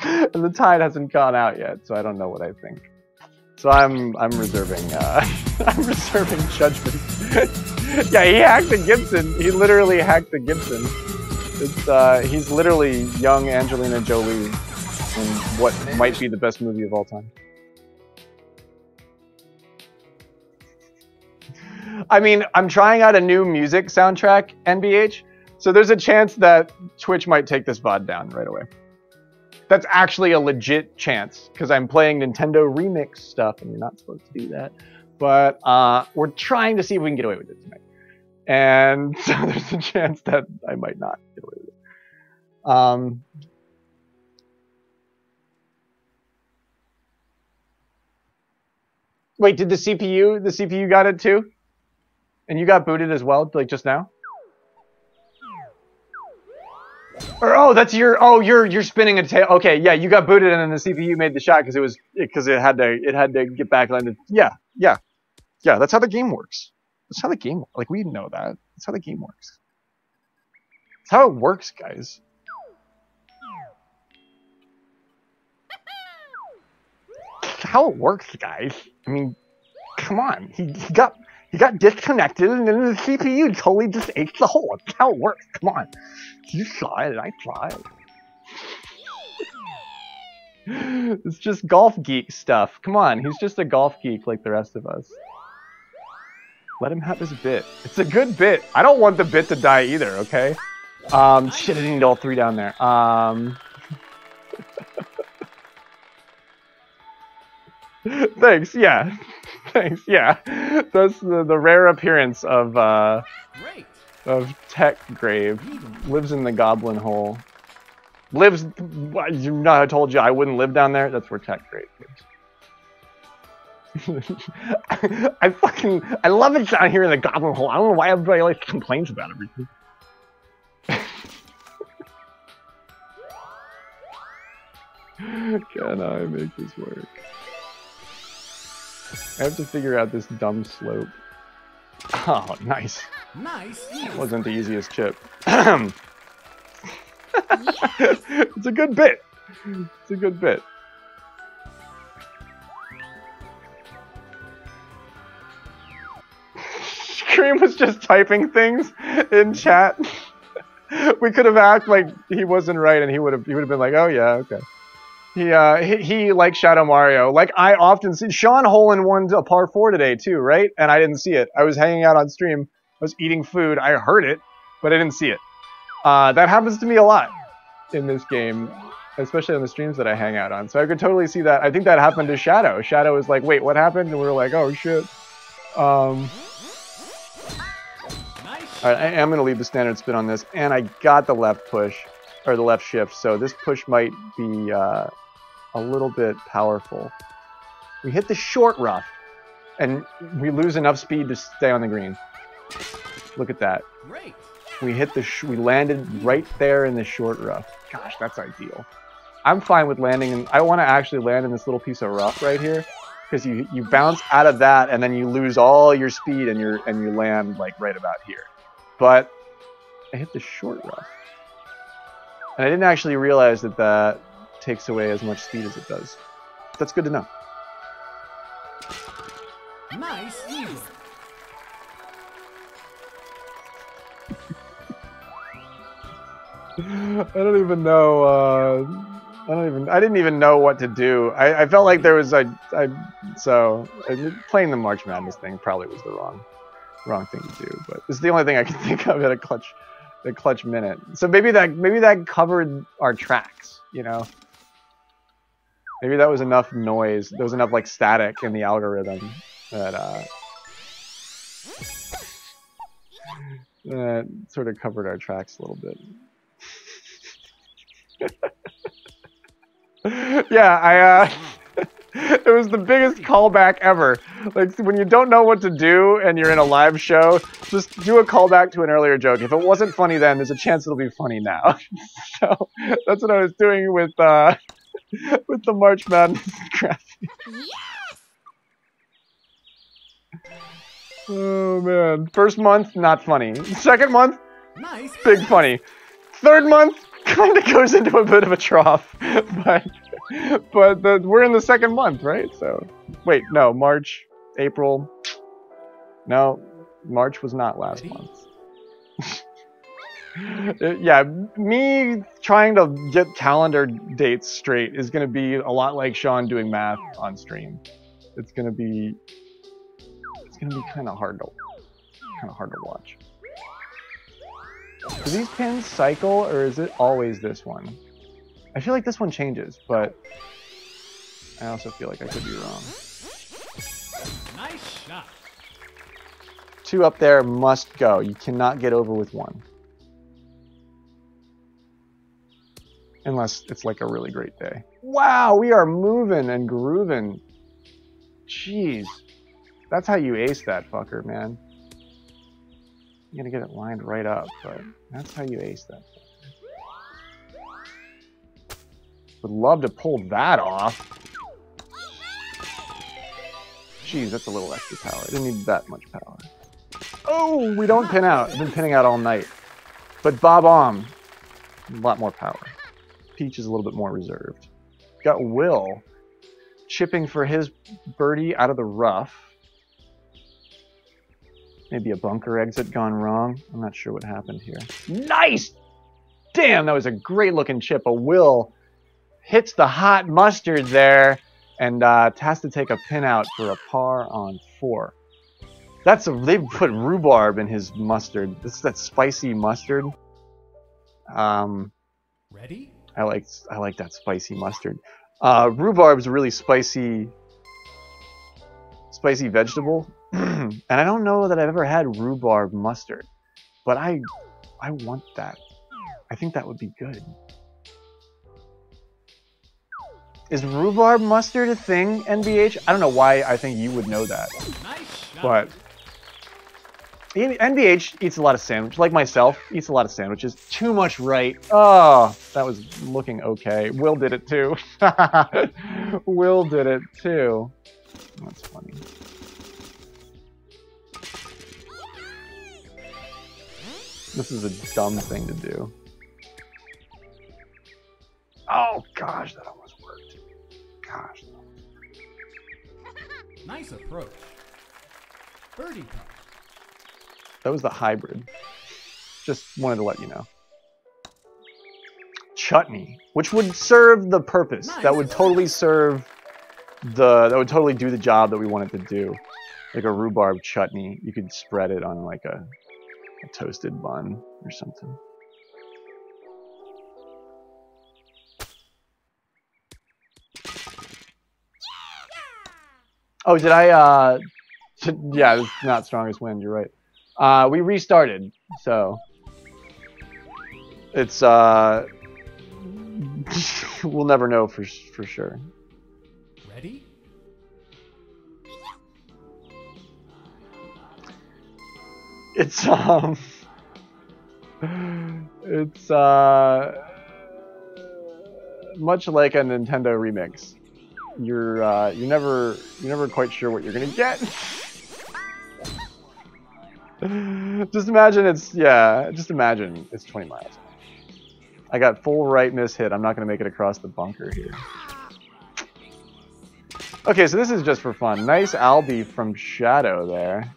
And the tide hasn't gone out yet, so I don't know what I think. So I'm reserving I'm reserving judgment. Yeah, he hacked the Gibson. He literally hacked the Gibson. It's he's literally young Angelina Jolie in what might be the best movie of all time. I mean, I'm trying out a new music soundtrack, NBH, so there's a chance that Twitch might take this VOD down right away. That's actually a legit chance, because I'm playing Nintendo Remix stuff, and you're not supposed to do that. But we're trying to see if we can get away with it tonight. And so there's a chance that I might not get away with it. Wait, did the CPU got it too? And you got booted as well, like just now? Or that's you're spinning a tail. Okay, yeah, you got booted and then the CPU made the shot because it had to get back landed. Yeah. That's how the game works. That's how the game works. Like, we know that. That's how the game works. That's how it works, guys. How it works, guys. I mean, come on. He got disconnected and then the CPU totally just ate the hole. That's how it works. Come on. You saw it, I saw it. It's just golf geek stuff. Come on, he's just a golf geek like the rest of us. Let him have his bit. It's a good bit. I don't want the bit to die either, okay? Shit, I didn't need all 3 down there. Thanks, yeah. Thanks, yeah. That's the rare appearance of Tech Grave. Lives in the Goblin Hole. Lives. You know, I told you I wouldn't live down there. That's where Tech Grave lives. I love it down here in the Goblin Hole. I don't know why everybody like complains about everything. Can I make this work? I have to figure out this dumb slope. Oh, nice. Nice. It wasn't the easiest chip. It's a good bit. It's a good bit. Cream was just typing things in chat. We could have acted like he wasn't right, and he would have been like, "Oh yeah, okay." He like Shadow Mario. Like I often see Sean hole-in-one a par 4 today too, right? And I didn't see it. I was hanging out on stream. I was eating food. I heard it, but I didn't see it. That happens to me a lot in this game, especially on the streams that I hang out on. So I could totally see that. I think that happened to Shadow. Shadow was like, "Wait, what happened?" And we were like, "Oh shit." All right, I am gonna leave the standard spin on this, and I got the left push or the left shift, so this push might be a little bit powerful. We hit the short rough, and we lose enough speed to stay on the green. Look at that. Great. We hit we landed right there in the short rough. Gosh, that's ideal. I'm fine with landing, and I want to actually land in this little piece of rough right here, because you bounce out of that, and then you lose all your speed, and you land like right about here. But I hit the short rough, and I didn't actually realize that that takes away as much speed as it does. That's good to know. Nice eagle. I don't even know. I didn't even know what to do. I felt like there was playing the March Madness thing probably was the wrong thing to do. But it's the only thing I can think of at a clutch minute. So maybe that covered our tracks. You know, maybe that was enough noise. There was enough like static in the algorithm that that sort of covered our tracks a little bit. Yeah, it was the biggest callback ever. Like when you don't know what to do and you're in a live show, just do a callback to an earlier joke. If it wasn't funny then, there's a chance it'll be funny now. So that's what I was doing with the March Madness graphic. Yes! Oh man, first month not funny. Second month, nice, big funny. Third month kind of goes into a bit of a trough, but we're in the second month, right? So, wait, no, March, April. No, March was not last month. Yeah, me trying to get calendar dates straight is going to be a lot like Sean doing math on stream. It's going to be kind of hard to watch. Do these pins cycle, or is it always this one? I feel like this one changes, but I also feel like I could be wrong. Nice shot. 2 up there must go. You cannot get over with 1. Unless it's like a really great day. Wow, we are moving and grooving. Jeez. That's how you ace that fucker, man. You gotta get it lined right up, but that's how you ace that. Would love to pull that off. Jeez, that's a little extra power. I didn't need that much power. Oh, we don't pin out. I've been pinning out all night. But Bob-omb, a lot more power. Peach is a little bit more reserved. Got Will chipping for his birdie out of the rough. Maybe a bunker exit gone wrong. I'm not sure what happened here. Nice! Damn, that was a great looking chip. A Will hits the hot mustard there and has to take a pin out for a par on 4. They put rhubarb in his mustard. This is that spicy mustard. Ready? I like that spicy mustard. Rhubarb's a really spicy vegetable. And I don't know that I've ever had rhubarb mustard, but I want that. I think that would be good. Is rhubarb mustard a thing, NBH? I don't know why I think you would know that. Nice shot. But NBH eats a lot of sandwiches, like myself, eats a lot of sandwiches. Too much right. Oh, that was looking okay. Will did it too. Will did it too. That's funny. This is a dumb thing to do. Oh gosh, that almost worked. Gosh. Nice approach. Birdie putt. That was the hybrid. Just wanted to let you know. chutney, which would serve the purpose. Nice. That would totally serve that would totally do the job that we wanted to do. Like a rhubarb chutney. You could spread it on like a toasted bun or something. Oh, did I, yeah, this is not strongest wind, you're right. We restarted, so it's, we'll never know for sure. Ready? It's, it's, much like a Nintendo remix. You're never quite sure what you're gonna get. Just imagine it's 20 miles. I got full right miss hit. I'm not gonna make it across the bunker here. Okay, so this is just for fun. Nice Albi from Shadow there.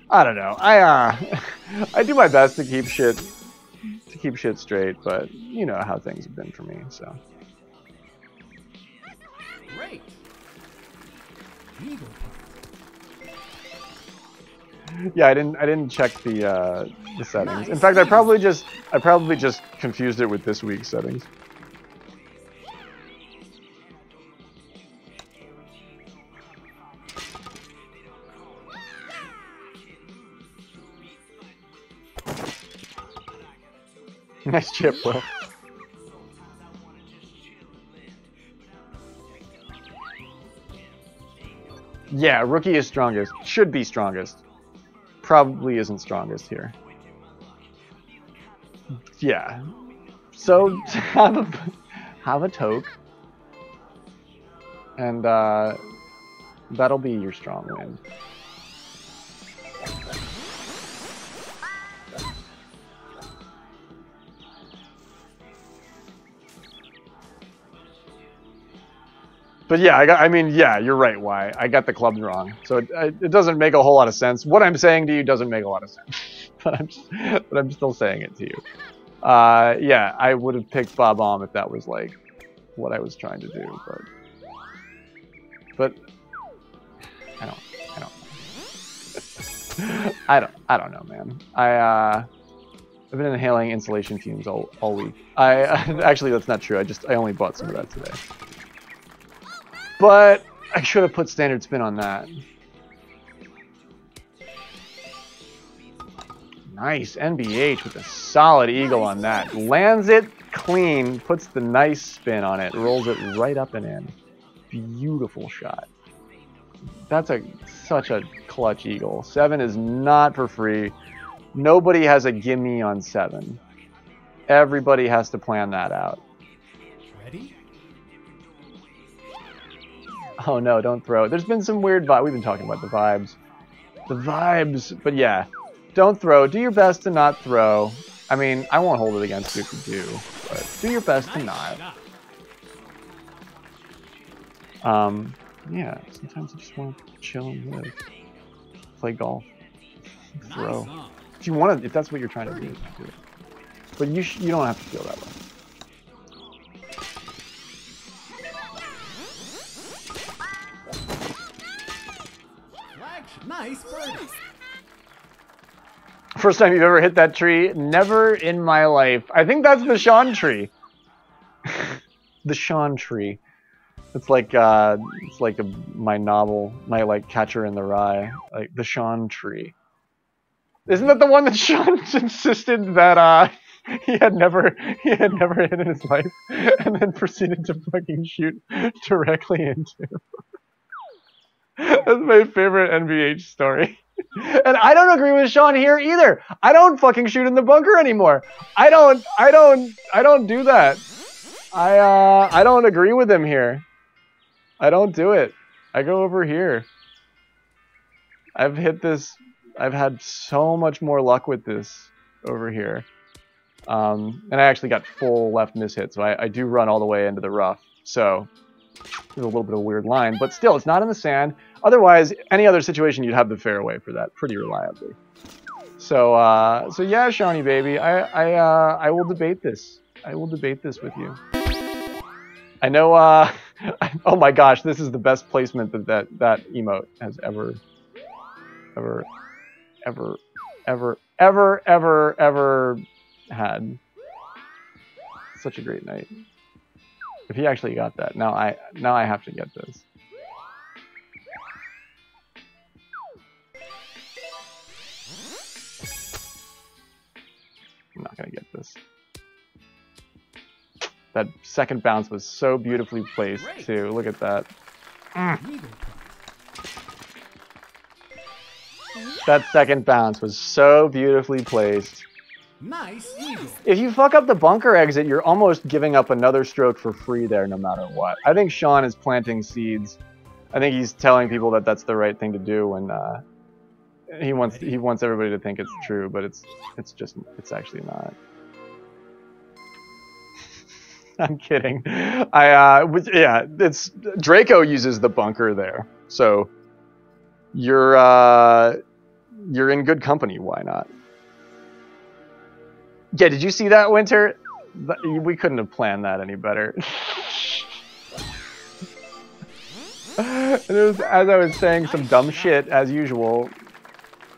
I don't know. I do my best to keep shit straight, but you know how things have been for me, so. Great. Eagle Punt. Yeah, I didn't check the settings. In fact, I probably just confused it with this week's settings. Nice chip, Will. Yeah, rookie is strongest. Should be strongest. Probably isn't strongest here. Yeah. So have a toke, and that'll be your strong wind. But yeah, I mean, yeah, you're right, why. I got the clubs wrong. So it doesn't make a whole lot of sense. What I'm saying to you doesn't make a lot of sense. but I'm still saying it to you. Yeah, I would have picked Bob-omb if that was like what I was trying to do, but I don't know, man. I've been inhaling insulation fumes all week. Actually, that's not true. I only bought some of that today. But I should have put standard spin on that. Nice NBH with a solid eagle on that. Lands it clean, puts the nice spin on it, rolls it right up and in. Beautiful shot. That's such a clutch eagle. 7 is not for free. Nobody has a gimme on 7. Everybody has to plan that out. Ready? Oh no, don't throw. There's been some weird vibes. We've been talking about the vibes. The vibes. But yeah, don't throw. Do your best to not throw. I mean, I won't hold it against you if you do, but do your best to not. Yeah, sometimes I just want to chill and live. Play golf. Throw. If you want to, if that's what you're trying to do it. But you don't have to feel that way. Nice birdie. First time you've ever hit that tree? Never in my life. I think that's the Sean tree. The Sean tree. It's like my novel, my like Catcher in the Rye, like the Sean tree. Isn't that the one that Sean insisted that he had never hit in his life, and then proceeded to fucking shoot directly into? That's my favorite NVH story. And I don't agree with Sean here either. I don't fucking shoot in the bunker anymore. I don't do that. I don't agree with him here. I don't do it. I go over here. I've hit this. I've had so much more luck with this over here. And I actually got full left miss hit, so I do run all the way into the rough. So there's a little bit of a weird line, but still, it's not in the sand. Otherwise, any other situation, you'd have the fairway for that pretty reliably. So yeah, Shawnee baby, I will debate this. I will debate this with you. I know. Oh my gosh, this is the best placement that emote has ever had. Such a great night. If he actually got that, now I have to get this. I'm not gonna get this. That second bounce was so beautifully placed too. Look at that. That second bounce was so beautifully placed. Nice eagle. If you fuck up the bunker exit, you're almost giving up another stroke for free there, no matter what. I think Sean is planting seeds. I think he's telling people that that's the right thing to do, and he wants everybody to think it's true, but it's actually not. I'm kidding. Yeah, it's Draco uses the bunker there, so you're in good company. Why not? Yeah, did you see that, Winter? We couldn't have planned that any better. As I was saying some dumb shit as usual,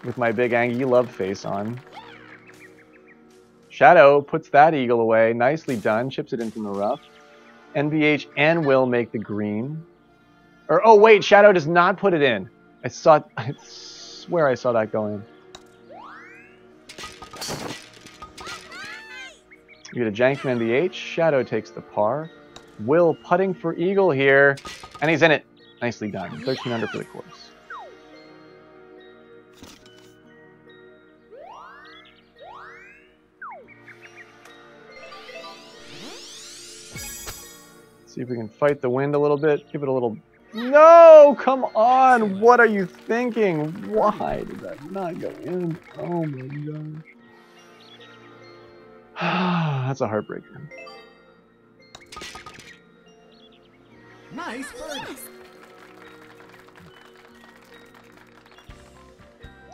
with my big Angie love face on. Shadow puts that eagle away. Nicely done. Chips it in from the rough. NVH and Will make the green. Or, oh wait, Shadow does not put it in. I swear I saw that go in. You get a jank from NVH. Shadow takes the par. Will putting for eagle here. And he's in it. Nicely done. 13 under for the course. See if we can fight the wind a little bit. Give it a little... No! Come on! What are you thinking? Why did that not go in? Oh my gosh. That's a heartbreaker. Nice birdie.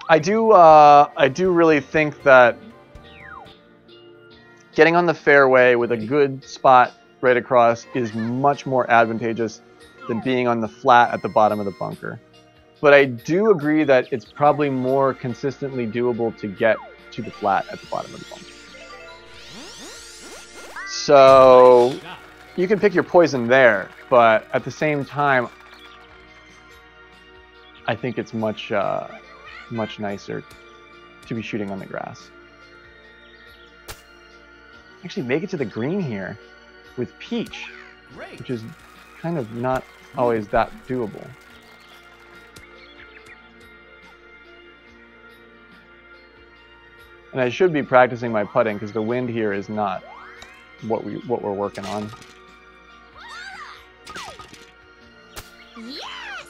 I do really think that getting on the fairway with a good spot right across is much more advantageous than being on the flat at the bottom of the bunker. But I do agree that it's probably more consistently doable to get to the flat at the bottom of the bunker. So you can pick your poison there, but at the same time, I think it's much nicer to be shooting on the grass. Actually, make it to the green here with Peach, which is kind of not always that doable. And I should be practicing my putting because the wind here is not what we're working on. Yes!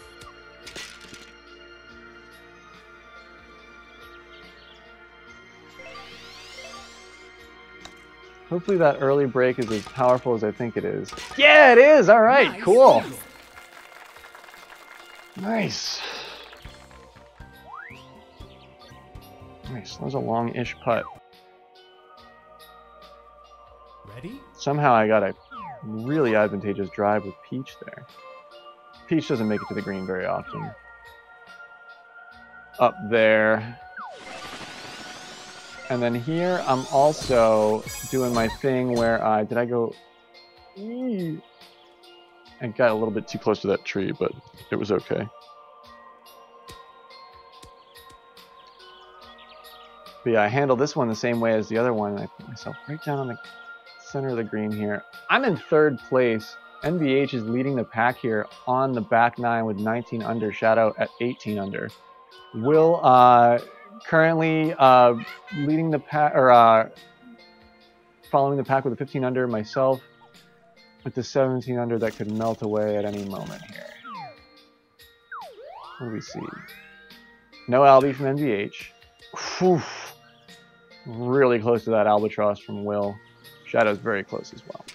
Hopefully that early break is as powerful as I think it is. Yeah, it is! Alright, Nice cool. eagle. Nice. Nice. That was a long-ish putt. Ready? Somehow I got a really advantageous drive with Peach there. Peach doesn't make it to the green very often. Up there. And then here I'm also doing my thing where did I go... I got a little bit too close to that tree, but it was okay. But yeah, I handled this one the same way as the other one, and I put myself right down on the center of the green here. I'm in third place. NVH is leading the pack here on the back nine with 19 under. Shadow at 18 under. Will currently leading the pack, or following the pack with a 15 under. Myself with the 17 under that could melt away at any moment here. What do we see? No Albie from NVH. Whew. Really close to that albatross from Will. Shadow's very close as well.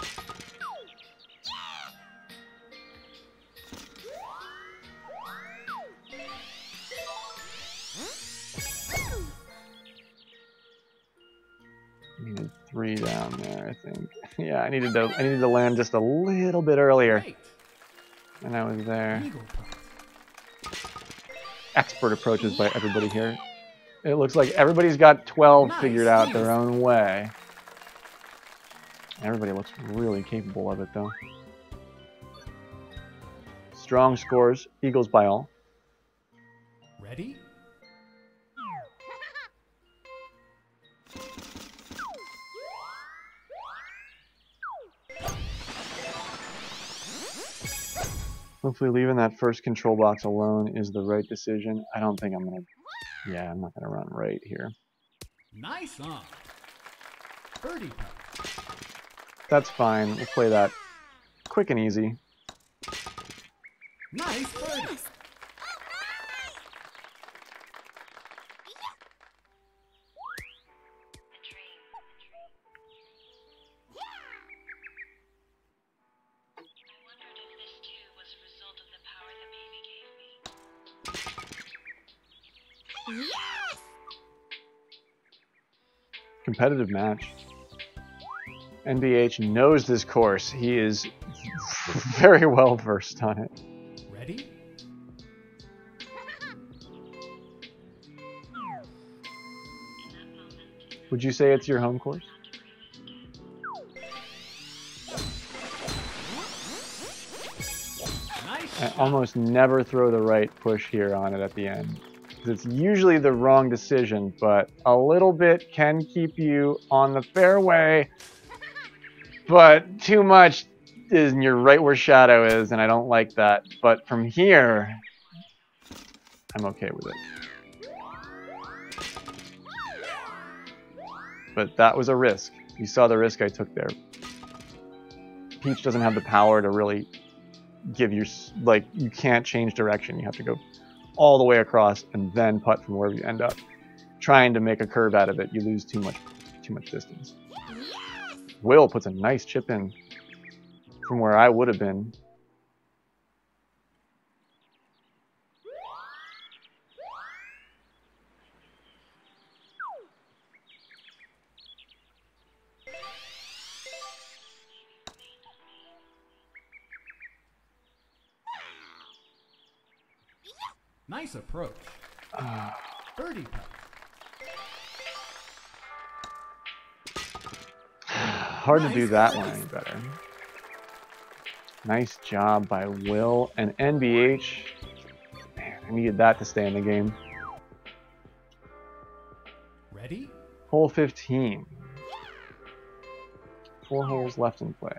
Needed 3 down there, I think. Yeah, I needed to land just a little bit earlier. Great. And I was there. Eagle putt. Expert approaches by everybody here. It looks like everybody's got 12 Nice. figured out their own way. Everybody looks really capable of it, though. Strong scores, Eagles by all. Ready? Hopefully leaving that first control box alone is the right decision. I don't think I'm gonna... Yeah, I'm not gonna run right here. Nice on. Birdie putt. That's fine. We'll play that quick and easy. Nice birdie. Competitive match. NBH knows this course. He is very well versed on it. Ready? Would you say it's your home course? Nice I shot. almost never throw the right push here on it at the end. It's usually the wrong decision, but a little bit can keep you on the fairway. But too much is you're right where shadow is, and I don't like that. But from here, I'm okay with it. But that was a risk. You saw the risk I took there. Peach doesn't have the power to really give you, like, you can't change direction. You have to go all the way across and then putt from wherever you end up. Trying to make a curve out of it, you lose too much distance. Will puts a nice chip in from where I would have been. Nice approach. Birdie putt. Hard to do that one any better. Nice job by Will and NBH. Man, I needed that to stay in the game. Ready? Hole 15. 4 holes left in play.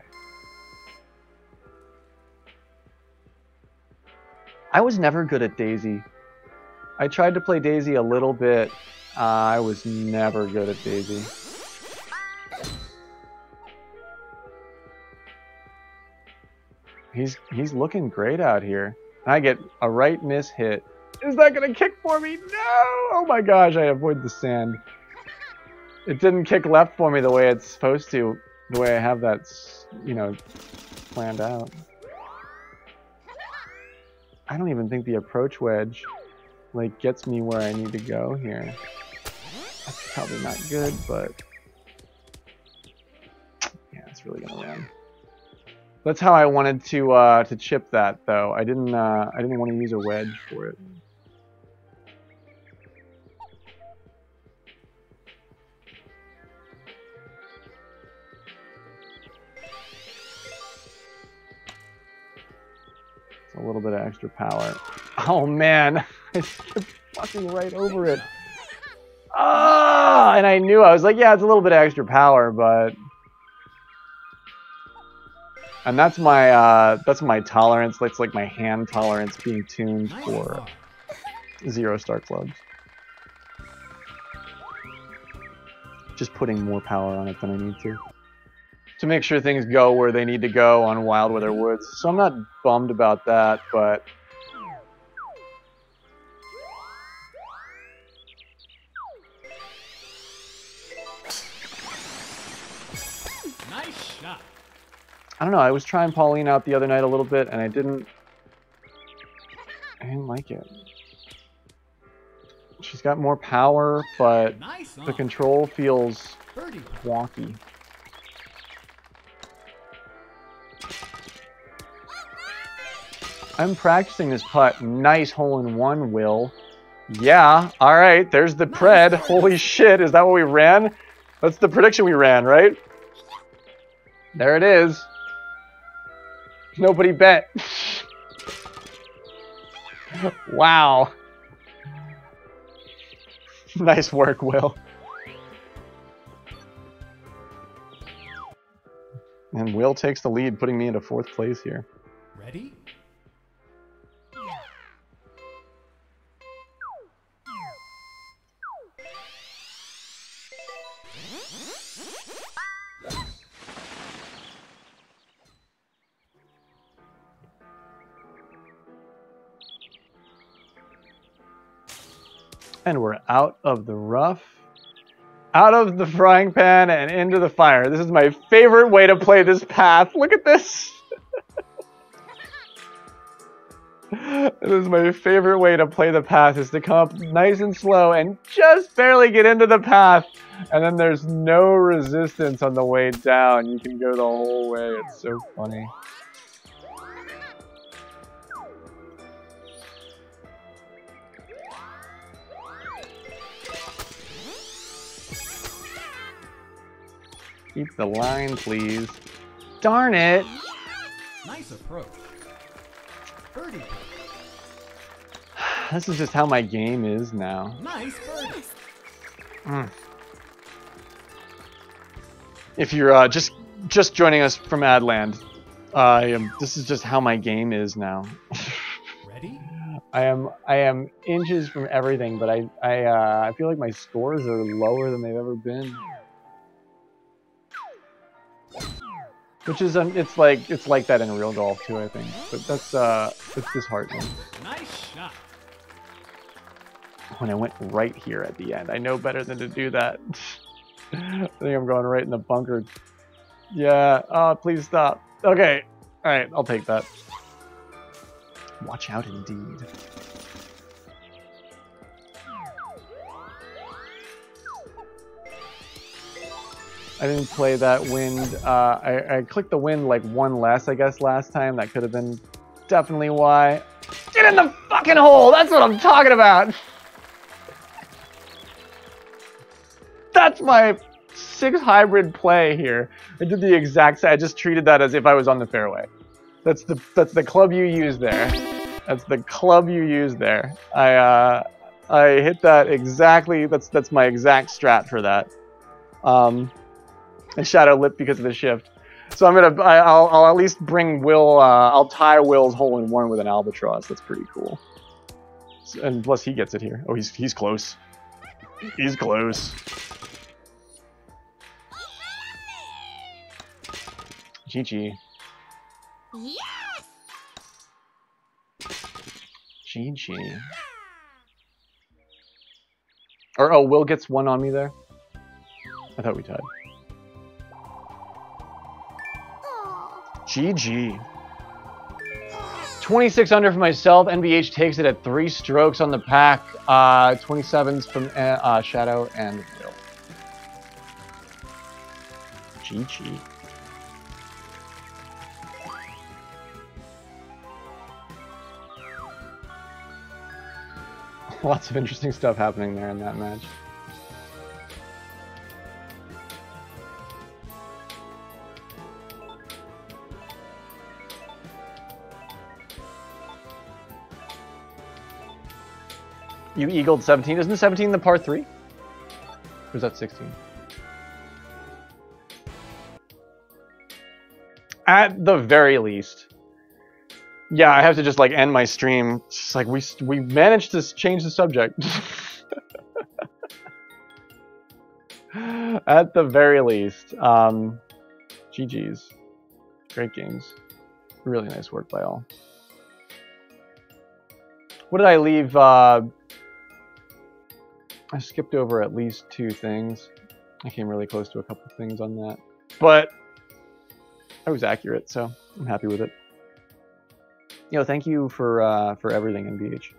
I was never good at Daisy. I tried to play Daisy a little bit. I was never good at Daisy. He's looking great out here. And I get a right miss hit. Is that gonna kick for me? No! Oh my gosh, I avoid the sand. It didn't kick left for me the way it's supposed to. The way I have that, you know, planned out. I don't even think the approach wedge, like, gets me where I need to go here. That's probably not good, but yeah, it's really gonna land. That's how I wanted to chip that, though. I didn't want to use a wedge for it. It's a little bit of extra power. Oh man, I skipped fucking right over it. Ah, and I knew, I was like, yeah, it's a little bit of extra power, but. And that's my tolerance. That's like my hand tolerance being tuned Nice for par. 0-star clubs. Just putting more power on it than I need to make sure things go where they need to go on Wild Weather Woods. So I'm not bummed about that, but Nice shot. I don't know. I was trying Pauline out the other night a little bit, and I didn't like it. She's got more power, but Nice the on. control feels Birdie putt. Wonky. I'm practicing this putt. Nice hole-in-one, Will. Yeah, alright, there's the pred. Holy shit, is that what we ran? That's the prediction we ran, right? There it is. Nobody bet. Wow. Nice work, Will. And Will takes the lead, putting me into 4th place here. Ready? And we're out of the rough, out of the frying pan, and into the fire. This is my favorite way to play this path. Look at this. This is my favorite way to play the path, is to come up nice and slow and just barely get into the path. And then there's no resistance on the way down. You can go the whole way. It's so funny. Keep the line, please. Darn it! Nice approach. Birdie putt. This is just how my game is now. Nice birdie. If you're just joining us from Adland, this is just how my game is now. Ready? I am inches from everything, but I feel like my scores are lower than they've ever been. Which is it's like that in real golf too, I think. But that's it's disheartening. Nice shot. When I went right here at the end, I know better than to do that. I think I'm going right in the bunker. Yeah. Please stop. Okay. All right. I'll take that. Watch out, indeed. I didn't play that wind. I clicked the wind like one less, I guess, last time. That could have been definitely why. Get in the fucking hole! That's what I'm talking about! That's my 6 hybrid play here. I did the exact same. I just treated that as if I was on the fairway. That's the club you use there. That's the club you use there. I hit that exactly. That's my exact strat for that. And Shadow Lip because of the shift. So I'll at least bring Will. I'll tie Will's hole-in-one with an albatross. That's pretty cool. And plus he gets it here. Oh, he's close. He's close. GG. Yes! GG. Or, oh, Will gets one on me there? I thought we tied. GG. 26 under for myself. NBH takes it at 3 strokes on the pack. 27s from Shadow and Will. GG. Lots of interesting stuff happening there in that match. You eagled 17. Isn't 17 the par 3? Or is that 16? At the very least. Yeah, I have to just like end my stream. It's just like we managed to change the subject. At the very least. GG's. Great games. Really nice work by all. What did I leave? I skipped over at least 2 things. I came really close to a couple things on that. But I was accurate, so I'm happy with it. Yo, thank you for everything, NBH.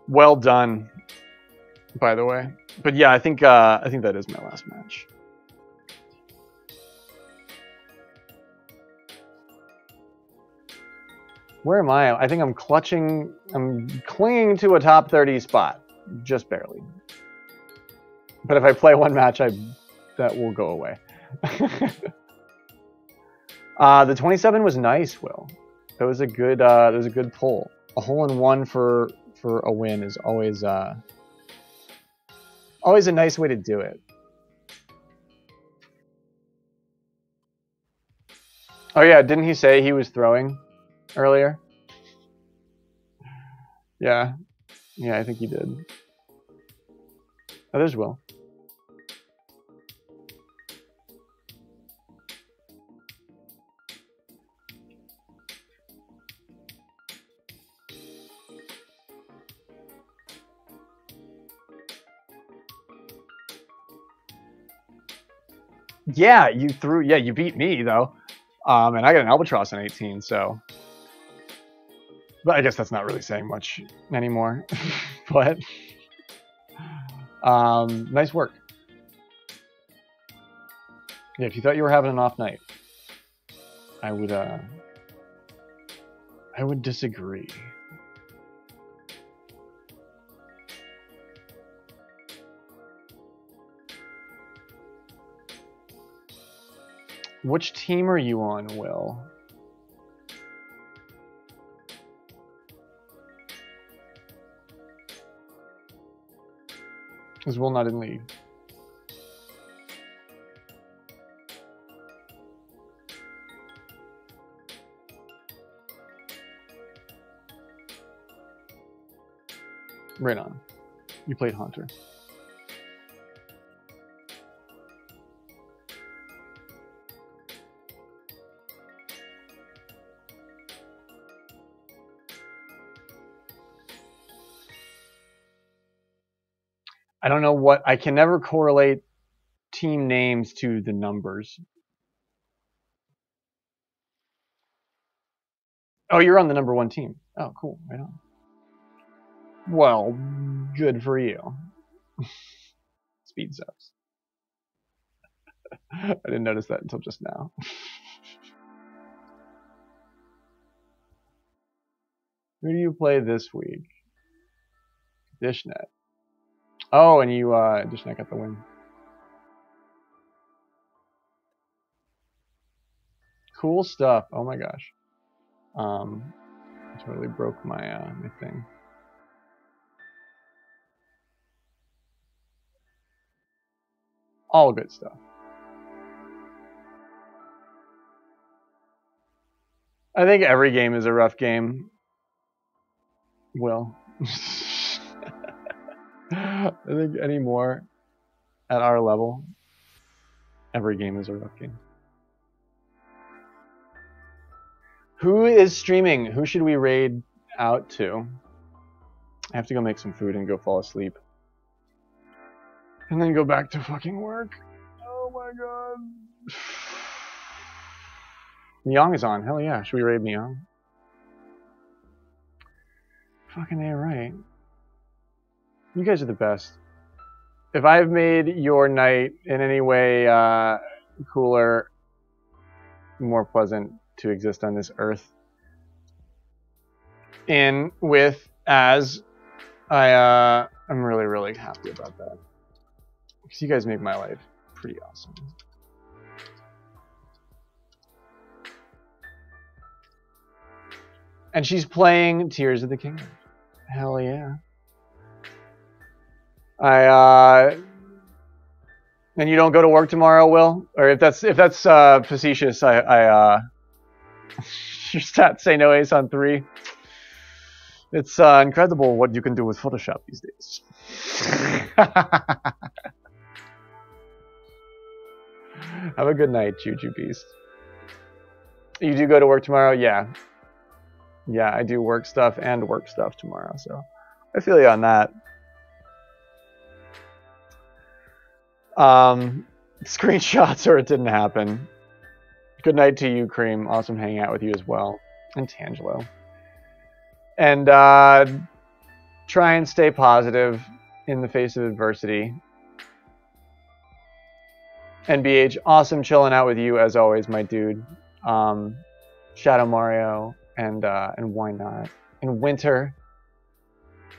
Well done. by the way. But yeah, I think that is my last match. Where am I? I think I'm clutching. I'm clinging to a top 30 spot, just barely. But if I play one match, that will go away. The 27 was nice, Will. That was a good pull. A hole-in-one for a win is always a nice way to do it. Oh yeah, didn't he say he was throwing earlier? Yeah, I think he did. Oh, there's Will. Yeah, you beat me though. And I got an albatross in 18, so. But I guess that's not really saying much anymore. But nice work. Yeah, if you thought you were having an off night, I would disagree. Which team are you on, Will? Is Will not in league? Right on. You played Hunter. I don't know what, I can never correlate team names to the numbers. Oh, you're on the number 1 team. Oh, cool. Right on. Well, good for you. Speed subs. I didn't notice that until just now. Who do you play this week? Dishnet. Oh, and you, Dishnet got the win. Cool stuff. Oh my gosh. Totally broke my, my thing. All good stuff. I think every game is a rough game. Will. I think anymore at our level, every game is a rough game. Who is streaming? Who should we raid out to? I have to go make some food and go fall asleep. And then go back to fucking work. Oh my god. Myong is on. Hell yeah. Should we raid Myong? Fucking A, right. You guys are the best. If I've made your night in any way cooler, more pleasant to exist on this earth, I'm really, really happy about that. Because you guys make my life pretty awesome. And she's playing Tears of the Kingdom. Hell yeah. And you don't go to work tomorrow, Will? Or if that's facetious, your stats say no ace on 3. It's incredible what you can do with Photoshop these days. Have a good night, Juju Beast. You do go to work tomorrow? Yeah. Yeah, I do work stuff and work stuff tomorrow, so I feel you on that. Screenshots or it didn't happen. Good night to you, Cream. Awesome hanging out with you as well. And Tangelo. And try and stay positive in the face of adversity. NBH, awesome chilling out with you as always, my dude. Shadow Mario and why not? And Winter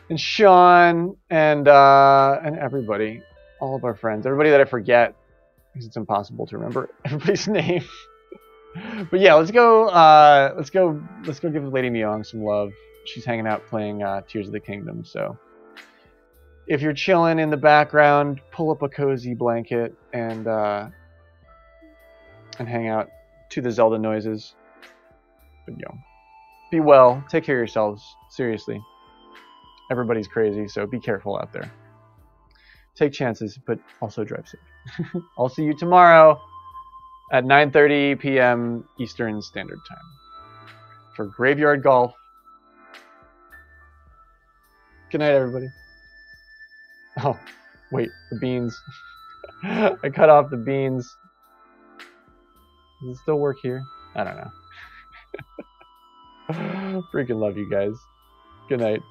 and Sean and everybody, all of our friends, everybody that I forget because it's impossible to remember everybody's name. But yeah, let's go give Lady Myong some love. She's hanging out playing Tears of the Kingdom. So if you're chilling in the background, pull up a cozy blanket and hang out to the Zelda noises. But be well, take care of yourselves. Seriously, everybody's crazy, so be careful out there. Take chances, but also drive safe. I'll see you tomorrow at 9:30 p.m. Eastern Standard Time for Graveyard Golf. Good night, everybody. Oh, wait, the beans. I cut off the beans. Does it still work here? I don't know. Freaking love you guys. Good night.